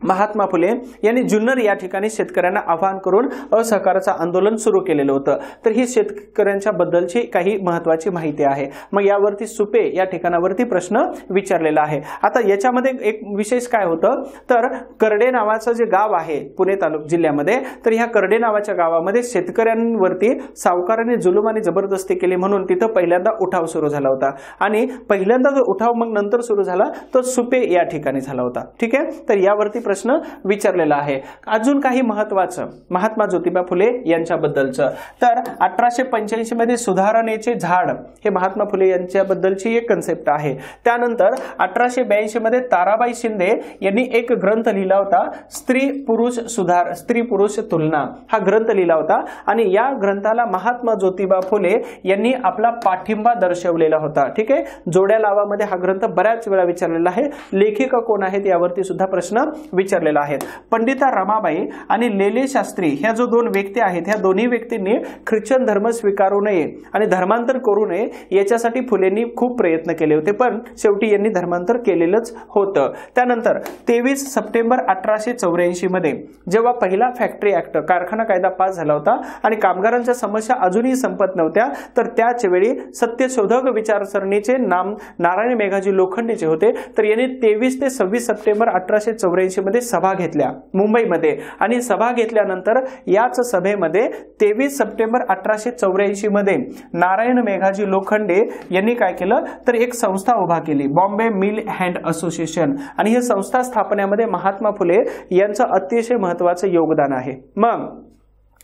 महात्मा फुले यांनी जुन्नर या ठिकाणी शेतकऱ्यांना आवाहन करून असहकाराचं आंदोलन सुरू केलेलं होतं। तर ही शेतकऱ्यांच्या बद्दलची काही महत्त्वाची माहिती आहे। मग यावरती सुपे या ठिकाणावरती प्रश्न विचारलेला आहे। आता याच्यामध्ये एक विशेष काय होतं तर करडे नावाचं जे गाव आहे पुणे जिल्ह्यामध्ये, तर ह्या करडे नावाच्या गावामध्ये शेतकऱ्यांवरती सावकारांनी जुलूम आणि जबरदस्ती केली म्हणून तिथं पहिल्यांदा उठाव सुरू झाला होता आणि पहिल्यांदा जो उठाव मग नंतर सुरू झाला तो सुपे या ठिकाणी झाला होता। ठीक आहे, तर यावरती प्रश्न विचारलेला आहे। अजून काही महत्त्वाचं महात्मा ज्योतिबा फुले यांच्याबद्दलचं तर 1885 मध्ये सुधारणेचे झाड हे महात्मा फुले यांच्याबद्दलची एक कन्सेप्ट आहे। त्यानंतर 1882 मध्ये ताराबाई शिंदे यांनी एक ग्रंथ लिहिला होता स्त्री पुरुष तुलना हा ग्रंथ लिहिला होता आणि या ग्रंथाला महात्मा ज्योतिबा फुले यांनी आपला पाठिंबा दर्शवलेला होता। ठीक आहे, जोड्या लावामध्ये हा ग्रंथ बऱ्याच वेळा विचारलेला आहे। लेखिका कोण आहेत यावरती सुद्धा प्रश्न विचारलेला आहे। पंडिता रमाबाई आणि लेले शास्त्री ह्या जो दोन व्यक्ती आहेत ह्या दोन्ही व्यक्तींनी ख्रिश्चन धर्म स्वीकारू नये आणि धर्मांतर करू नये याच्यासाठी फुलेंनी खूप प्रयत्न केले होते, पण शेवटी यांनी धर्मांतर केलेलंच होतं। त्यानंतर 23 सप्टेंबर 1884 मध्ये जेव्हा पहिला फॅक्टरी ऍक्ट कारखाना कायदा पास झाला होता आणि कामगारांच्या समस्या अजूनही संपत नव्हत्या, तर त्याच वेळी सत्यशोधक विचारसरणीचे नाम नारायण मेघाजी लोखंडेचे होते। तर यांनी 23 ते 26 सप्टेंबर 1884 मध्ये सभा घेतल्या मुंबईमध्ये आणि सभा घेतल्यानंतर याच सभेमध्ये 23 सप्टेंबर 1884 मध्ये नारायण मेघाजी लोखंडे यांनी काय केलं तर एक संस्था उभा केली बॉम्बे मिल हँड असोसिएशन आणि ही संस्था स्थापनेमध्ये महात्मा फुले यांचं अतिशय महत्त्वाचं योगदान आहे। मग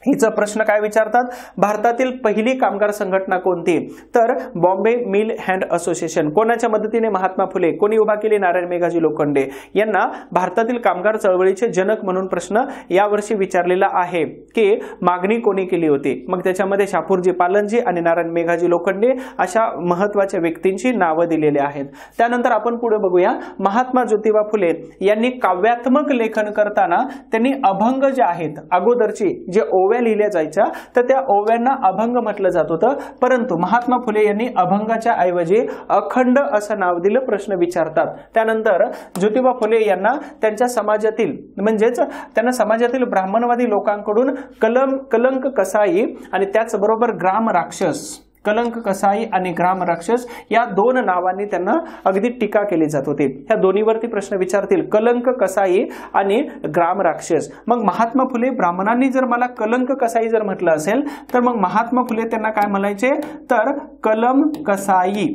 हिचा प्रश्न काय विचारतात भारतातील पहिली कामगार संघटना कोणती तर बॉम्बे मिल हँड असोसिएशन कोणाच्या मदतीने महात्मा फुले कोणी उभा केली नारायण मेघाजी लोखंडे यांना भारतातील कामगार चळवळीचे जनक म्हणून प्रश्न यावर्षी विचारलेला आहे की मागणी कोणी केली होती। मग त्याच्यामध्ये शापूरजी पालनजी आणि नारायण मेघाजी लोखंडे अशा महत्त्वाच्या व्यक्तींची नावं दिलेली आहेत। त्यानंतर आपण पुढे बघूया महात्मा ज्योतिबा फुले यांनी काव्यात्मक लेखन करताना त्यांनी अभंग जे आहेत अगोदरची जे ओव्या लिहिल्या जायच्या तर त्या ओव्यांना अभंग म्हटलं जात होतं, परंतु महात्मा फुले यांनी अभंगाच्या ऐवजी अखंड असं नाव दिलं। प्रश्न विचारतात। त्यानंतर ज्योतिबा फुले यांना त्यांच्या समाजातील म्हणजेच त्यांना समाजातील ब्राह्मणवादी लोकांकडून कलंक कसाई आणि त्याचबरोबर ग्राम राक्षस कलंक कसाई आणि ग्राम राक्षस या दोन नावांनी त्यांना अगदी टीका केली जात होती। ह्या दोन्हीवरती प्रश्न विचारतील कलंक कसाई आणि ग्राम राक्षस। मग महात्मा फुले ब्राह्मणांनी जर मला कलंक कसाई जर म्हटलं असेल तर मग महात्मा फुले त्यांना काय म्हणायचे तर कलम कसाई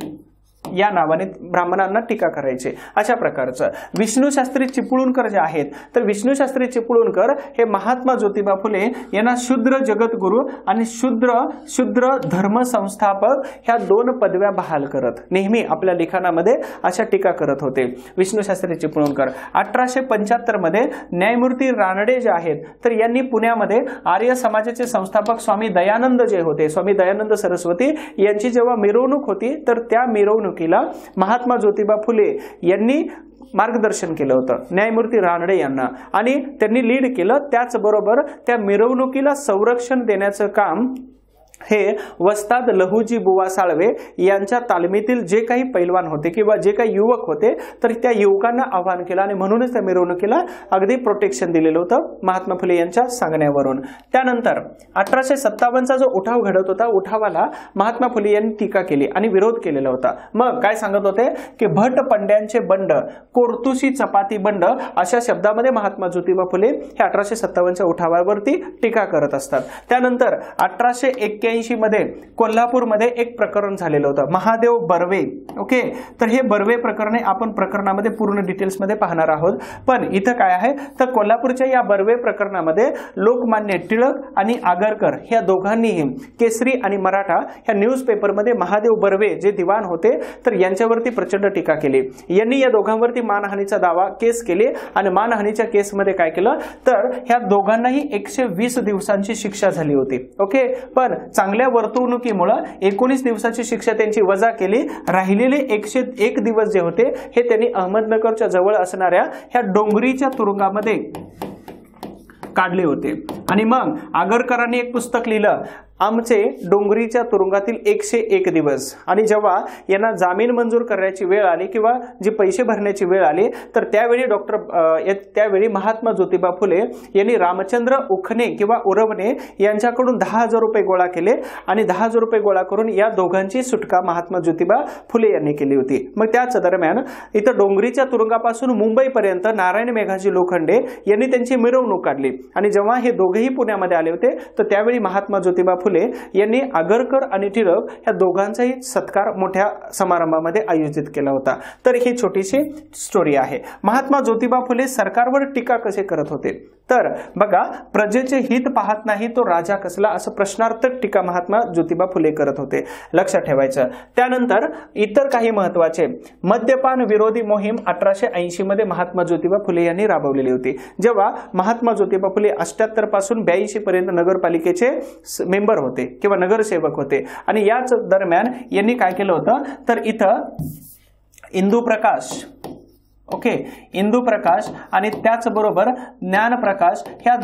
या नावाने ब्राह्मणांना टीका करायचे। अशा प्रकारचं विष्णू शास्त्री चिपळूणकर जे आहेत तर विष्णू शास्त्री चिपळूणकर हे महात्मा ज्योतिबा फुले यांना शूद्र जगद्गुरू आणि शूद्र धर्म संस्थापक ह्या दोन पदव्या बहाल करत नेहमी आपल्या लिखाणामध्ये अशा टीका करत होते विष्णू शास्त्री चिपळूणकर। 1875 मध्ये न्यायमूर्ती रानडे जे आहेत तर यांनी पुण्यामध्ये आर्य समाजाचे संस्थापक स्वामी दयानंद जे होते स्वामी दयानंद सरस्वती यांची जेव्हा मिरवणूक होती तर त्या मिरवणूक महात्मा ज्योतिबा फुले यांनी मार्गदर्शन केलं होतं न्यायमूर्ती रानडे यांना आणि त्यांनी लीड केलं। त्याचबरोबर त्या मिरवणुकीला संरक्षण देण्याचं काम हे वस्ताद लहुजी बुवा साळवे यांच्या तालमीतील जे काही पैलवान होते किंवा जे काही युवक होते तर त्या युवकांना आवाहन केलं आणि म्हणूनच त्या मिरवणुकीला अगदी प्रोटेक्शन दिलेलं होतं महात्मा फुले यांच्या सांगण्यावरून। त्यानंतर 1857चा जो उठाव घडत होता उठावाला महात्मा फुले यांनी टीका केली आणि विरोध केलेला होता। मग काय सांगत होते की भट पंड्यांचे बंड कोर्तुशी चपाती बंड अशा शब्दामध्ये महात्मा ज्योतिबा फुले हे 1857च्या उठावावरती टीका करत असतात। त्यानंतर 1881 मध्ये कोल्हापूरमध्ये एक प्रकरण झालेलं होतं महादेव बर्वे। ओके, तर हे बर्वे प्रकरण आपण प्रकरणामध्ये पूर्ण डिटेल्स मध्ये पाहणार आहोत, पण इथं काय आहे तर कोल्हापूरच्या या बर्वे प्रकरणामध्ये लोकमान्य टिळक आणि आगरकर ह्या दोघांनीही केसरी आणि मराठा ह्या न्यूज पेपरमध्ये महादेव बर्वे जे दिवाण होते तर यांच्यावरती प्रचंड टीका केली। यांनी या दोघांवरती मानहानीचा दावा केस केली आणि मानहानीच्या केसमध्ये काय केलं तर ह्या दोघांनाही 120 दिवसांची शिक्षा झाली होती। ओके, पण चांगल्या वर्तवणुकीमुळे 19 दिवसाची शिक्षा त्यांची वजा केली। राहिलेले 101 दिवस जे होते हे त्यांनी अहमदनगरच्या जवळ असणाऱ्या ह्या डोंगरीच्या तुरुंगामध्ये काढले होते। आणि मग आगरकरांनी एक पुस्तक लिहिलं आमचे डोंगरीच्या तुरुंगातील 101 दिवस, आणि जेव्हा यांना जामीन मंजूर करण्याची वेळ आली किंवा जी पैसे भरण्याची वेळ आली तर त्यावेळी महात्मा ज्योतिबा फुले यांनी रामचंद्र उखणे किंवा उरवणे यांच्याकडून 10,000 रुपये गोळा केले आणि 10,000 रुपये गोळा करून या दोघांची सुटका महात्मा ज्योतिबा फुले यांनी केली होती। मग त्याच दरम्यान इथं डोंगरीच्या तुरुंगापासून मुंबईपर्यंत नारायण मेघाजी लोखंडे यांनी त्यांची मिरवणूक काढली आणि जेव्हा हे दोघेही पुण्यामध्ये आले होते तर त्यावेळी महात्मा ज्योतिबा फुले यांनी आगरकर आणि टिळक या दोघांचाही सत्कार मोठ्या समारंभामध्ये आयोजित केला होता। तर ही छोटीशी स्टोरी आहे। महात्मा ज्योतिबा फुले सरकारवर टीका कसे करत होते तर बघा, प्रजेचे हित पाहत नाही तो राजा कसला, असं प्रश्नार्थक टीका महात्मा ज्योतिबा फुले करत होते, लक्षात ठेवायचं। त्यानंतर इतर काही महत्वाचे, मद्यपान विरोधी मोहीम 1880 मध्ये महात्मा ज्योतिबा फुले यांनी राबवलेली होती। जेव्हा महात्मा ज्योतिबा फुले 78 पासून 82 पर्यंत नगरपालिकेचे मेंबर होते किंवा नगरसेवक होते आणि याच दरम्यान यांनी काय केलं होतं तर इथं इंदुप्रकाश आणि त्याचबरोबर ज्ञानप्रकाश ह्या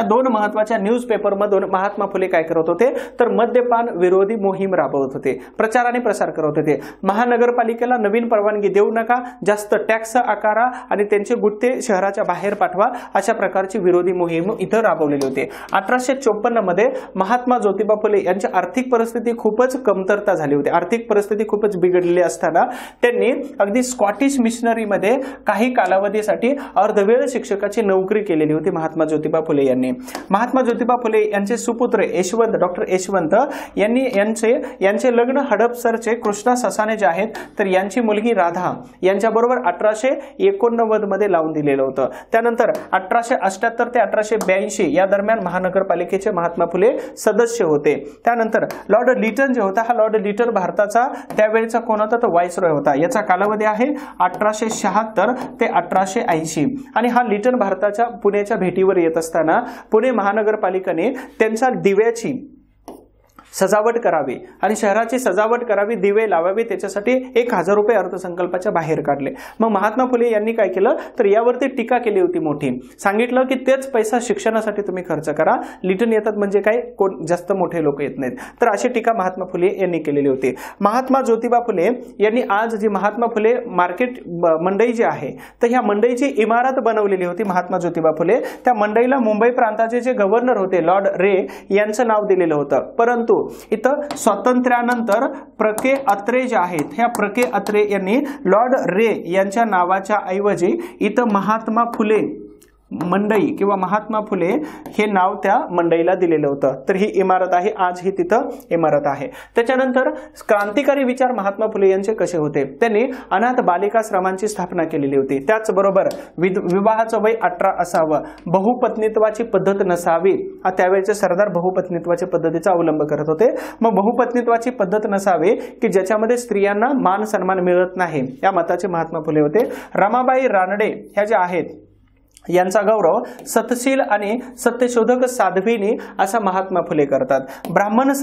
दोन महत्वाच्या न्यूजपेपर मधून महात्मा फुले काय करत होते तर मद्यपान विरोधी मोहीम राबवत होते, प्रचार आणि प्रसार करत होते। महानगरपालिकेला नवीन परवानगी देऊ नका, जास्त टॅक्स आकारा आणि त्यांचे गुत्ते शहराच्या बाहेर पाठवा, अशा प्रकारची विरोधी मोहीम इथं राबवलेली होती। 1854 मध्ये महात्मा ज्योतिबा फुले यांची आर्थिक परिस्थिती खूपच कमतरता झाली होती, आर्थिक परिस्थिती खूपच बिघडलेली असताना त्यांनी अगदी स्कॉटिश मिशनरीमध्ये काही कालावधीसाठी अर्धवेळ शिक्षकाची नोकरी केलेली होती महात्मा ज्योतिबा फुले यांनी। महात्मा ज्योतिबा फुले यांचे सुपुत्र डॉक्टर यशवंत यांचे लग्न हडपसरचे कृष्णा ससाने जे आहेत तर यांची मुलगी राधा यांच्याबरोबर 1889 मध्ये लावून दिलेलं होतं। त्यानंतर 1878 ते 1882 या दरम्यान महानगरपालिकेचे महात्मा फुले सदस्य होते। त्यानंतर लॉर्ड लिटन जे होता, हा लॉर्ड लिटन भारताचा त्यावेळेचा कोण होता तर व्हाईसरॉय होता। याचा कालावधी आहे 1876 ते 1880 आणि हा लिटन भारताच्या पुण्याच्या भेटीवर येत असताना पुणे महानगरपालिकेने त्यांच्या दिव्याची सजावट करावी आणि शहराची सजावट करावी, दिवे लावावे, त्याच्यासाठी 1,000 रुपये अर्थसंकल्पाच्या बाहेर काढले। मग महात्मा फुले यांनी काय केलं तर यावरती टीका केली होती मोठी, सांगितलं की तेच पैसा शिक्षणासाठी तुम्ही खर्च करा, लिटन येतात म्हणजे काय कोण जास्त मोठे लोक येत नाहीत, तर अशी टीका महात्मा फुले यांनी केलेली होती। महात्मा ज्योतिबा फुले यांनी आज जी महात्मा फुले मार्केट मंडई जी आहे तर ह्या मंडईची इमारत बनवलेली होती महात्मा ज्योतिबा फुले। त्या मंडईला मुंबई प्रांताचे जे गव्हर्नर होते लॉर्ड रे यांचं नाव दिलेलं होतं, परंतु इथं स्वातंत्र्यानंतर प्रके अत्रे जे आहेत ह्या प्रके अत्रे यांनी लॉर्ड रे यांच्या नावाच्या ऐवजी इथं महात्मा फुले मंडई किंवा महात्मा फुले हे नाव त्या मंडईला दिलेलं होतं। तर ही इमारत आहे, आज ही तिथं इमारत आहे। त्याच्यानंतर क्रांतिकारी विचार महात्मा फुले यांचे कसे होते, त्यांनी अनाथ बालिकाश्रमांची स्थापना केलेली होती। त्याचबरोबर विवाहाचं वय 18 असावं, बहुपत्नीत्वाची पद्धत नसावी, त्यावेळेचे सरदार बहुपत्नीत्वाच्या पद्धतीचा अवलंब करत होते। मग बहुपत्नीत्वाची पद्धत नसावी की ज्याच्यामध्ये स्त्रियांना मान सन्मान मिळत नाही, या मताचे महात्मा फुले होते। रमाबाई रानडे ह्या ज्या आहेत यांचा गौरव सतशील आणि सत्यशोधक साध्वीनी असा महात्मा फुले करतात। ब्राह्मण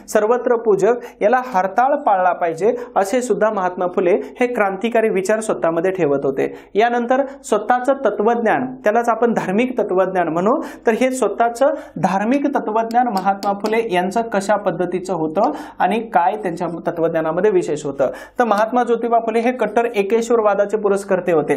सर्वत्र पूजक याला हरताळ पाळला पाहिजे असे सुद्धा महात्मा फुले हे क्रांतिकारी विचार स्वतःमध्ये ठेवत होते। यानंतर स्वतःचं तत्वज्ञान, त्यालाच आपण धार्मिक तत्वज्ञान म्हणू, तर हे स्वतःचं धार्मिक तत्वज्ञान महात्मा फुले यांचं कशा पद्धतीचं होतं आणि काय त्यांच्या तत्वज्ञानामध्ये विशेष होतं। तर महात्मा ज्योतिबा फुले हे कट्टर एकेश्वरवादाचे पुरस्कर्ते होते।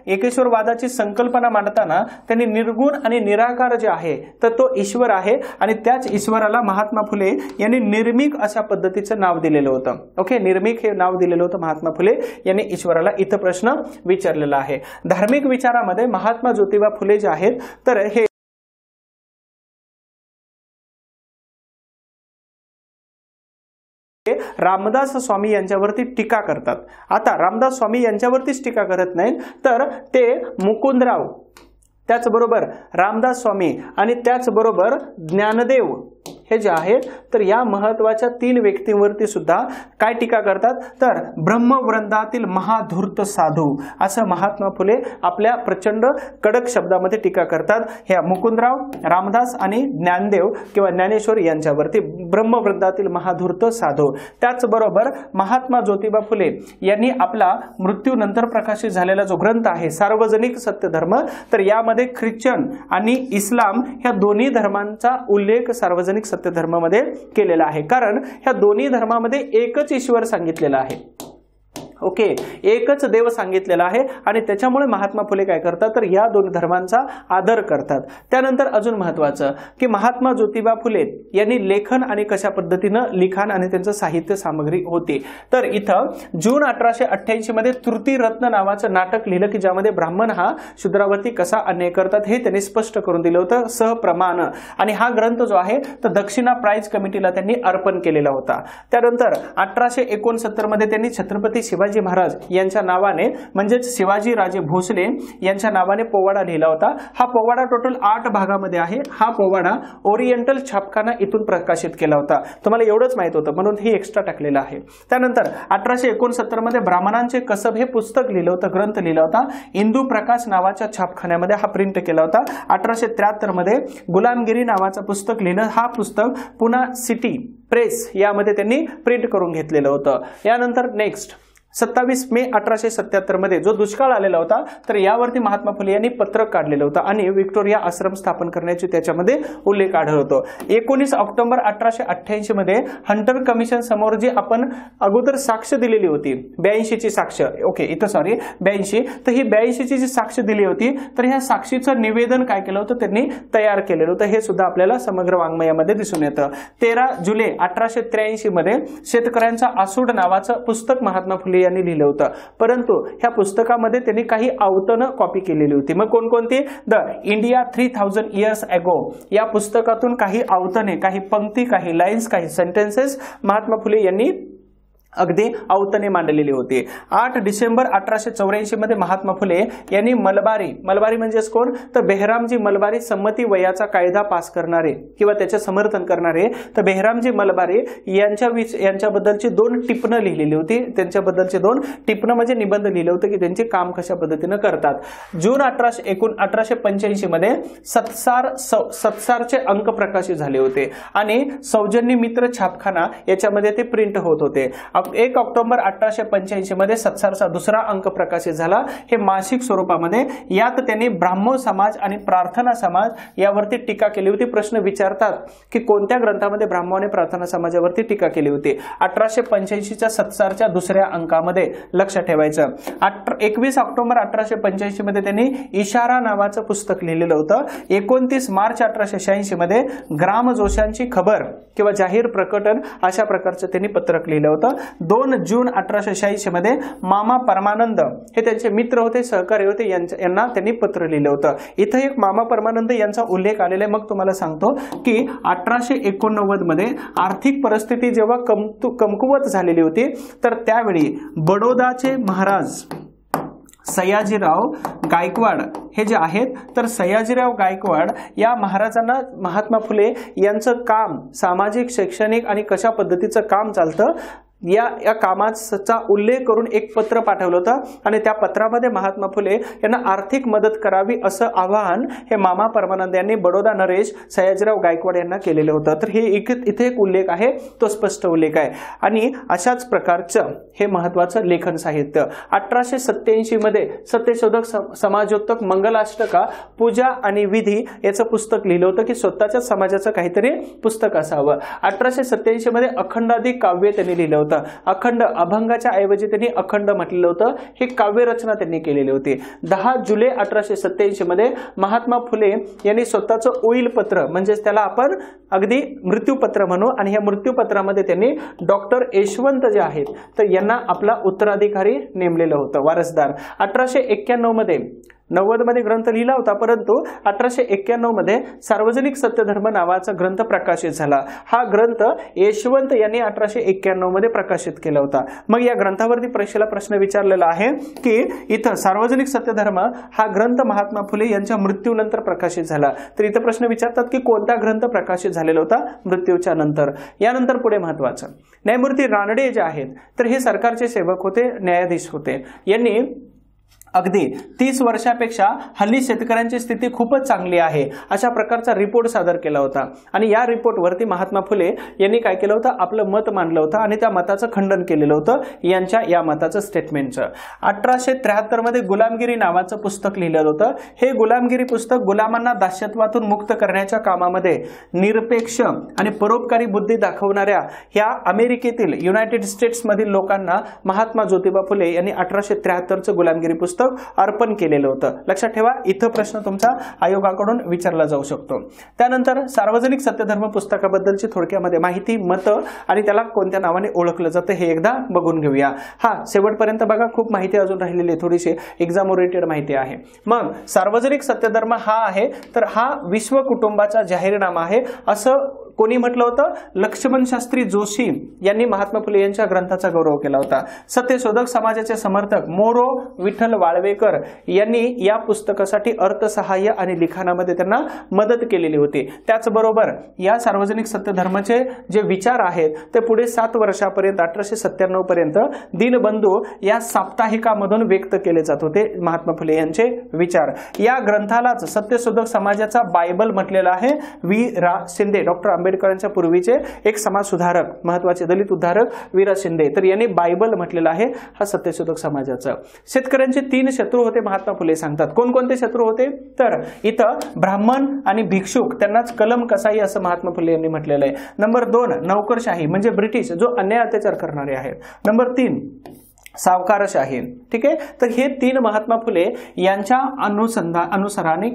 एकेश्वरवादाची संकल्पना मांडताना त्यांनी निर्गुण आणि निराकार जे आहे तर तो ईश्वर आहे आणि त्याच ईश्वराला महात्मा फुले यांनी निर्मिक अशा पद्धतीचं नाव दिलेलं होतं। ओके, निर्मिक हे नाव दिलेलं होतं महात्मा फुले यांनी ईश्वराला। इथं प्रश्न विचारलेला आहे। धार्मिक विचारामध्ये महात्मा ज्योतिबा फुले जे आहेत तर हे रामदास स्वामी यांच्यावरती टीका करतात। आता रामदास स्वामी यांच्यावरतीच टीका करत नाहीत तर ते मुकुंदराव, त्याचबरोबर रामदास स्वामी आणि त्याचबरोबर ज्ञानदेव हे जे आहेत तर या महत्वाच्या 3 व्यक्तींवरती सुद्धा काय टीका करतात तर ब्रह्मवृंदातील महाधूर्त साधू असं महात्मा फुले आपल्या प्रचंड कडक शब्दामध्ये टीका करतात ह्या मुकुंदराव, रामदास आणि ज्ञानदेव किंवा ज्ञानेश्वर यांच्यावरती ब्रह्मवृंदातील महाधूर्त साधू। त्याचबरोबर महात्मा ज्योतिबा फुले यांनी आपला मृत्यूनंतर प्रकाशित झालेला जो ग्रंथ आहे सार्वजनिक सत्यधर्म, तर यामध्ये ख्रिश्चन आणि इस्लाम ह्या दोन्ही धर्मांचा उल्लेख सार्वजनिक सत्यधर्मामध्ये केलेला आहे, कारण ह्या दोन्ही धर्मामध्ये एकच ईश्वर सांगितलेला आहे। ओके, एकच देव सांगितलेला आहे आणि त्याच्यामुळे महात्मा फुले काय करतात तर या दोन धर्मांचा आदर करतात। त्यानंतर अजून महत्त्वाचं की महात्मा ज्योतिबा फुले यांनी लेखन आणि कशा पद्धतीनं लिखाण आणि त्यांचं साहित्य सामग्री होती, तर इथं जून 1888 मध्ये तृतीय रत्न नावाचं नाटक लिहिलं की ज्यामध्ये ब्राह्मण हा शूद्रावरती कसा अन्याय करतात हे त्यांनी स्पष्ट करून दिलं होतं सहप्रमाण, आणि हा ग्रंथ जो आहे तर दक्षिणा प्राइज कमिटीला त्यांनी अर्पण केलेला होता। त्यानंतर 1869 मध्ये त्यांनी छत्रपती शिवाजी महाराज यांच्या नावाने म्हणजेच शिवाजी राजे भोसले यांच्या नावाने पोवाडा लिहिला होता। हा पोवाडा टोटल 8 भागामध्ये आहे। हा पोवाडा ओरिएंटल छापखाना इथून प्रकाशित केला होता, तुम्हाला एवढंच माहित होतं म्हणून हे एक्स्ट्रा टाकलेलं आहे। त्यानंतर 1869 मध्ये ब्राह्मणांचे कसब हे पुस्तक लिहिलं होतं, ग्रंथ लिहिला होता, इंदू प्रकाश नावाच्या छापखान्यामध्ये हा प्रिंट केला होता। 1873 मध्ये गुलामगिरी नावाचं पुस्तक लिहिलं, हा पुस्तक पुणा सिटी प्रेस यामध्ये त्यांनी प्रिंट करून घेतलेलं होतं। यानंतर नेक्स्ट 27 मे 1877 मध्ये जो दुष्काळ आलेला होता तर यावरती महात्मा फुले यांनी पत्रक काढलेलं होतं आणि विक्टोरिया आश्रम स्थापन करण्याची त्याच्यामध्ये उल्लेख आढळतो। 19 ऑक्टोबर 1888 मध्ये हंटर कमिशन समोर जी आपण अगोदर साक्ष दिलेली होती 82 ची साक्ष, ओके इथं सॉरी 82, तर ही 82 ची जी साक्ष दिली होती तर ह्या साक्षीचं निवेदन काय केलं होतं त्यांनी तयार केलेलं होतं, हे सुद्धा आपल्याला समग्र वाङ्मयामध्ये दिसून येतं। 13 जुलै 1883 मध्ये शेतकऱ्यांचा आसूड नावाचं पुस्तक महात्मा फुले यांनी लिहिलं होतं, परंतु ह्या पुस्तकामध्ये त्यांनी काही आवतनं कॉपी केलेली होती। मग कोणकोणती? द इंडिया 3000 इयर्स अगो या पुस्तकातून काही आवतने, काही पंक्ती, काही लाईन्स, काही सेंटेन्सेस महात्मा फुले यांनी अगदी आवतने मांडलेली होती। 8 डिसेंबर 1884 मध्ये महात्मा फुले यांनी मलबारी म्हणजेच कोण तर बेहरामजी मलबारी संमती वयाचा कायदा पास करणारे किंवा त्याचे समर्थन करणारे, तर बेहरामजी मलबारी यांच्याबद्दलची 2 टिपणं लिहिलेली होती। त्यांच्याबद्दलचे 2 टिपणं म्हणजे निबंध लिहिले होते की त्यांचे काम कशा पद्धतीने करतात। जून 1885 मध्ये सत्सारचे अंक प्रकाशित झाले होते आणि सौजन्य मित्र छापखाना याच्यामध्ये ते प्रिंट होत होते। 1 ऑक्टोबर 1885 मध्ये सत्सारचा दुसरा अंक प्रकाशित झाला, हे मासिक स्वरूपामध्ये। यात त्यांनी ब्राह्मण समाज आणि प्रार्थना समाज यावरती टीका केली होती। प्रश्न विचारतात की कोणत्या ग्रंथामध्ये ब्राह्मण आणि प्रार्थना समाजावरती टीका केली होती? 1885 च्या सत्सारच्या दुसऱ्या अंकामध्ये, लक्ष ठेवायचं। 21 ऑक्टोबर 1885 मध्ये त्यांनी इशारा नावाचं पुस्तक लिहिलेलं होतं। 29 मार्च 1886 मध्ये ग्रामजोशांची खबर किंवा जाहीर प्रकटन अशा प्रकारचं त्यांनी पत्रक लिहिलं होतं। 2 जून 1886 मध्ये मामा परमानंद हे त्यांचे मित्र होते, सहकारी होते, यांना त्यांनी पत्र लिहिलं होतं। इथं एक मामा परमानंद यांचा उल्लेख आलेला आहे। मग तुम्हाला सांगतो की 1889 मध्ये आर्थिक परिस्थिती जेव्हा कमकुवत झालेली होती तर त्यावेळी बडोदाचे महाराज सयाजीराव गायकवाड हे जे आहेत तर सयाजीराव गायकवाड या महाराजांना महात्मा फुले यांचं काम सामाजिक, शैक्षणिक आणि कशा पद्धतीचं काम चालतं या कामाचा उल्लेख करून एक पत्र पाठवलं होतं आणि त्या पत्रामध्ये महात्मा फुले यांना आर्थिक मदत करावी असं आवाहन हे मामा परमानंद यांनी बडोदा नरेश सयाजीराव गायकवाड यांना केलेलं होतं। तर हे इथे एक उल्लेख आहे, तो स्पष्ट उल्लेख आहे आणि अशाच प्रकारचं हे महत्वाचं लेखन साहित्य। 1887 मध्ये सत्यशोधक समाजोत्तक मंगलाष्टका पूजा आणि विधी याचं पुस्तक लिहिलं होतं की स्वतःच्या समाजाचं काहीतरी पुस्तक असावं। 1887 मध्ये अखंडाधिक काव्य त्यांनी लिहिलं होतं। अखंड अभंगाच्या ऐवजी त्यांनी अखंड म्हटलेलं होतं, हे काव्य रचना त्यांनी केलेली होती। 10 जुलै 1887 मध्ये महात्मा फुले यांनी स्वतःचं ओईल पत्र म्हणजेच त्याला आपण अगदी मृत्यूपत्र म्हणू आणि या मृत्यूपत्रामध्ये त्यांनी डॉक्टर यशवंत जे आहेत तर यांना आपला उत्तराधिकारी नेमलेलं होतं, वारसदार। 1891 मध्ये 90 मध्ये ग्रंथ लिहिला होता, परंतु 1891 मध्ये सार्वजनिक सत्यधर्म नावाचा ग्रंथ प्रकाशित झाला. हा ग्रंथ यशवंत यांनी 1891 मध्ये प्रकाशित केला होता. मग या ग्रंथावरती परीक्षेला प्रश्न विचारलेला आहे की इथं सार्वजनिक सत्यधर्म हा ग्रंथ महात्मा फुले यांच्या मृत्यूनंतर प्रकाशित झाला. तर इथं प्रश्न विचारतात की कोणता ग्रंथ प्रकाशित झालेला होता मृत्यूच्या नंतर. यानंतर पुढे महत्वाचं, न्यायमूर्ती रानडे जे आहेत तर हे सरकारचे सेवक होते, न्यायाधीश होते. यांनी अगदी 30 वर्षापेक्षा हल्ली शेतकऱ्यांची स्थिती खूपच चांगली आहे अशा प्रकारचा रिपोर्ट सादर केला होता. आणि या रिपोर्टवरती महात्मा फुले यांनी काय केलं होतं, आपलं मत मांडलं होतं आणि त्या मताचं खंडन केलेलं होतं यांच्या या मताचं स्टेटमेंटचं. 1873 मध्ये गुलामगिरी नावाचं पुस्तक लिहिलेलं होतं. हे गुलामगिरी पुस्तक गुलामांना दास्यत्वातून मुक्त करण्याच्या कामामध्ये निरपेक्ष आणि परोपकारी बुद्धी दाखवणाऱ्या ह्या अमेरिकेतील युनायटेड स्टेट्स मधील लोकांना महात्मा ज्योतिबा फुले यांनी 1873चं गुलामगिरी पुस्तक अर्पण केलेलं होतं. लक्षात ठेवा, इथं प्रश्न तुमचा आयोगाकडून विचारला जाऊ शकतो. त्यानंतर सार्वजनिक सत्यधर्म पुस्तकाबद्दलची थोडक्यामध्ये माहिती, मतं आणि त्याला कोणत्या नावाने ओळखलं जातं हे एकदा बघून घेऊया. हा शेवटपर्यंत बघा, खूप माहिती अजून राहिलेली आहे, थोडीशी एक्झाम ओरिएंटेड माहिती आहे. मग सार्वजनिक सत्यधर्म हा आहे तर हा विश्व कुटुंबाचा जाहीरनामा आहे असं कोणी म्हटलं होतं, लक्ष्मण शास्त्री जोशी यांनी महात्मा फुले यांच्या ग्रंथाचा गौरव केला होता. सत्यशोधक समाजाचे समर्थक मोरो विठ्ठल वाळवेकर यांनी या पुस्तकासाठी अर्थसहाय्य आणि लिखाणामध्ये त्यांना मदत केलेली होती. त्याचबरोबर या सार्वजनिक सत्यधर्माचे जे विचार आहेत ते पुढे 7 वर्षापर्यंत 1897 पर्यंत दीनबंधू या साप्ताहिकामधून व्यक्त केले जात होते महात्मा फुले यांचे विचार. या ग्रंथालाच सत्यशोधक समाजाचा बायबल म्हटलेला आहे. वी रा शिंदे, डॉक्टर आंबेडकरांच्या पूर्वीचे एक समाज सुधारक, महत्वाचे दलित उद्धारक वीरा शिंदे, तर यांनी बायबल म्हटलेला आहे हा सत्यशोधक समाजाचा. शेतकऱ्यांचे 3 शत्रू होते महात्मा फुले सांगतात. कोणकोणते शत्रू होते, तर इथं ब्राह्मण आणि भिक्षुक त्यांनाच कलम कसाई असं महात्मा फुले यांनी म्हटलेलं आहे. नंबर 2 नौकरशाही म्हणजे ब्रिटिश जो अन्याय अत्याचार करणारे आहेत. नंबर 3 सावकारशाही. ठीक आहे, तर हे 3 महात्मा फुले यांच्या अनुसरणे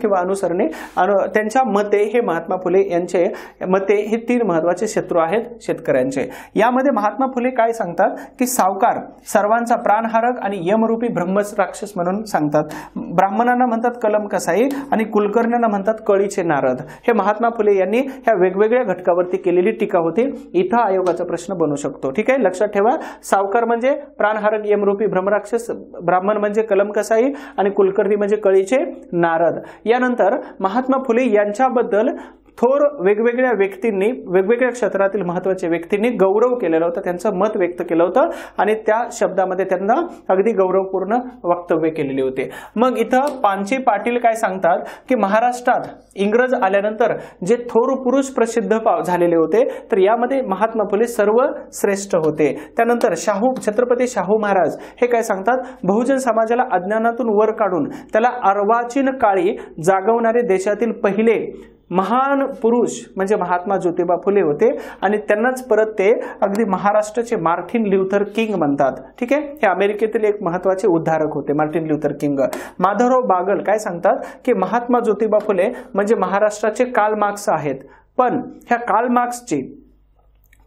त्यांच्या मते हे महात्मा फुले यांचे मते हे 3 महत्वाचे शत्रू आहेत शेतकऱ्यांचे. यामध्ये महात्मा फुले काय सांगतात की सावकार सर्वांचा प्राणहारक आणि यमरूपी ब्रह्मराक्षस म्हणून सांगतात. ब्राह्मणांना म्हणतात कलम कसाई आणि कुलकर्ण्यांना म्हणतात कळीचे नारद. हे महात्मा फुले यांनी ह्या वेगवेगळ्या घटकावरती केलेली टीका होती. इथं आयोगाचा प्रश्न बनू शकतो. ठीक आहे, लक्षात ठेवा, सावकार म्हणजे प्राणहारक यमरूपी ब्रह्मराक्षस, ब्राह्मण म्हणजे कलम कसाई आणि कुलकर्णी म्हणजे कळीचे नारद. यानंतर महात्मा फुले यांच्याबद्दल थोर वेगवेगळ्या व्यक्तींनी, वेगवेगळ्या क्षेत्रातील महत्वाच्या व्यक्तींनी गौरव केलेला होता, त्यांचं मत व्यक्त केलं होतं आणि त्या शब्दामध्ये त्यांना अगदी गौरवपूर्ण वक्तव्य केलेले होते. मग इथं पानचे पाटील काय सांगतात की महाराष्ट्रात इंग्रज आल्यानंतर जे थोर पुरुष प्रसिद्ध झालेले होते तर यामध्ये महात्मा फुले सर्व श्रेष्ठ होते. त्यानंतर छत्रपती शाहू महाराज हे काय सांगतात, बहुजन समाजाला अज्ञानातून वर काढून त्याला अर्वाचीन काळी जागवणारे देशातील पहिले महान पुरुष म्हणजे महात्मा ज्योतिबा फुले होते आणि त्यांनाच परत ते अगदी महाराष्ट्राचे मार्टिन ल्युथर किंग म्हणतात. ठीक आहे, हे अमेरिकेतील एक महत्वाचे उद्धारक होते Martin Luther king. Madhavrao Bagal काय सांगतात की महात्मा ज्योतिबा फुले म्हणजे महाराष्ट्राचे कार्ल मार्क्स आहेत. पण ह्या कार्ल मार्क्सची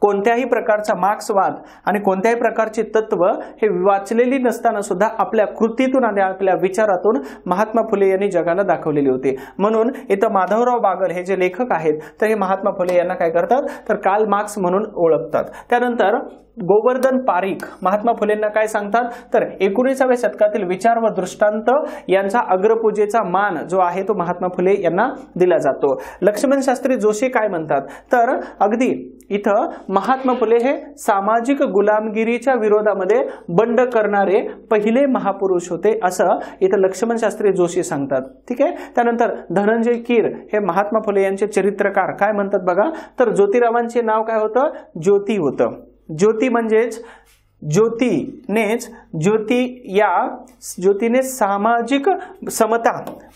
कोणत्याही प्रकारचा मार्क्सवाद आणि कोणत्याही प्रकारचे तत्व हे वाचलेली नसताना सुद्धा आपल्या कृतीतून आणि आपल्या विचारातून महात्मा फुले यांनी जगाला दाखवलेले होते. म्हणून इथं माधवराव बागल हे जे लेखक आहेत तर हे महात्मा फुले यांना काय करतात तर कार्ल मार्क्स म्हणून ओळखतात. त्यानंतर गोवर्धन पारिख महात्मा फुलेंना काय सांगतात तर 19व्या शतकातील विचार व दृष्टांत यांचा अग्रपूजेचा मान जो आहे तो महात्मा फुले यांना दिला जातो. लक्ष्मण शास्त्री जोशी काय म्हणतात तर अगदी इथं महात्मा फुले हे सामाजिक गुलामगिरीच्या विरोधामध्ये बंड करणारे पहिले महापुरुष होते असं इथं लक्ष्मण शास्त्री जोशी सांगतात. ठीक आहे, त्यानंतर धनंजय कीर हे महात्मा फुले यांचे चरित्रकार काय म्हणतात बघा तर ज्योतिरावांचे नाव काय होतं, ज्योती होतं. ज्योती म्हणजेच ज्योतीने सामाजिक समता,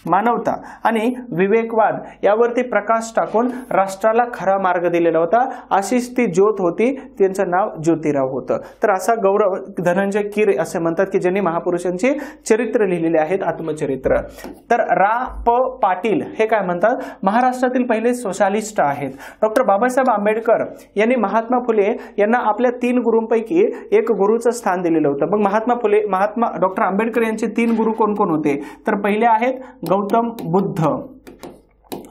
मानवता आणि विवेकवाद यावरती प्रकाश टाकून राष्ट्राला खरा मार्ग दिलेला होता. अशीच ती ज्योत होती, त्यांचं नाव ज्योतिराव होतं. तर असा गौरव धनंजय कीर असे म्हणतात की ज्यांनी महापुरुषांची चरित्र लिहिलेले आहेत, आत्मचरित्र. तर रा प पाटील हे काय म्हणतात महाराष्ट्रातील पहिले सोशालिस्ट आहेत. डॉक्टर बाबासाहेब आंबेडकर यांनी महात्मा फुले यांना आपल्या 3 गुरूंपैकी एक गुरुचं स्थान दिलेलं होतं. मग महात्मा महात्मा डॉक्टर आंबेडकर यांचे 3 गुरु कोण कोण होते? तर पहिले आहेत गौतम बुद्ध,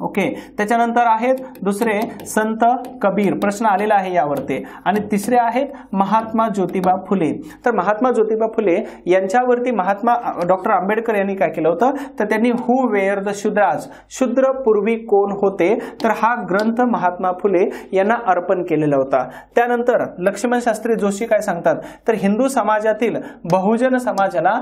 ओके, त्याच्यानंतर आहेत दुसरे संत कबीर, प्रश्न आलेला आहे यावरती, आणि तिसरे आहेत महात्मा ज्योतिबा फुले. तर महात्मा ज्योतिबा फुले यांच्यावरती डॉक्टर आंबेडकर यांनी काय केलं होतं, तर त्यांनी हु वेअर द शूद्राज, शूद्र पूर्वी कोण होते, तर हा ग्रंथ महात्मा फुले यांना अर्पण केलेला होता. त्यानंतर लक्ष्मण शास्त्री जोशी काय सांगतात, तर हिंदू समाजातील बहुजन समाजाला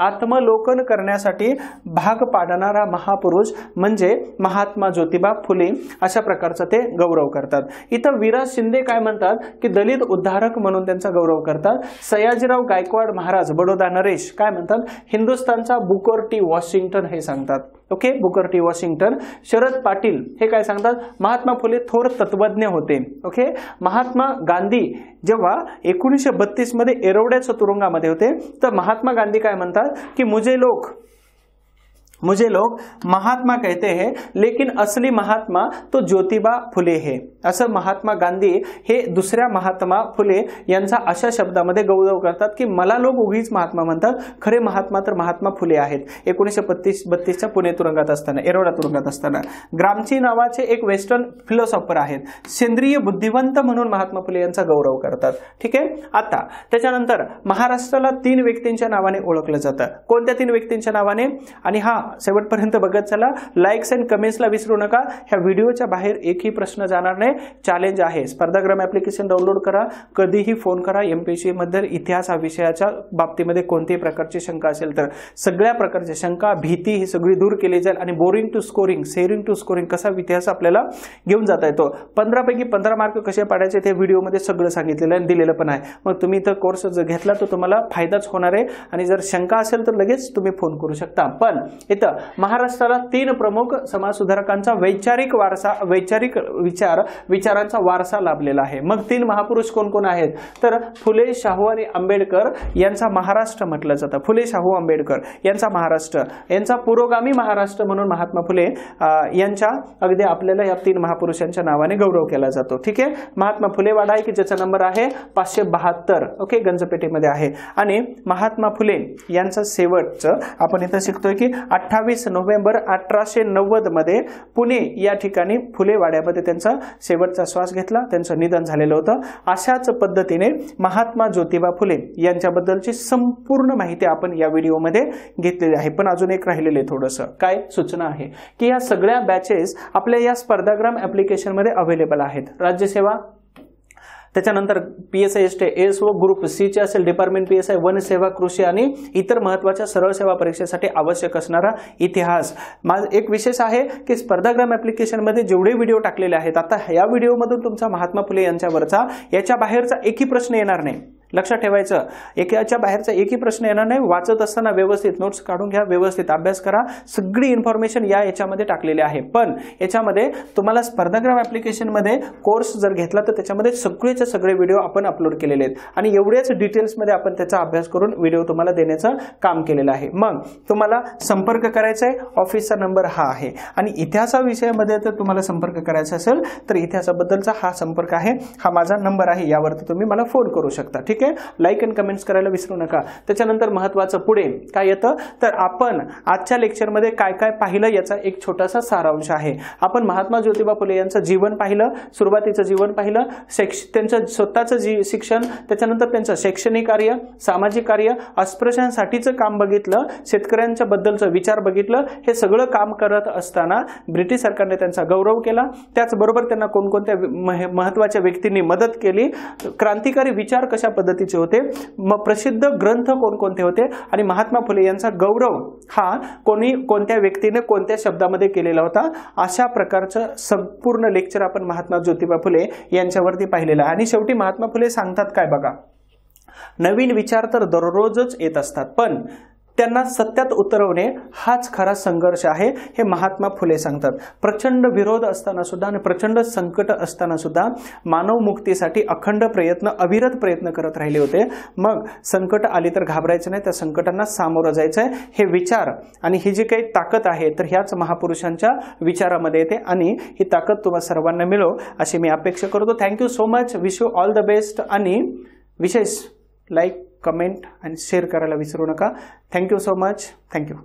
आत्मलोकन करण्यासाठी भाग पाडणारा महापुरुष म्हणजे महात्मा ज्योतिबा फुले, अशा प्रकारचा ते गौरव करतात. इथं विराज शिंदे काय म्हणतात की दलित उद्धारक म्हणून त्यांचा गौरव करतात. सयाजीराव गायकवाड महाराज बडोदा नरेश काय म्हणतात, हिंदुस्थानचा बुकर टी वॉशिंग्टन हे सांगतात. Okay, Booker T Washington. Sharad Patil हे काय सांगतात, महात्मा फुले थोर तत्वज्ञ होते. ओके, महात्मा गांधी जेव्हा 1932 मध्ये एरवड्याच्या तुरुंगामध्ये होते, तर महात्मा गांधी काय म्हणतात की मुझे लोग महात्मा कहते हैं लेकिन असली महात्मा तो ज्योतिबा फुले है, असं महात्मा गांधी हे दुसऱ्या महात्मा फुले यांचा अशा शब्दामध्ये गौरव करतात की मला लोक उगीच महात्मा म्हणतात, खरे महात्मा तर महात्मा फुले आहेत. 1932च्या पुणे तुरुंगात असताना, एरोडा तुरुंगात असताना. ग्रामची नावाचे एक वेस्टर्न फिलॉसॉफर आहेत, सेंद्रिय बुद्धिवंत म्हणून महात्मा फुले यांचा गौरव करतात. ठीक आहे. आता त्याच्यानंतर महाराष्ट्राला 3 व्यक्तींच्या नावाने ओळखलं जातं. कोणत्या 3 व्यक्तींच्या नावाने? आणि हा शेवटपर्यंत बघत चला, लाईक्स अँड कमेंट्सला विसरू नका. ह्या व्हिडिओच्या बाहेर एकही प्रश्न जाणार नाही. चॅलेंज आहे. स्पर्धाग्राम ऍप्लिकेशन डाउनलोड करा, कधीही फोन करा. एमपीएससी मध्ये इतिहास हा विषयाच्या बाबतीमध्ये कोणतीही प्रकारची शंका असेल तर सगळ्या प्रकारची शंका, भीती ही सगळी दूर केली जाईल आणि boring to scoring, sharing to scoring कसा इतिहास आपल्याला घेऊन जाता येतो. 15 पैकी 15 मार्क कसे पाडायचे ते व्हिडिओमध्ये सगळं सांगितलेलं आणि दिलेलं पण आहे. मग तुम्ही इथं कोर्स जर घेतला तर तुम्हाला फायदाच होणार आहे. आणि जर शंका असेल तर लगेच तुम्ही फोन करू शकता. पण इथं महाराष्ट्राला 3 प्रमुख समाज सुधारकांचा वैचारिक विचारांचा वारसा लाभलेला आहे. मग 3 महापुरुष कोण कोण आहेत? तर फुले, शाहू आणि आंबेडकर यांचा महाराष्ट्र म्हटलं जातं. फुले, शाहू, आंबेडकर यांचा महाराष्ट्र, यांचा पुरोगामी महाराष्ट्र म्हणून महात्मा फुले यांच्या अगदी आपल्याला या 3 महापुरुषांच्या नावाने गौरव केला जातो. ठीक आहे. महात्मा फुले वाडा आहे की ज्याचा नंबर आहे 572. ओके, गंजपेठेमध्ये आहे. आणि महात्मा फुले यांचं शेवटचं आपण इथं शिकतोय की 28 नोव्हेंबर 1890 मध्ये पुणे या ठिकाणी फुले वाड्यामध्ये त्यांचा शेवटचा श्वास घेतला. त्यांचं निधन झालेलं होतं. अशाच पद्धतीने महात्मा ज्योतिबा फुले यांच्याबद्दलची संपूर्ण माहिती आपण या व्हिडिओमध्ये घेतलेली आहे. पण अजून एक राहिलेले थोडंसं काय सूचना आहे की या सगळ्या बॅचेस आपल्या या स्पर्धाग्राम ऍप्लिकेशन मध्ये अवेलेबल आहेत. राज्यसेवा, त्याच्यानंतर PSI ST ASO group C चे असेल, डिपार्टमेंट PSI, वन सेवा, कृषी आणि इतर महत्त्वाच्या सरळ सेवा परीक्षेसाठी आवश्यक असणारा इतिहास. माझं एक विशेष आहे की स्पर्धाग्राम ऍप्लिकेशन मध्ये जेवढे व्हिडिओ टाकलेले आहेत, आता या व्हिडिओमधून तुमचा महात्मा फुले यांच्यावरचा याच्या बाहेरचा एकही प्रश्न येणार नाही. लक्षात ठेवायचं, एकाच्या बाहेरचा एकही प्रश्न येणार नाही. वाचत असताना व्यवस्थित नोट्स काढून घ्या, व्यवस्थित अभ्यास करा. सगळी इन्फॉर्मेशन याच्यामध्ये टाकलेली आहे. पण याच्यामध्ये तुम्हाला स्पर्धाग्राम ऍप्लिकेशन मध्ये कोर्स जर घेतला तर त्याच्यामध्ये सगळेचे सगळे व्हिडिओ आपण अपलोड केलेले आहेत आणि एवढ्याच डिटेल्स मध्ये आपण त्याचा अभ्यास करून व्हिडिओ तुम्हाला देण्याचं काम केलेलं आहे. मग तुम्हाला संपर्क करायचा आहे, ऑफिसचा नंबर हा आहे. आणि इतिहासाविषयामध्ये जर तुम्हाला संपर्क करायचा असेल तर इतिहासाबद्दलचा हा संपर्क आहे, हा माझा नंबर आहे. यावरती तुम्ही मला फोन करू शकता. ठीक, लाईक अँड कमेंट्स करायला विसरू नका. त्याच्यानंतर महत्त्वाचं पुढे काय येतं तर आपण आजच्या लेक्चरमध्ये काय काय पाहिलं याचा एक छोटासा सारांश आहे. आपण महात्मा ज्योतिबा फुले यांचं जीवन पाहिलं, सुरुवातीचं जीवन पाहिलं, त्यांचं स्वतःचं शिक्षण, त्याच्यानंतर त्यांचं शैक्षणिक कार्य, सामाजिक कार्य, अस्पृश्यांसाठीचं काम बघितलं, शेतकऱ्यांच्या बद्दलचं विचार बघितलं. हे सगळं काम करत असताना ब्रिटिश सरकारने त्यांचा गौरव केला. त्याचबरोबर त्यांना कोणकोणत्या महत्त्वाच्या व्यक्तींनी मदत केली, क्रांतिकारी विचार कशा पद्धतीचे होते, मग प्रसिद्ध ग्रंथ कोणकोणते होते आणि महात्मा फुले यांचा गौरव हा कोणत्या व्यक्तीने कोणत्या शब्दामध्ये केलेला होता. अशा प्रकारचं संपूर्ण लेक्चर आपण महात्मा ज्योतिबा फुले यांच्यावरती पाहिलेलं आहे. आणि शेवटी महात्मा फुले सांगतात काय बघा, नवीन विचार तर दररोजच येत असतात, पण त्यांना सत्यात उतरवणे हाच खरा संघर्ष आहे, हे महात्मा फुले सांगतात. प्रचंड विरोध असताना सुद्धा आणि प्रचंड संकट असताना सुद्धा मानव मुक्तीसाठी अखंड प्रयत्न, अविरत प्रयत्न करत राहिले होते. मग संकट आली तर घाबरायचं नाही, त्या संकटांना सामोरं जायचं आहे. हे विचार आणि ही जी काही ताकद आहे तर ह्याच महापुरुषांच्या विचारामध्ये येते आणि ही ताकद तुम्हा सर्वांना मिळो अशी मी अपेक्षा करतो. Thank you so much. Wish you all the best. आणि विशेष लाईक कमेंट आणि शेअर करायला विसरू नका. Thank you so much. थँक्यू.